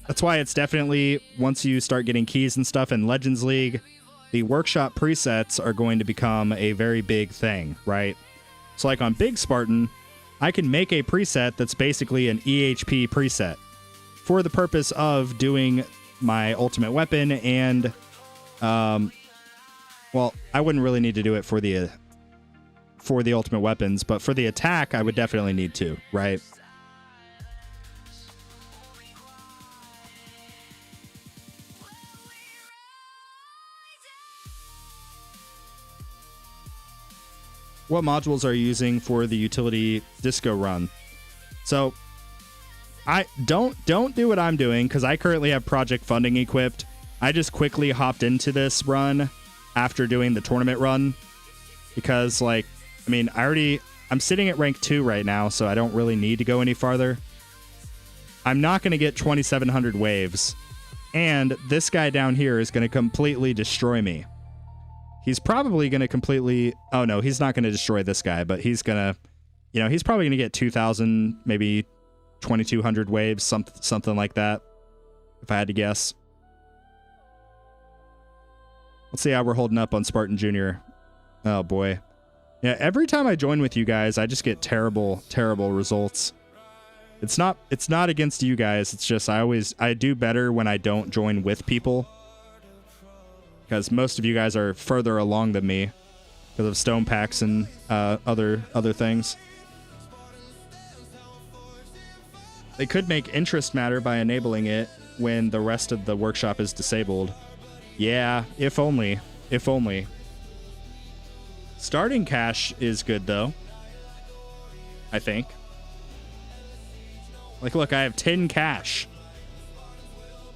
That's why it's definitely, once you start getting keys and stuff in Legends League, the workshop presets are going to become a very big thing, right? So like on Big Spartan, I can make a preset that's basically an EHP preset for the purpose of doing my ultimate weapon and, well, I wouldn't really need to do it for the ultimate weapons, but for the attack, I would definitely need to, right? What modules are you using for the utility disco run? So I don't do what I'm doing, because I currently have project funding equipped. I just quickly hopped into this run after doing the tournament run, because, like, I mean, I'm sitting at rank 2 right now, so I don't really need to go any farther. I'm not going to get 2,700 waves, and this guy down here is going to completely destroy me. He's probably going to completely... Oh, no, he's not going to destroy this guy, but he's going to... You know, he's probably going to get 2,000, maybe 2,200 waves, something like that, if I had to guess. Let's see how we're holding up on Spartan Jr. Oh, boy. Yeah, every time I join with you guys, I just get terrible results. It's not against you guys. It's just I do better when I don't join with people, because most of you guys are further along than me because of stone packs and other things. They could make interest matter by enabling it when the rest of the workshop is disabled. Yeah, if only. If only. Starting cash is good, though. I think. Like, look, I have 10 cash.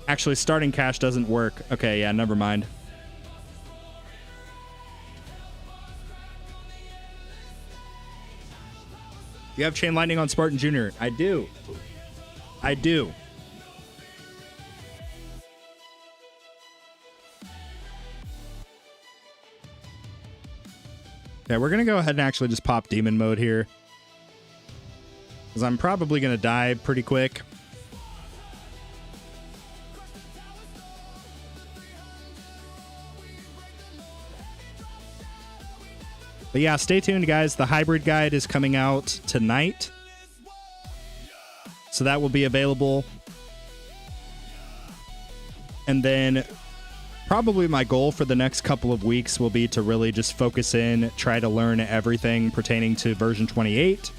Actually, starting cash doesn't work. Okay, yeah, never mind. You have Chain Lightning on Spartan Jr. I do. Yeah, we're going to go ahead and actually just pop demon mode here, because I'm probably going to die pretty quick. But yeah, stay tuned, guys. The hybrid guide is coming out tonight, so that will be available. And then probably my goal for the next couple of weeks will be to really just focus in, try to learn everything pertaining to version 28,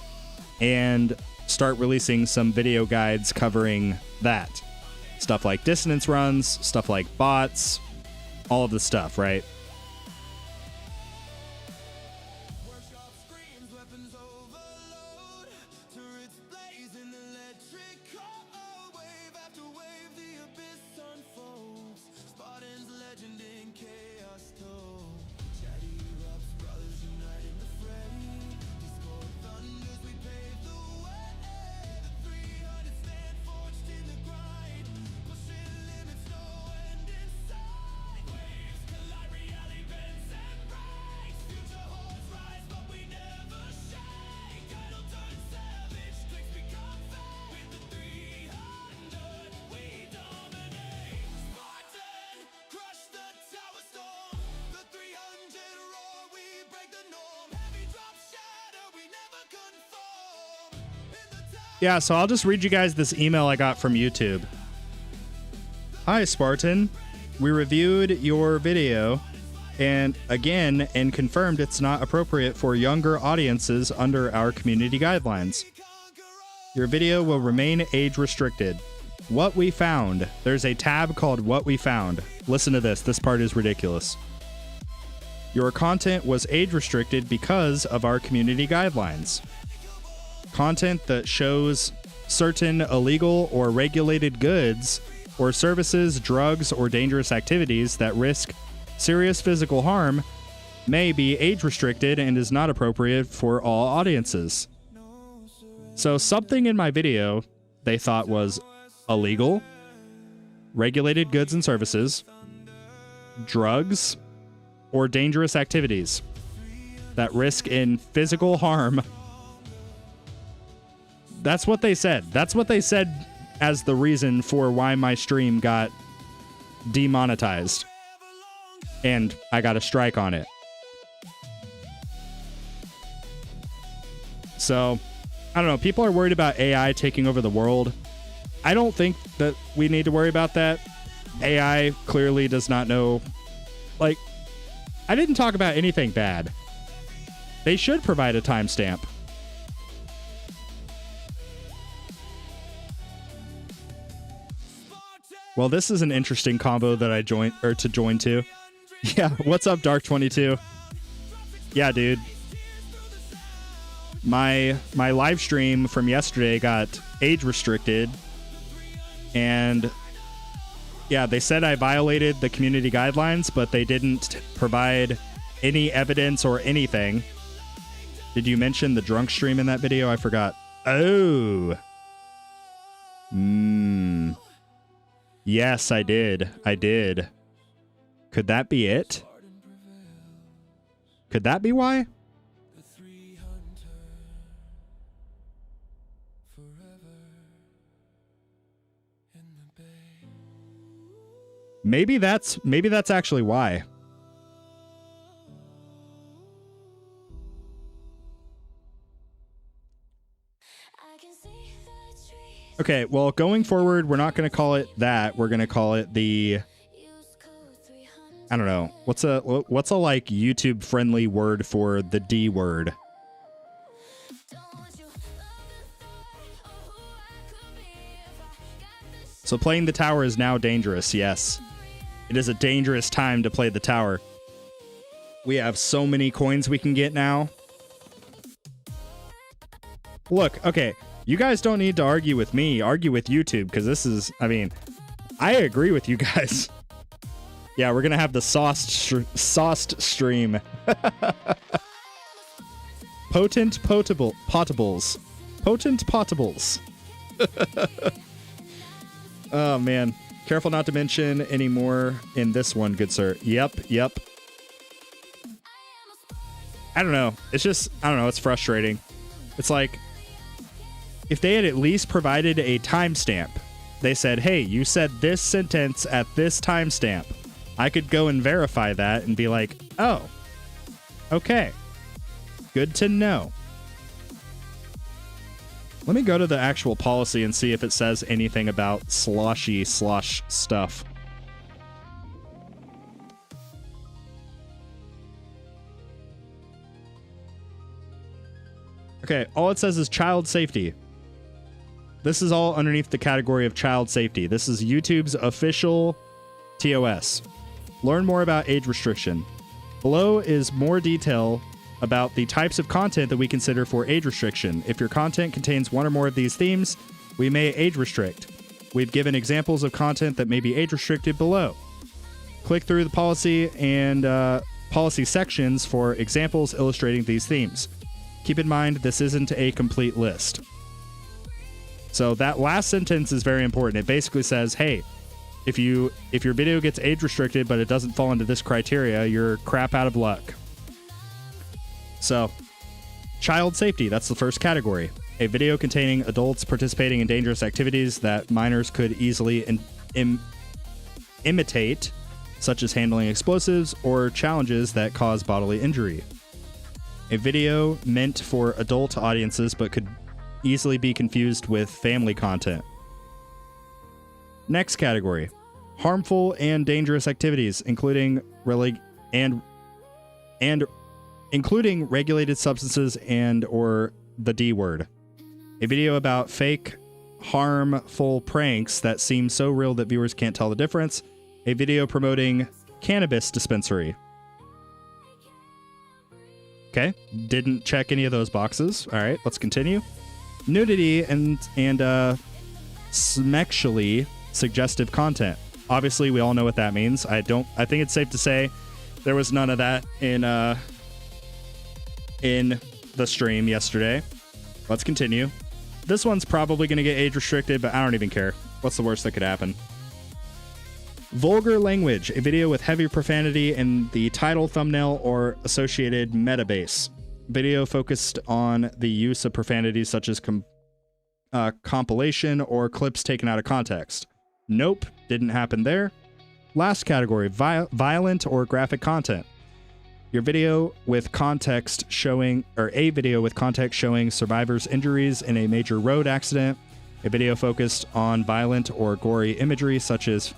and start releasing some video guides covering that. Stuff like dissonance runs, stuff like bots, all of the stuff, right? Yeah, so I'll just read you guys this email I got from YouTube. Hi, Spartan. We reviewed your video and confirmed it's not appropriate for younger audiences under our community guidelines. Your video will remain age restricted. What we found. There's a tab called What We Found. Listen to this. This part is ridiculous. Your content was age restricted because of our community guidelines. Content that shows certain illegal or regulated goods or services, drugs, or dangerous activities that risk serious physical harm may be age restricted and is not appropriate for all audiences. So something in my video they thought was illegal, regulated goods and services, drugs, or dangerous activities that risk in physical harm. That's what they said. That's what they said as the reason for why my stream got demonetized. And I got a strike on it. So, I don't know. People are worried about AI taking over the world. I don't think that we need to worry about that. AI clearly does not know. Like, I didn't talk about anything bad. They should provide a timestamp. Well, this is an interesting combo that I join to. Yeah, what's up, Dark22? Yeah, dude. My live stream from yesterday got age restricted, and yeah, they said I violated the community guidelines, but they didn't provide any evidence or anything. Did you mention the drunk stream in that video? I forgot. Oh. Yes, I did. I did. Could that be it? Could that be why? Maybe that's actually why. Okay, well, going forward, we're not going to call it that. We're going to call it the, I don't know. What's a like YouTube friendly word for the D word? So playing the tower is now dangerous. Yes. It is a dangerous time to play the tower. We have so many coins we can get now. Look, okay. You guys don't need to argue with me. Argue with YouTube, because this is, I mean, I agree with you guys. Yeah, we're going to have the sauced stream. Potent potables. Potent potables. Oh, man. Careful not to mention any more in this one, good sir. Yep. I don't know. It's just, I don't know. It's frustrating. It's like, if they had at least provided a timestamp, they said, hey, you said this sentence at this timestamp, I could go and verify that and be like, oh, okay. Good to know. Let me go to the actual policy and see if it says anything about slosh stuff. Okay, all it says is child safety. This is all underneath the category of child safety. This is YouTube's official TOS. Learn more about age restriction. Below is more detail about the types of content that we consider for age restriction. If your content contains one or more of these themes, we may age restrict. We've given examples of content that may be age restricted below. Click through the policy and policy sections for examples illustrating these themes. Keep in mind, this isn't a complete list. So that last sentence is very important. It basically says, hey, if your video gets age restricted but it doesn't fall into this criteria, you're crap out of luck. So, child safety, that's the first category. A video containing adults participating in dangerous activities that minors could easily imitate, such as handling explosives or challenges that cause bodily injury. A video meant for adult audiences but could easily be confused with family content. Next category, harmful and dangerous activities, including including regulated substances and or the D word. A video about fake, harmful pranks that seem so real that viewers can't tell the difference. A video promoting cannabis dispensary. Okay, didn't check any of those boxes. All right, let's continue. Nudity and sexually suggestive content. Obviously, we all know what that means. I think it's safe to say there was none of that in the stream yesterday. Let's continue. This one's probably going to get age restricted, but I don't even care. What's the worst that could happen? Vulgar language, a video with heavy profanity in the title, thumbnail, or associated metabase. Video focused on the use of profanities such as compilation or clips taken out of context. Nope, didn't happen there. Last category, violent or graphic content. Your video with context showing, or a video with context showing survivors' injuries in a major road accident. A video focused on violent or gory imagery, such as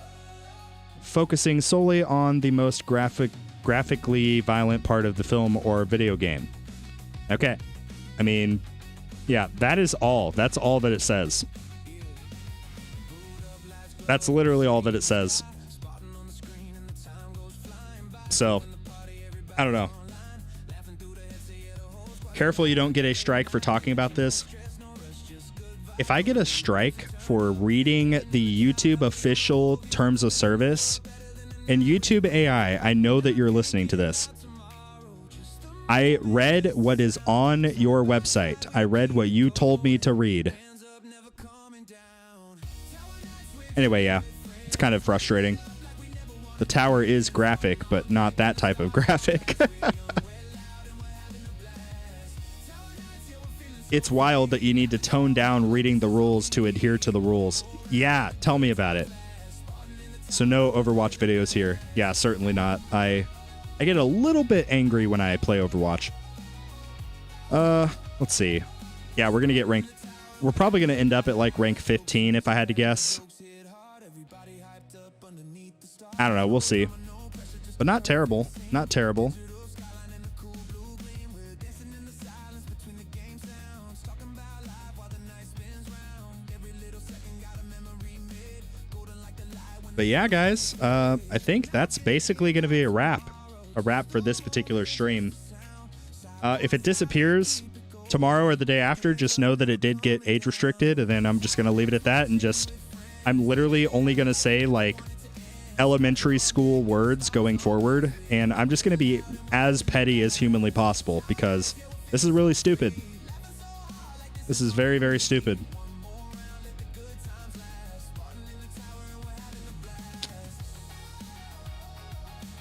focusing solely on the most graphically violent part of the film or video game. Okay. I mean, yeah, that is all. That's all that it says. That's literally all that it says. So, I don't know. Careful you don't get a strike for talking about this. If I get a strike for reading the YouTube official terms of service, and YouTube AI, I know that you're listening to this. I read what is on your website. I read what you told me to read. Anyway, yeah, it's kind of frustrating. The tower is graphic, but not that type of graphic. It's wild that you need to tone down reading the rules to adhere to the rules. Yeah, tell me about it. So no Overwatch videos here. Yeah, certainly not. I get a little bit angry when I play Overwatch. Let's see. Yeah, we're going to get ranked. We're probably going to end up at like rank 15 if I had to guess. I don't know. We'll see. But not terrible. Not terrible. But yeah, guys, I think that's basically going to be a wrap for this particular stream. If it disappears tomorrow or the day after, just know that it did get age restricted, and then I'm just going to leave it at that, and I'm literally only going to say like elementary school words going forward, and I'm just going to be as petty as humanly possible because this is really stupid. This is very, very stupid.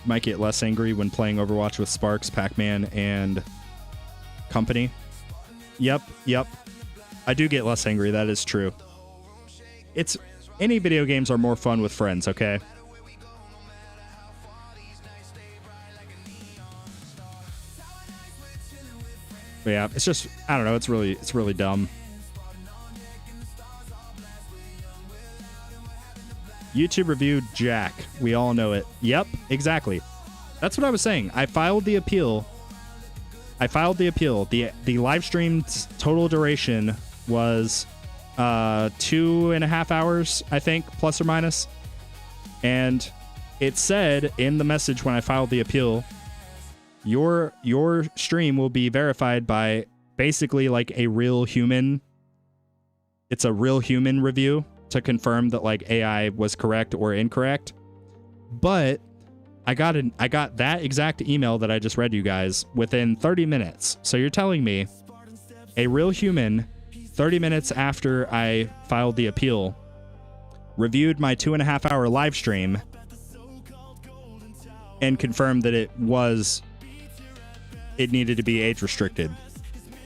Might get less angry when playing Overwatch with Sparks, Pac-Man, and company. Yep. I do get less angry, that is true. Any video games are more fun with friends, okay? But yeah, it's just, I don't know, it's really dumb. YouTube reviewed Jack. We all know it. Yep, exactly. That's what I was saying. I filed the appeal. The live stream's total duration was 2.5 hours, I think, plus or minus. And it said in the message when I filed the appeal, your stream will be verified by basically like a real human. It's a real human review to confirm that like AI was correct or incorrect. But I got that exact email that I just read you guys within 30 minutes. So you're telling me a real human 30 minutes after I filed the appeal reviewed my 2.5 hour live stream and confirmed that it needed to be age restricted.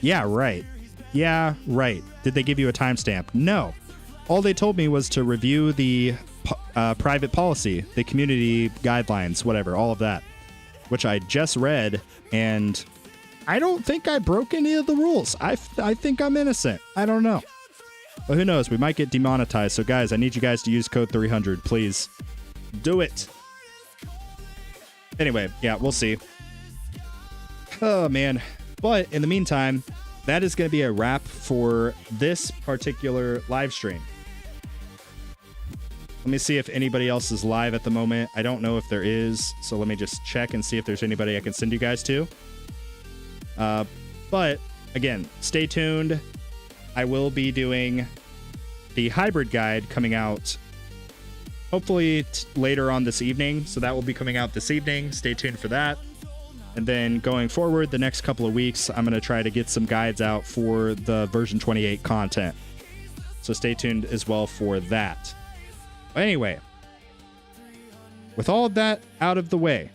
Yeah, right. Did they give you a timestamp? No. All they told me was to review the private policy, the community guidelines, whatever, all of that, which I just read, and I don't think I broke any of the rules. I think I'm innocent. I don't know. But who knows? We might get demonetized. So, guys, I need you guys to use code 300. Please do it. Anyway, yeah, we'll see. Oh, man. But in the meantime, that is going to be a wrap for this particular live stream. Let me see if anybody else is live at the moment. I don't know if there is. So let me just check and see if there's anybody I can send you guys to. But again, stay tuned. I will be doing the hybrid guide coming out hopefully later on this evening. So that will be coming out this evening. Stay tuned for that. And then going forward, the next couple of weeks, I'm going to try to get some guides out for the version 28 content. So stay tuned as well for that. Anyway, with all of that out of the way,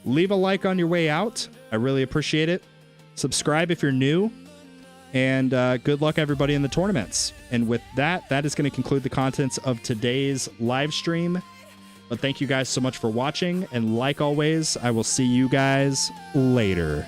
leave a like on your way out. I really appreciate it. Subscribe if you're new. And good luck, everybody, in the tournaments. And with that, that is going to conclude the contents of today's live stream. But thank you guys so much for watching. And like always, I will see you guys later.